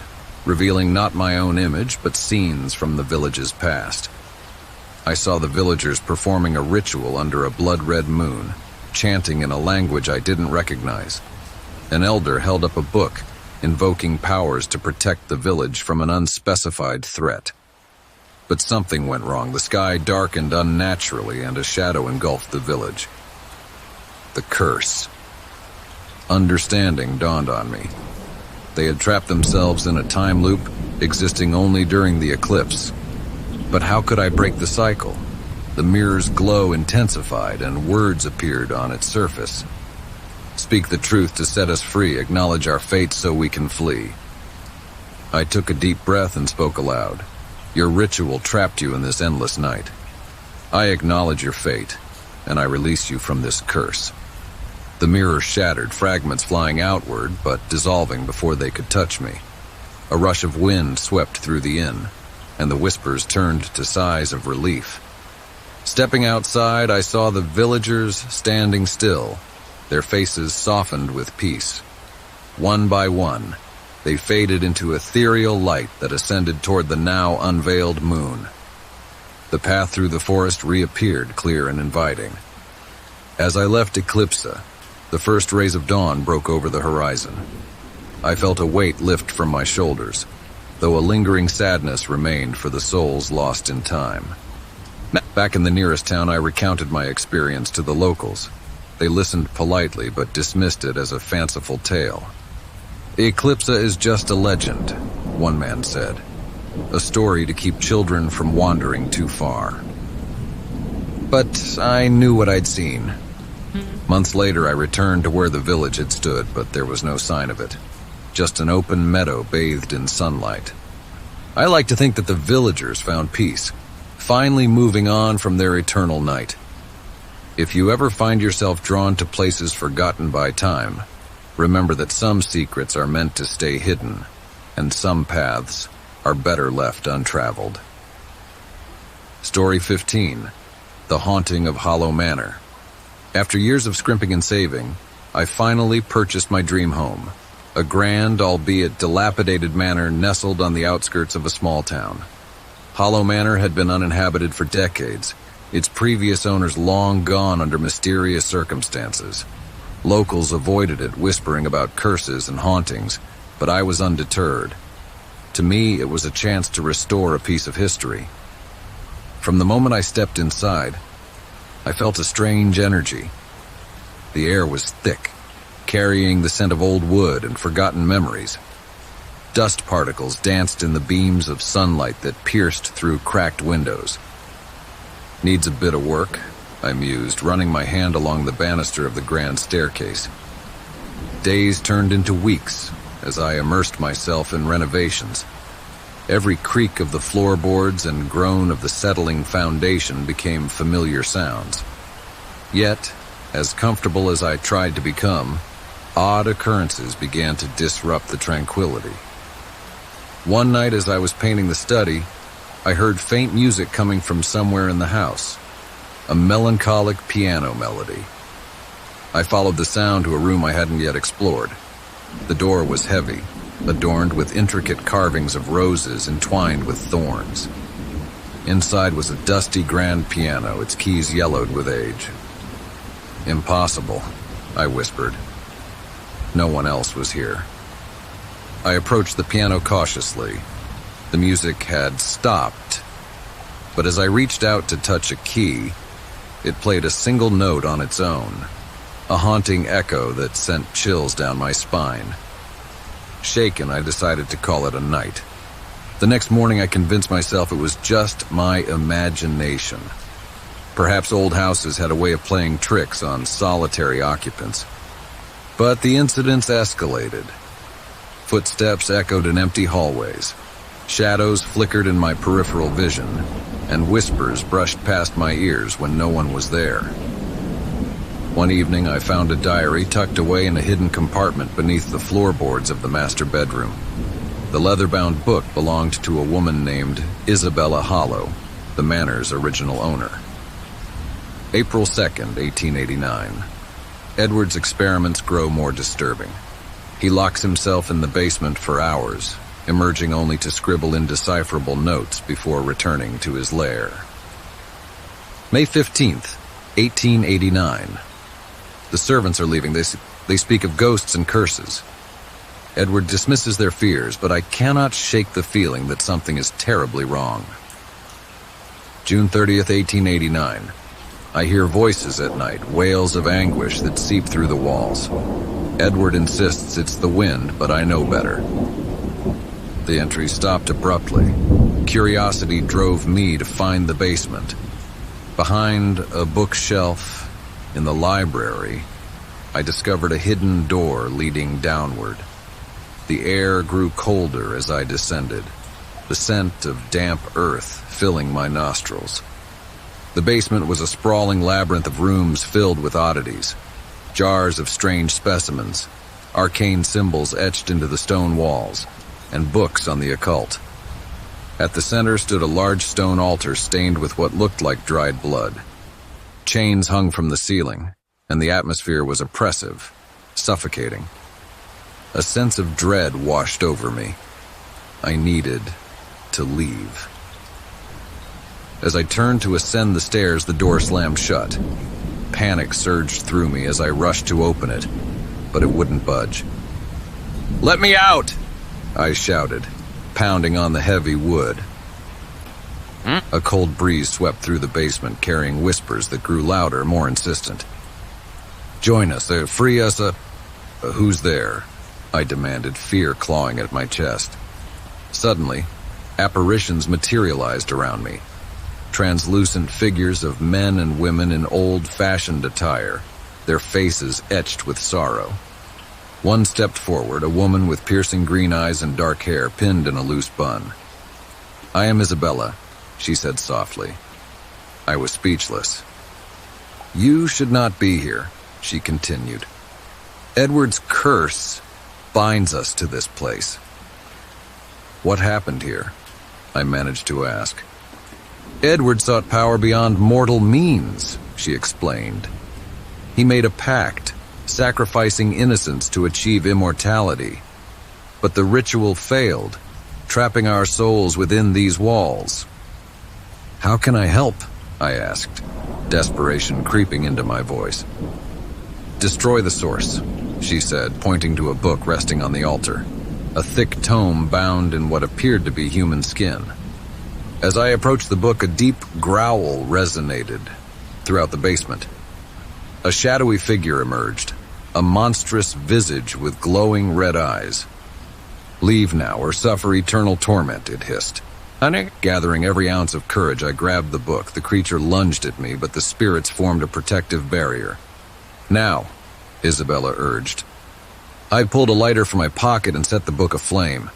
revealing not my own image, but scenes from the village's past. I saw the villagers performing a ritual under a blood-red moon, chanting in a language I didn't recognize. An elder held up a book, invoking powers to protect the village from an unspecified threat. But something went wrong. The sky darkened unnaturally, and a shadow engulfed the village. The curse. Understanding dawned on me. They had trapped themselves in a time loop, existing only during the eclipse. But how could I break the cycle? The mirror's glow intensified, and words appeared on its surface. Speak the truth to set us free, acknowledge our fate so we can flee. I took a deep breath and spoke aloud. Your ritual trapped you in this endless night. I acknowledge your fate, and I release you from this curse. The mirror shattered, fragments flying outward, but dissolving before they could touch me. A rush of wind swept through the inn, and the whispers turned to sighs of relief. Stepping outside, I saw the villagers standing still, their faces softened with peace. One by one, they faded into ethereal light that ascended toward the now unveiled moon. The path through the forest reappeared, clear and inviting. As I left Eclipsa, the first rays of dawn broke over the horizon. I felt a weight lift from my shoulders, though a lingering sadness remained for the souls lost in time. Back in the nearest town, I recounted my experience to the locals. They listened politely, but dismissed it as a fanciful tale. Eclipsa is just a legend, one man said. A story to keep children from wandering too far. But I knew what I'd seen. Months later, I returned to where the village had stood, but there was no sign of it. Just an open meadow bathed in sunlight. I like to think that the villagers found peace, finally moving on from their eternal night. If you ever find yourself drawn to places forgotten by time, remember that some secrets are meant to stay hidden, and some paths are better left untraveled. Story 15. The Haunting of Hollow Manor. After years of scrimping and saving, I finally purchased my dream home, a grand, albeit dilapidated manor nestled on the outskirts of a small town. Hollow Manor had been uninhabited for decades, its previous owners long gone under mysterious circumstances. Locals avoided it, whispering about curses and hauntings, but I was undeterred. To me, it was a chance to restore a piece of history. From the moment I stepped inside, I felt a strange energy. The air was thick, carrying the scent of old wood and forgotten memories. Dust particles danced in the beams of sunlight that pierced through cracked windows. Needs a bit of work, I mused, running my hand along the banister of the grand staircase. Days turned into weeks as I immersed myself in renovations. Every creak of the floorboards and groan of the settling foundation became familiar sounds. Yet, as comfortable as I tried to become, odd occurrences began to disrupt the tranquility. One night as I was painting the study, I heard faint music coming from somewhere in the house, a melancholic piano melody. I followed the sound to a room I hadn't yet explored. The door was heavy, adorned with intricate carvings of roses entwined with thorns. Inside was a dusty grand piano, its keys yellowed with age. "Impossible," I whispered. No one else was here. I approached the piano cautiously. The music had stopped, but as I reached out to touch a key, it played a single note on its own, a haunting echo that sent chills down my spine. Shaken, I decided to call it a night. The next morning, I convinced myself it was just my imagination. Perhaps old houses had a way of playing tricks on solitary occupants. But the incidents escalated. Footsteps echoed in empty hallways. Shadows flickered in my peripheral vision, and whispers brushed past my ears when no one was there. One evening, I found a diary tucked away in a hidden compartment beneath the floorboards of the master bedroom. The leather-bound book belonged to a woman named Isabella Hollow, the manor's original owner. April 2nd, 1889. Edward's experiments grow more disturbing. He locks himself in the basement for hours, emerging only to scribble indecipherable notes before returning to his lair. May 15th, 1889. The servants are leaving. They speak of ghosts and curses. Edward dismisses their fears, but I cannot shake the feeling that something is terribly wrong. June 30th, 1889. I hear voices at night, wails of anguish that seep through the walls. Edward insists it's the wind, but I know better. The entry stopped abruptly. Curiosity drove me to find the basement. Behind a bookshelf in the library, I discovered a hidden door leading downward. The air grew colder as I descended, the scent of damp earth filling my nostrils. The basement was a sprawling labyrinth of rooms filled with oddities, jars of strange specimens, arcane symbols etched into the stone walls, and books on the occult. At the center stood a large stone altar stained with what looked like dried blood. Chains hung from the ceiling, and the atmosphere was oppressive, suffocating. A sense of dread washed over me. I needed to leave. As I turned to ascend the stairs, the door slammed shut. Panic surged through me as I rushed to open it, but it wouldn't budge. "Let me out!" I shouted, pounding on the heavy wood. A cold breeze swept through the basement, carrying whispers that grew louder, more insistent. "Join us, free us, who's there?" I demanded, fear clawing at my chest. Suddenly, apparitions materialized around me. Translucent figures of men and women in old-fashioned attire, their faces etched with sorrow. One stepped forward, a woman with piercing green eyes and dark hair pinned in a loose bun. "I am Isabella," she said softly. I was speechless. "You should not be here," she continued. "Edward's curse binds us to this place." "What happened here?" I managed to ask. "Edward sought power beyond mortal means," she explained. "He made a pact, sacrificing innocence to achieve immortality. But the ritual failed, trapping our souls within these walls." "How can I help?" I asked, desperation creeping into my voice. "Destroy the source," she said, pointing to a book resting on the altar, a thick tome bound in what appeared to be human skin. As I approached the book, a deep growl resonated throughout the basement. A shadowy figure emerged, a monstrous visage with glowing red eyes. "Leave now or suffer eternal torment," it hissed. Gathering every ounce of courage, I grabbed the book. The creature lunged at me, but the spirits formed a protective barrier. "Now," Isabella urged. I pulled a lighter from my pocket and set the book aflame.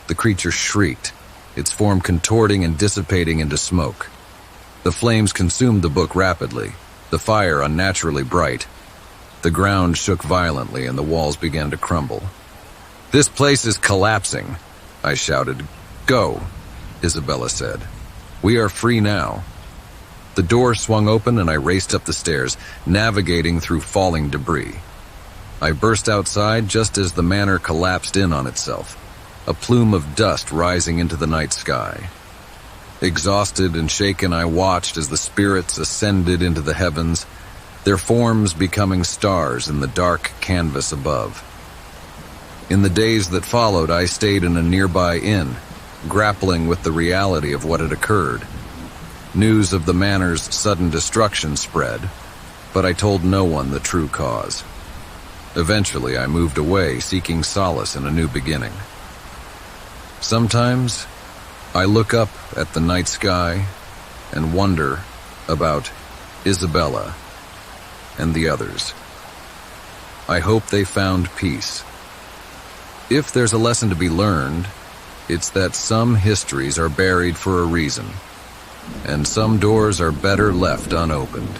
The creature shrieked, its form contorting and dissipating into smoke. The flames consumed the book rapidly, the fire unnaturally bright. The ground shook violently and the walls began to crumble. "This place is collapsing," I shouted. "Go," Isabella said. "We are free now." The door swung open and I raced up the stairs, navigating through falling debris. I burst outside just as the manor collapsed in on itself, a plume of dust rising into the night sky. Exhausted and shaken, I watched as the spirits ascended into the heavens, their forms becoming stars in the dark canvas above. In the days that followed, I stayed in a nearby inn, grappling with the reality of what had occurred. News of the manor's sudden destruction spread, but I told no one the true cause. Eventually, I moved away, seeking solace in a new beginning. Sometimes, I look up at the night sky and wonder about Isabella and the others. I hope they found peace. If there's a lesson to be learned, it's that some histories are buried for a reason, and some doors are better left unopened.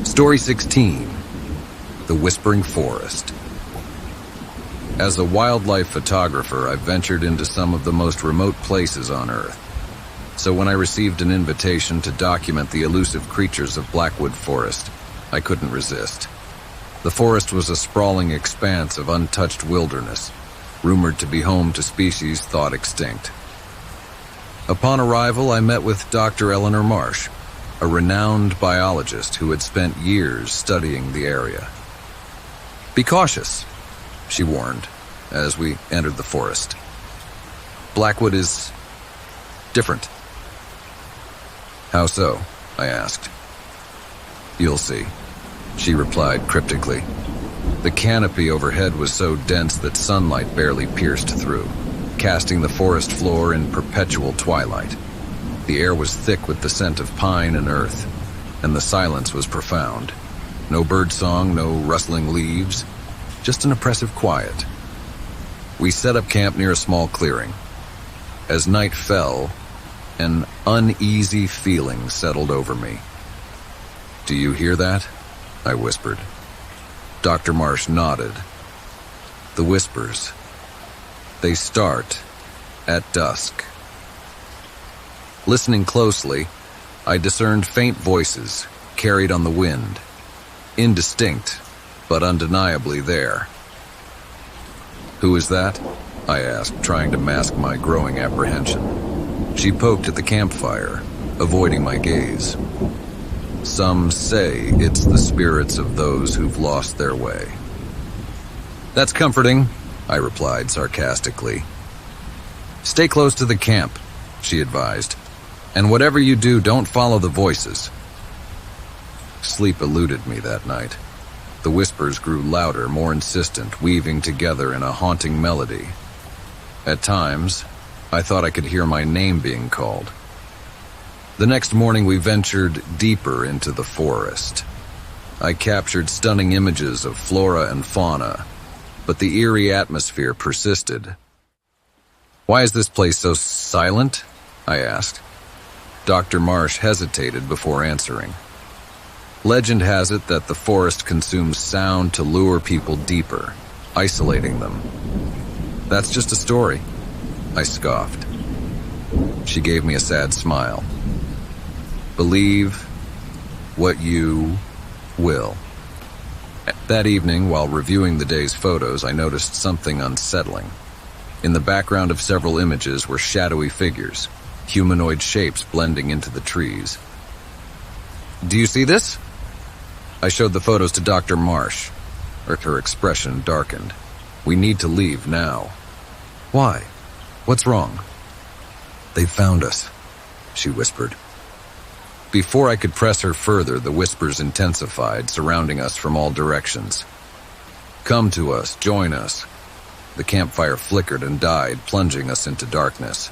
Story 16. The Whispering Forest. As a wildlife photographer, I've ventured into some of the most remote places on Earth. So when I received an invitation to document the elusive creatures of Blackwood Forest, I couldn't resist. The forest was a sprawling expanse of untouched wilderness, rumored to be home to species thought extinct. Upon arrival, I met with Dr. Eleanor Marsh, a renowned biologist who had spent years studying the area. "Be cautious," she warned as we entered the forest. "Blackwood is different." "How so?" I asked. "You'll see," she replied cryptically. The canopy overhead was so dense that sunlight barely pierced through, casting the forest floor in perpetual twilight. The air was thick with the scent of pine and earth, and the silence was profound. No birdsong, no rustling leaves, just an oppressive quiet. We set up camp near a small clearing. As night fell, an uneasy feeling settled over me. "Do you hear that?" I whispered. Dr. Marsh nodded. "The whispers. They start at dusk." Listening closely, I discerned faint voices carried on the wind. Indistinct, but undeniably there. "Who is that?" I asked, trying to mask my growing apprehension. She poked at the campfire, avoiding my gaze. "Some say it's the spirits of those who've lost their way." "That's comforting," I replied sarcastically. "Stay close to the camp," she advised. "And whatever you do, don't follow the voices." Sleep eluded me that night. The whispers grew louder, more insistent, weaving together in a haunting melody. At times, I thought I could hear my name being called. The next morning, we ventured deeper into the forest. I captured stunning images of flora and fauna, but the eerie atmosphere persisted. Why is this place so silent? I asked. Dr. Marsh hesitated before answering. Legend has it that the forest consumes sound to lure people deeper, isolating them. That's just a story, I scoffed. She gave me a sad smile. Believe what you will. That evening, while reviewing the day's photos, I noticed something unsettling. In the background of several images were shadowy figures, humanoid shapes blending into the trees. Do you see this? I showed the photos to Dr. Marsh. Her expression darkened. We need to leave now. Why? What's wrong? They found us, she whispered. Before I could press her further, the whispers intensified, surrounding us from all directions. Come to us, join us. The campfire flickered and died, plunging us into darkness.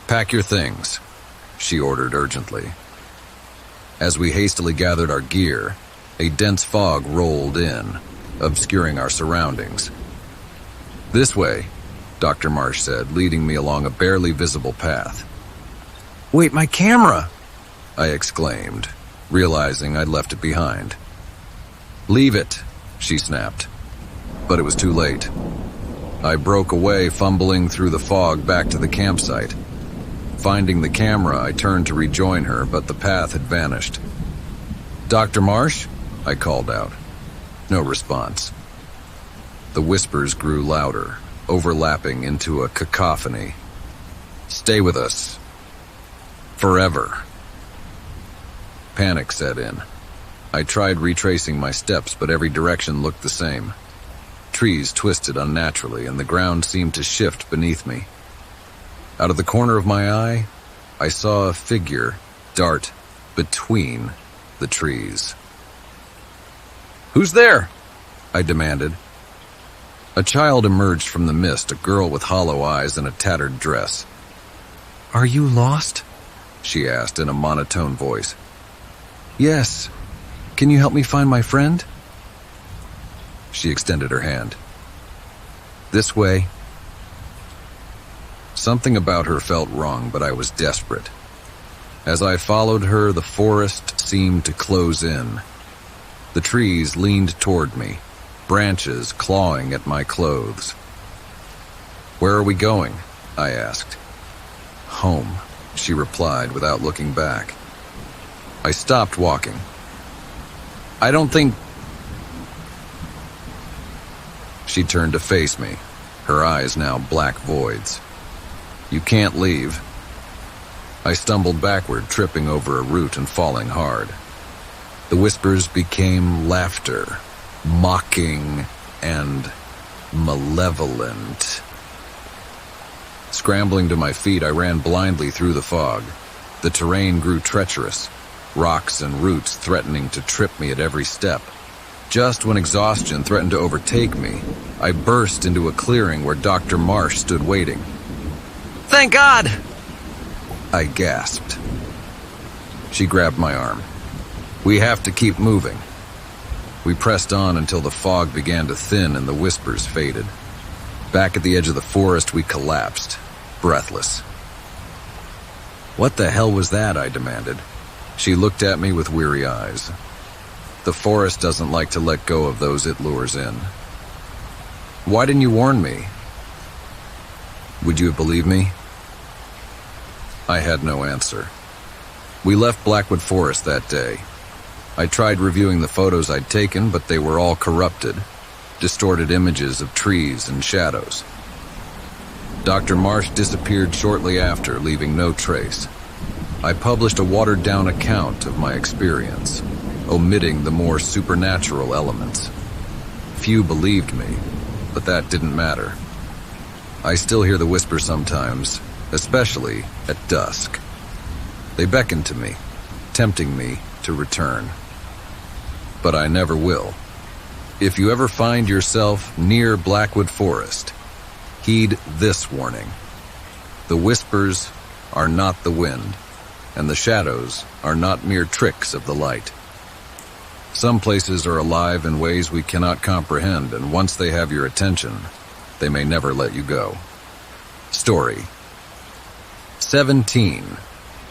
Pack your things, she ordered urgently. As we hastily gathered our gear, a dense fog rolled in, obscuring our surroundings. This way, Dr. Marsh said, leading me along a barely visible path. Wait, my camera! I exclaimed, realizing I'd left it behind. Leave it, she snapped. But it was too late. I broke away, fumbling through the fog back to the campsite. Finding the camera, I turned to rejoin her, but the path had vanished. Dr. Marsh? I called out. No response. The whispers grew louder, overlapping into a cacophony. Stay with us. Forever. Panic set in. I tried retracing my steps, but every direction looked the same. Trees twisted unnaturally, and the ground seemed to shift beneath me. Out of the corner of my eye, I saw a figure dart between the trees. Who's there? I demanded. A child emerged from the mist, a girl with hollow eyes and a tattered dress. Are you lost? She asked in a monotone voice. Yes. Can you help me find my friend? She extended her hand. This way. Something about her felt wrong, but I was desperate. As I followed her, the forest seemed to close in. The trees leaned toward me, branches clawing at my clothes. Where are we going? I asked. Home, she replied without looking back. I stopped walking. I don't think... She turned to face me, her eyes now black voids. You can't leave. I stumbled backward, tripping over a root and falling hard. The whispers became laughter, mocking and malevolent. Scrambling to my feet, I ran blindly through the fog. The terrain grew treacherous, rocks and roots threatening to trip me at every step. Just when exhaustion threatened to overtake me, I burst into a clearing where Dr. Marsh stood waiting. Thank God! I gasped. She grabbed my arm. We have to keep moving. We pressed on until the fog began to thin and the whispers faded. Back at the edge of the forest, we collapsed, breathless. What the hell was that? I demanded. She looked at me with weary eyes. The forest doesn't like to let go of those it lures in. Why didn't you warn me? Would you have believed me? I had no answer. We left Blackwood Forest that day. I tried reviewing the photos I'd taken, but they were all corrupted, distorted images of trees and shadows. Dr. Marsh disappeared shortly after, leaving no trace. I published a watered-down account of my experience, omitting the more supernatural elements. Few believed me, but that didn't matter. I still hear the whisper sometimes, especially at dusk. They beckon to me, tempting me to return. But I never will. If you ever find yourself near Blackwood Forest, heed this warning. The whispers are not the wind, and the shadows are not mere tricks of the light. Some places are alive in ways we cannot comprehend, and once they have your attention, they may never let you go. Story 17.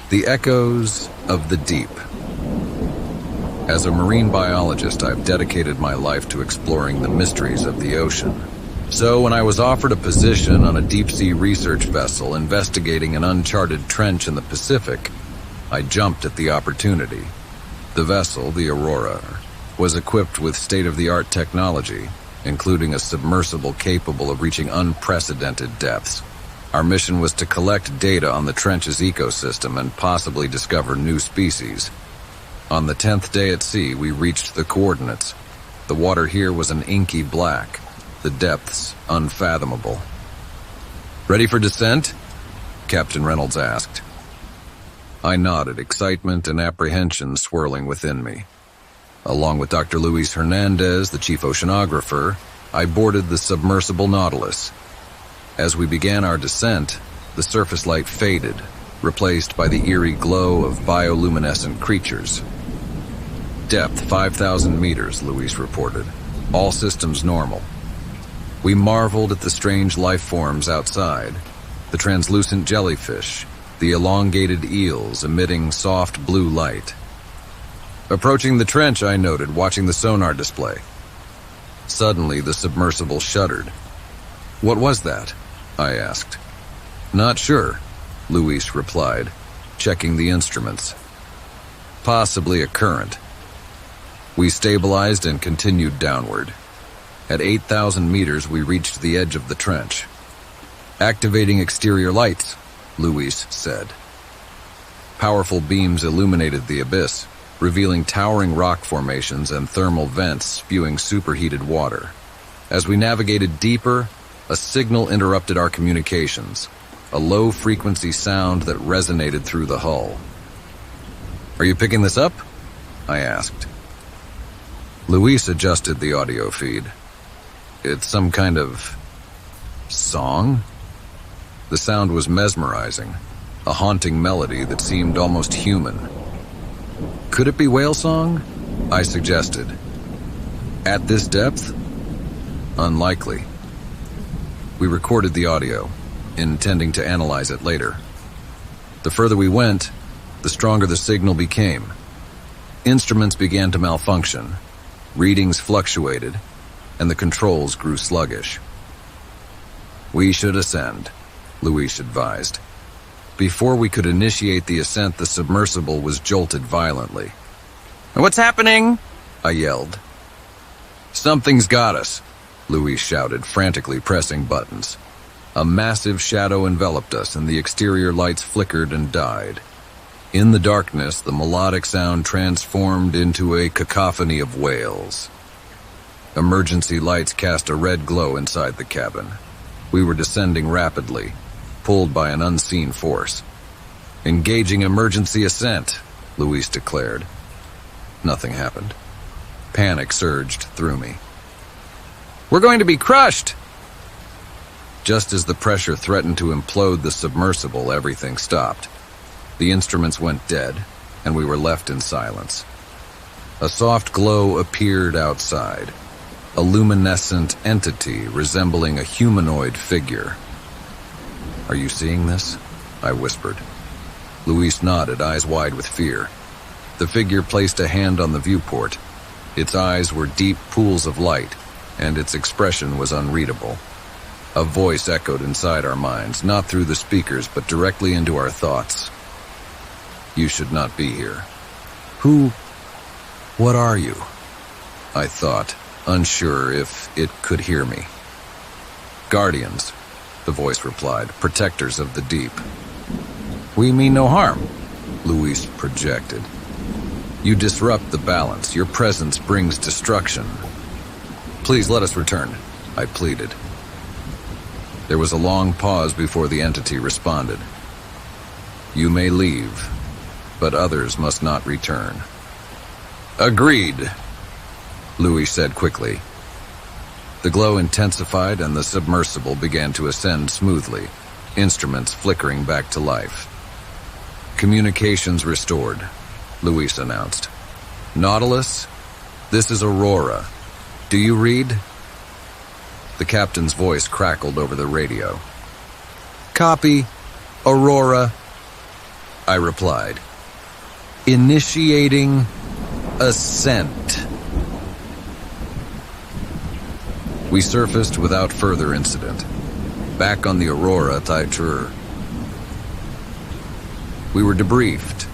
The Echoes of the Deep. As a marine biologist, I've dedicated my life to exploring the mysteries of the ocean. So when I was offered a position on a deep-sea research vessel investigating an uncharted trench in the Pacific, I jumped at the opportunity. The vessel, the Aurora, was equipped with state-of-the-art technology, including a submersible capable of reaching unprecedented depths. Our mission was to collect data on the trench's ecosystem and possibly discover new species. On the 10th day at sea, we reached the coordinates. The water here was an inky black, the depths unfathomable. "Ready for descent?" Captain Reynolds asked. I nodded, excitement and apprehension swirling within me. Along with Dr. Luis Hernandez, the chief oceanographer, I boarded the submersible Nautilus. As we began our descent, the surface light faded, replaced by the eerie glow of bioluminescent creatures. "Depth 5,000 meters, Luis reported. All systems normal." We marveled at the strange life forms outside, the translucent jellyfish, the elongated eels emitting soft blue light. Approaching the trench, I noted, watching the sonar display. Suddenly, the submersible shuddered. "What was that?" I asked. "Not sure," Luis replied, checking the instruments. "Possibly a current." We stabilized and continued downward. At 8,000 meters, we reached the edge of the trench. "Activating exterior lights," Luis said. Powerful beams illuminated the abyss, revealing towering rock formations and thermal vents spewing superheated water. As we navigated deeper, a signal interrupted our communications, a low-frequency sound that resonated through the hull. "Are you picking this up?" I asked. Luis adjusted the audio feed. "It's some kind of song?" The sound was mesmerizing, a haunting melody that seemed almost human. "Could it be whale song?" I suggested. "At this depth? Unlikely." We recorded the audio, intending to analyze it later. The further we went, the stronger the signal became. Instruments began to malfunction, readings fluctuated, and the controls grew sluggish. "We should ascend," Luis advised. Before we could initiate the ascent, the submersible was jolted violently. "What's happening?" I yelled. "Something's got us," Luis shouted, frantically pressing buttons. A massive shadow enveloped us, and the exterior lights flickered and died. In the darkness, the melodic sound transformed into a cacophony of wails. Emergency lights cast a red glow inside the cabin. We were descending rapidly, pulled by an unseen force. "Engaging emergency ascent," Luis declared. Nothing happened. Panic surged through me. "We're going to be crushed!" Just as the pressure threatened to implode the submersible, everything stopped. The instruments went dead, and we were left in silence. A soft glow appeared outside, a luminescent entity resembling a humanoid figure. "Are you seeing this?" I whispered. Luis nodded, eyes wide with fear. The figure placed a hand on the viewport. Its eyes were deep pools of light, and its expression was unreadable. A voice echoed inside our minds, not through the speakers, but directly into our thoughts. "You should not be here." What are you?" I thought, unsure if it could hear me. "Guardians," the voice replied, "protectors of the deep." "We mean no harm," Luis projected. "You disrupt the balance. Your presence brings destruction." "Please let us return," I pleaded. There was a long pause before the entity responded. "You may leave, but others must not return." "Agreed," Luis said quickly. The glow intensified and the submersible began to ascend smoothly, instruments flickering back to life. "Communications restored," Luis announced. "Nautilus, this is Aurora. Do you read?" The captain's voice crackled over the radio. Copy, Aurora, I replied. Initiating ascent. We surfaced without further incident, back on the Aurora Taitur. We were debriefed.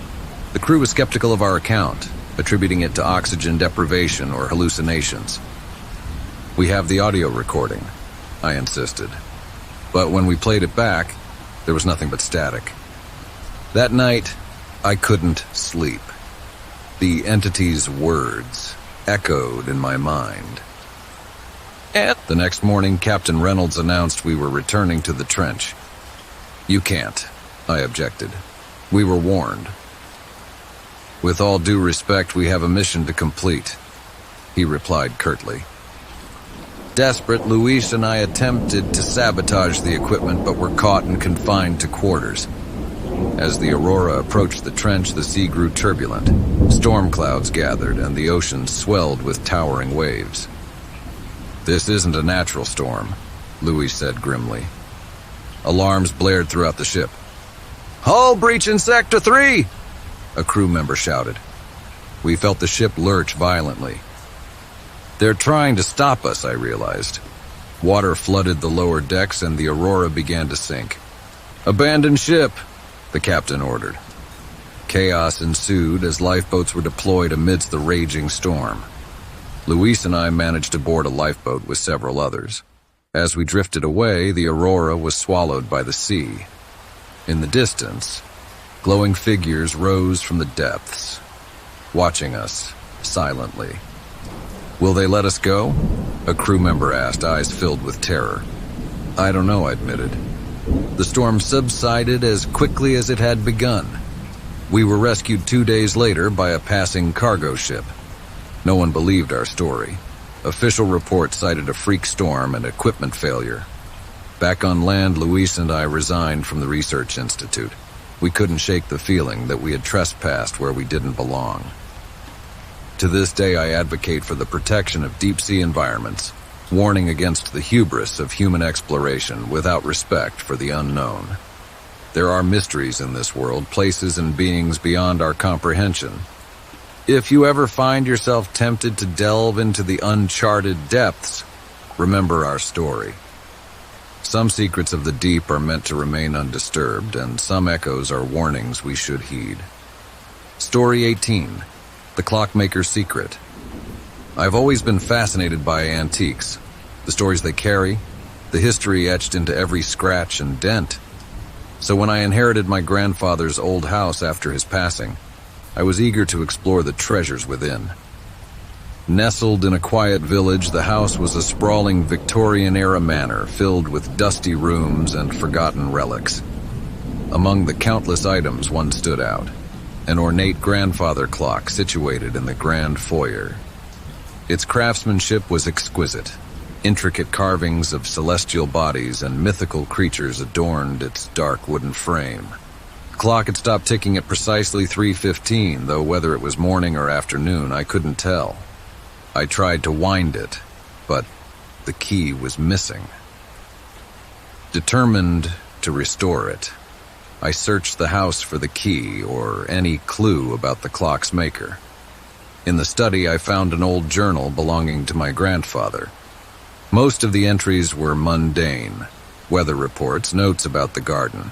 The crew was skeptical of our account, attributing it to oxygen deprivation or hallucinations. We have the audio recording, I insisted. But when we played it back, there was nothing but static. That night, I couldn't sleep. The entity's words echoed in my mind. The next morning, Captain Reynolds announced we were returning to the trench. You can't, I objected. We were warned. With all due respect, we have a mission to complete, he replied curtly. Desperate, Luis and I attempted to sabotage the equipment, but were caught and confined to quarters. As the Aurora approached the trench, the sea grew turbulent. Storm clouds gathered, and the ocean swelled with towering waves. This isn't a natural storm, Luis said grimly. Alarms blared throughout the ship. Hull breach in Sector 3! A crew member shouted. We felt the ship lurch violently. They're trying to stop us, I realized. Water flooded the lower decks and the Aurora began to sink. Abandon ship, the captain ordered. Chaos ensued as lifeboats were deployed amidst the raging storm. Luis and I managed to board a lifeboat with several others. As we drifted away, the Aurora was swallowed by the sea. In the distance, glowing figures rose from the depths, watching us silently. Will they let us go? A crew member asked, eyes filled with terror. I don't know, I admitted. The storm subsided as quickly as it had begun. We were rescued 2 days later by a passing cargo ship. No one believed our story. Official reports cited a freak storm and equipment failure. Back on land, Luis and I resigned from the research institute. We couldn't shake the feeling that we had trespassed where we didn't belong. To this day, I advocate for the protection of deep-sea environments, warning against the hubris of human exploration without respect for the unknown. There are mysteries in this world, places and beings beyond our comprehension. If you ever find yourself tempted to delve into the uncharted depths, remember our story. Some secrets of the deep are meant to remain undisturbed, and some echoes are warnings we should heed. Story 18. The Clockmaker's Secret. I've always been fascinated by antiques, the stories they carry, the history etched into every scratch and dent. So when I inherited my grandfather's old house after his passing, I was eager to explore the treasures within. Nestled in a quiet village, the house was a sprawling Victorian-era manor filled with dusty rooms and forgotten relics. Among the countless items, one stood out. An ornate grandfather clock situated in the grand foyer. Its craftsmanship was exquisite. Intricate carvings of celestial bodies and mythical creatures adorned its dark wooden frame. The clock had stopped ticking at precisely 3:15, though whether it was morning or afternoon, I couldn't tell. I tried to wind it, but the key was missing. Determined to restore it, I searched the house for the key or any clue about the clock's maker. In the study, I found an old journal belonging to my grandfather. Most of the entries were mundane, weather reports, notes about the garden.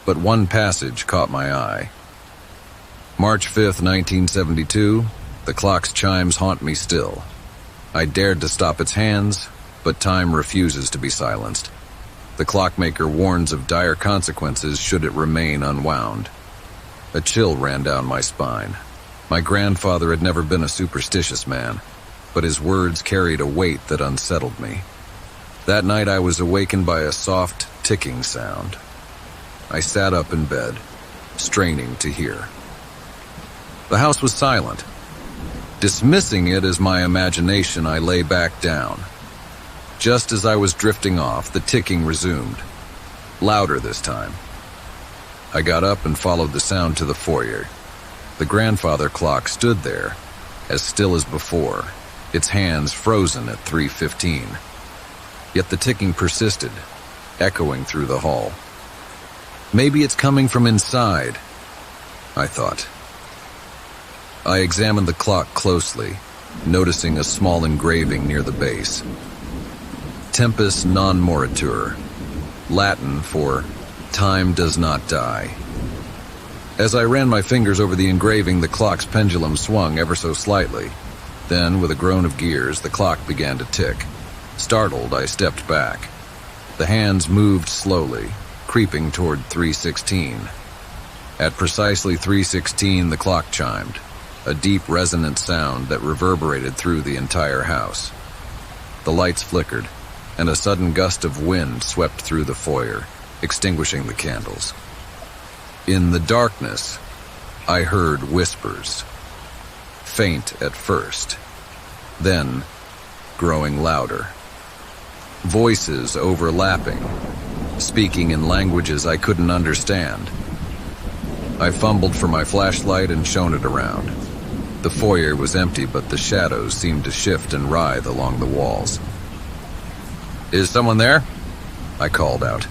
But one passage caught my eye. March 5th, 1972, the clock's chimes haunt me still. I dared to stop its hands, but time refuses to be silenced. The clockmaker warns of dire consequences should it remain unwound. A chill ran down my spine. My grandfather had never been a superstitious man, but his words carried a weight that unsettled me. That night I was awakened by a soft, ticking sound. I sat up in bed, straining to hear. The house was silent. Dismissing it as my imagination, I lay back down. Just as I was drifting off, the ticking resumed. Louder this time. I got up and followed the sound to the foyer. The grandfather clock stood there, as still as before, its hands frozen at 3:15. Yet the ticking persisted, echoing through the hall. Maybe it's coming from inside, I thought. I examined the clock closely, noticing a small engraving near the base. Tempus non moritur, Latin for time does not die. As I ran my fingers over the engraving, the clock's pendulum swung ever so slightly. Then, with a groan of gears, the clock began to tick. Startled, I stepped back. The hands moved slowly, creeping toward 3:16. At precisely 3:16, the clock chimed, a deep resonant sound that reverberated through the entire house. The lights flickered, and a sudden gust of wind swept through the foyer, extinguishing the candles. In the darkness, I heard whispers. Faint at first, then growing louder. Voices overlapping, speaking in languages I couldn't understand. I fumbled for my flashlight and shone it around. The foyer was empty, but the shadows seemed to shift and writhe along the walls. "Is someone there?" I called out.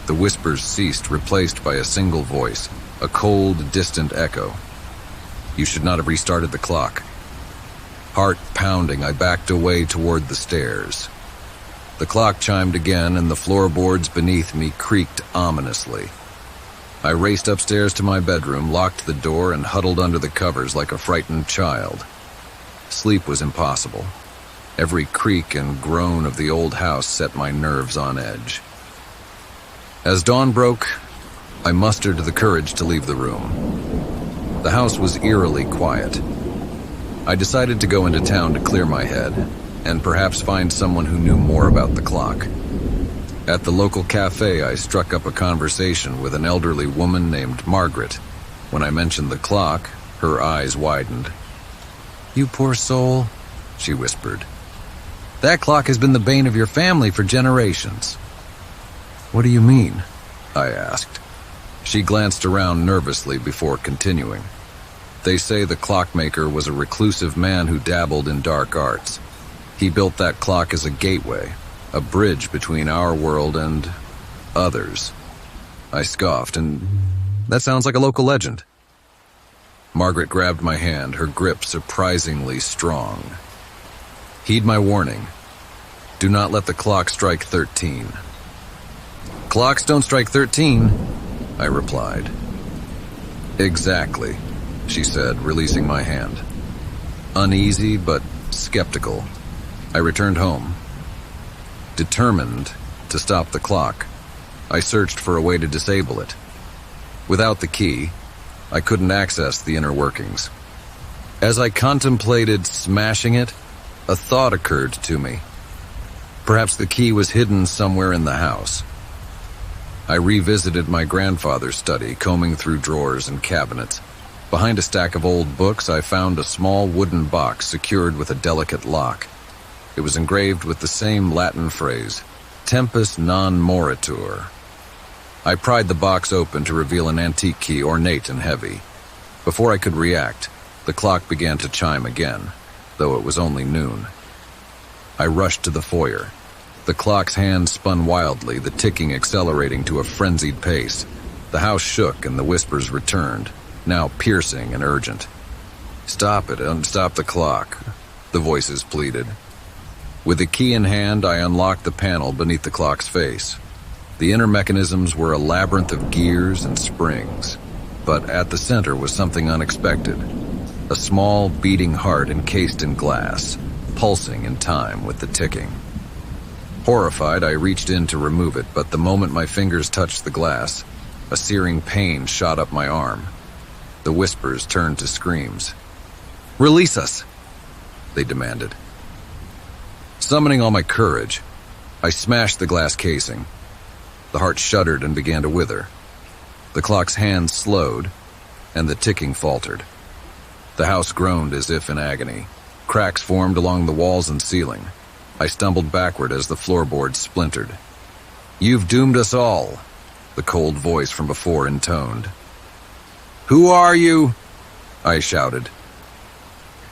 The whispers ceased, replaced by a single voice, a cold, distant echo. "You should not have restarted the clock." Heart pounding, I backed away toward the stairs. The clock chimed again, and the floorboards beneath me creaked ominously. I raced upstairs to my bedroom, locked the door, and huddled under the covers like a frightened child. Sleep was impossible. Every creak and groan of the old house set my nerves on edge. As dawn broke, I mustered the courage to leave the room. The house was eerily quiet. I decided to go into town to clear my head, and perhaps find someone who knew more about the clock. At the local cafe, I struck up a conversation with an elderly woman named Margaret. When I mentioned the clock, her eyes widened. "You poor soul," she whispered. "That clock has been the bane of your family for generations." "What do you mean?" I asked. She glanced around nervously before continuing. "They say the clockmaker was a reclusive man who dabbled in dark arts. He built that clock as a gateway, a bridge between our world and others." I scoffed, and that sounds like a local legend. Margaret grabbed my hand, her grip surprisingly strong. "Heed my warning. Do not let the clock strike 13. "Clocks don't strike 13, I replied. "Exactly," she said, releasing my hand. Uneasy but skeptical, I returned home. Determined to stop the clock, I searched for a way to disable it. Without the key, I couldn't access the inner workings. As I contemplated smashing it, a thought occurred to me. Perhaps the key was hidden somewhere in the house. I revisited my grandfather's study, combing through drawers and cabinets. Behind a stack of old books, I found a small wooden box secured with a delicate lock. It was engraved with the same Latin phrase, "Tempus non moritur." I pried the box open to reveal an antique key, ornate and heavy. Before I could react, the clock began to chime again, though it was only noon. I rushed to the foyer. The clock's hands spun wildly, the ticking accelerating to a frenzied pace. The house shook and the whispers returned, now piercing and urgent. "Stop it, unstop the clock," the voices pleaded. With the key in hand, I unlocked the panel beneath the clock's face. The inner mechanisms were a labyrinth of gears and springs, but at the center was something unexpected. A small, beating heart encased in glass, pulsing in time with the ticking. Horrified, I reached in to remove it, but the moment my fingers touched the glass, a searing pain shot up my arm. The whispers turned to screams. "Release us!" they demanded. Summoning all my courage, I smashed the glass casing. The heart shuddered and began to wither. The clock's hands slowed, and the ticking faltered. The house groaned as if in agony. Cracks formed along the walls and ceiling. I stumbled backward as the floorboards splintered. "You've doomed us all," the cold voice from before intoned. "Who are you?" I shouted.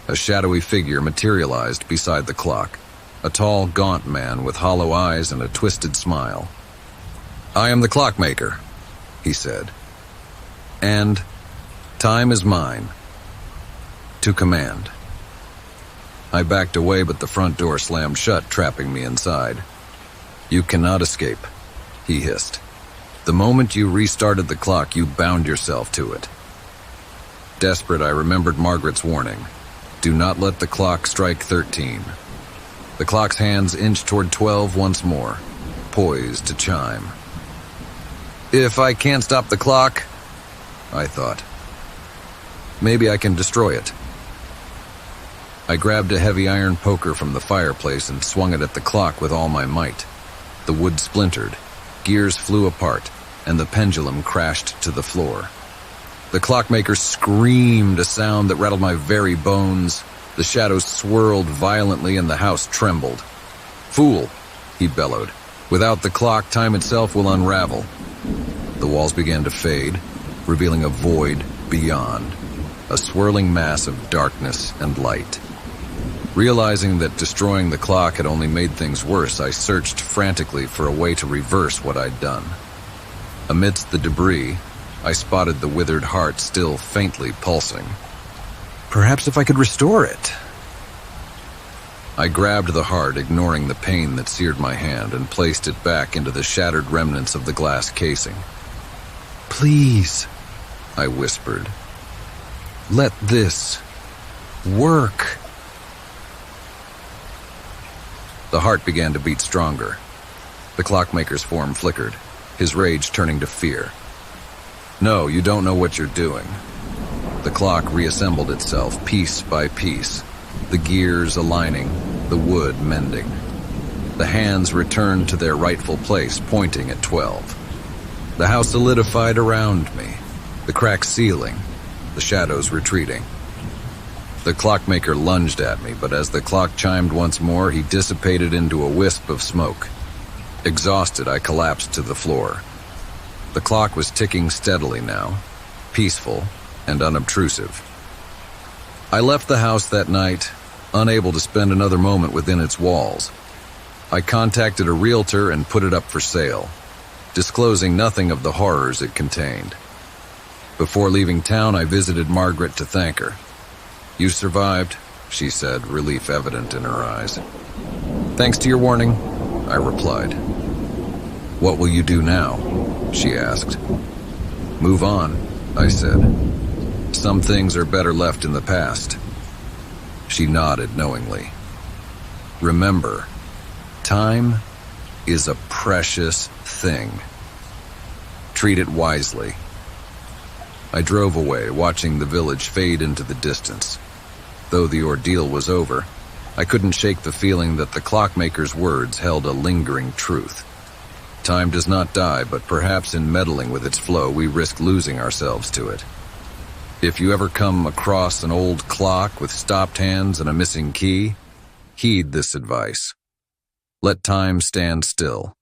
A shadowy figure materialized beside the clock, a tall, gaunt man with hollow eyes and a twisted smile. "I am the clockmaker," he said. "And time is mine. To command." I backed away, but the front door slammed shut, trapping me inside. "You cannot escape," he hissed. "The moment you restarted the clock, you bound yourself to it." Desperate, I remembered Margaret's warning. Do not let the clock strike 13. The clock's hands inched toward 12 once more, poised to chime. "If I can't stop the clock," I thought, "maybe I can destroy it." I grabbed a heavy iron poker from the fireplace and swung it at the clock with all my might. The wood splintered, gears flew apart, and the pendulum crashed to the floor. The clockmaker screamed, a sound that rattled my very bones. The shadows swirled violently and the house trembled. "Fool," he bellowed. "Without the clock, time itself will unravel." The walls began to fade, revealing a void beyond, a swirling mass of darkness and light. Realizing that destroying the clock had only made things worse, I searched frantically for a way to reverse what I'd done. Amidst the debris, I spotted the withered heart still faintly pulsing. Perhaps if I could restore it. I grabbed the heart, ignoring the pain that seared my hand, and placed it back into the shattered remnants of the glass casing. "Please," I whispered, "let this work." The heart began to beat stronger. The clockmaker's form flickered, his rage turning to fear. "No, you don't know what you're doing." The clock reassembled itself piece by piece, the gears aligning, the wood mending. The hands returned to their rightful place, pointing at 12. The house solidified around me, the cracked ceiling, the shadows retreating. The clockmaker lunged at me, but as the clock chimed once more, he dissipated into a wisp of smoke. Exhausted, I collapsed to the floor. The clock was ticking steadily now, peaceful and unobtrusive. I left the house that night, unable to spend another moment within its walls. I contacted a realtor and put it up for sale, disclosing nothing of the horrors it contained. Before leaving town, I visited Margaret to thank her. "You survived," she said, relief evident in her eyes. "Thanks to your warning," I replied. "What will you do now?" she asked. "Move on," I said. "Some things are better left in the past." She nodded knowingly. "Remember, time is a precious thing. Treat it wisely." I drove away, watching the village fade into the distance. Though the ordeal was over, I couldn't shake the feeling that the clockmaker's words held a lingering truth. Time does not die, but perhaps in meddling with its flow, we risk losing ourselves to it. If you ever come across an old clock with stopped hands and a missing key, heed this advice. Let time stand still.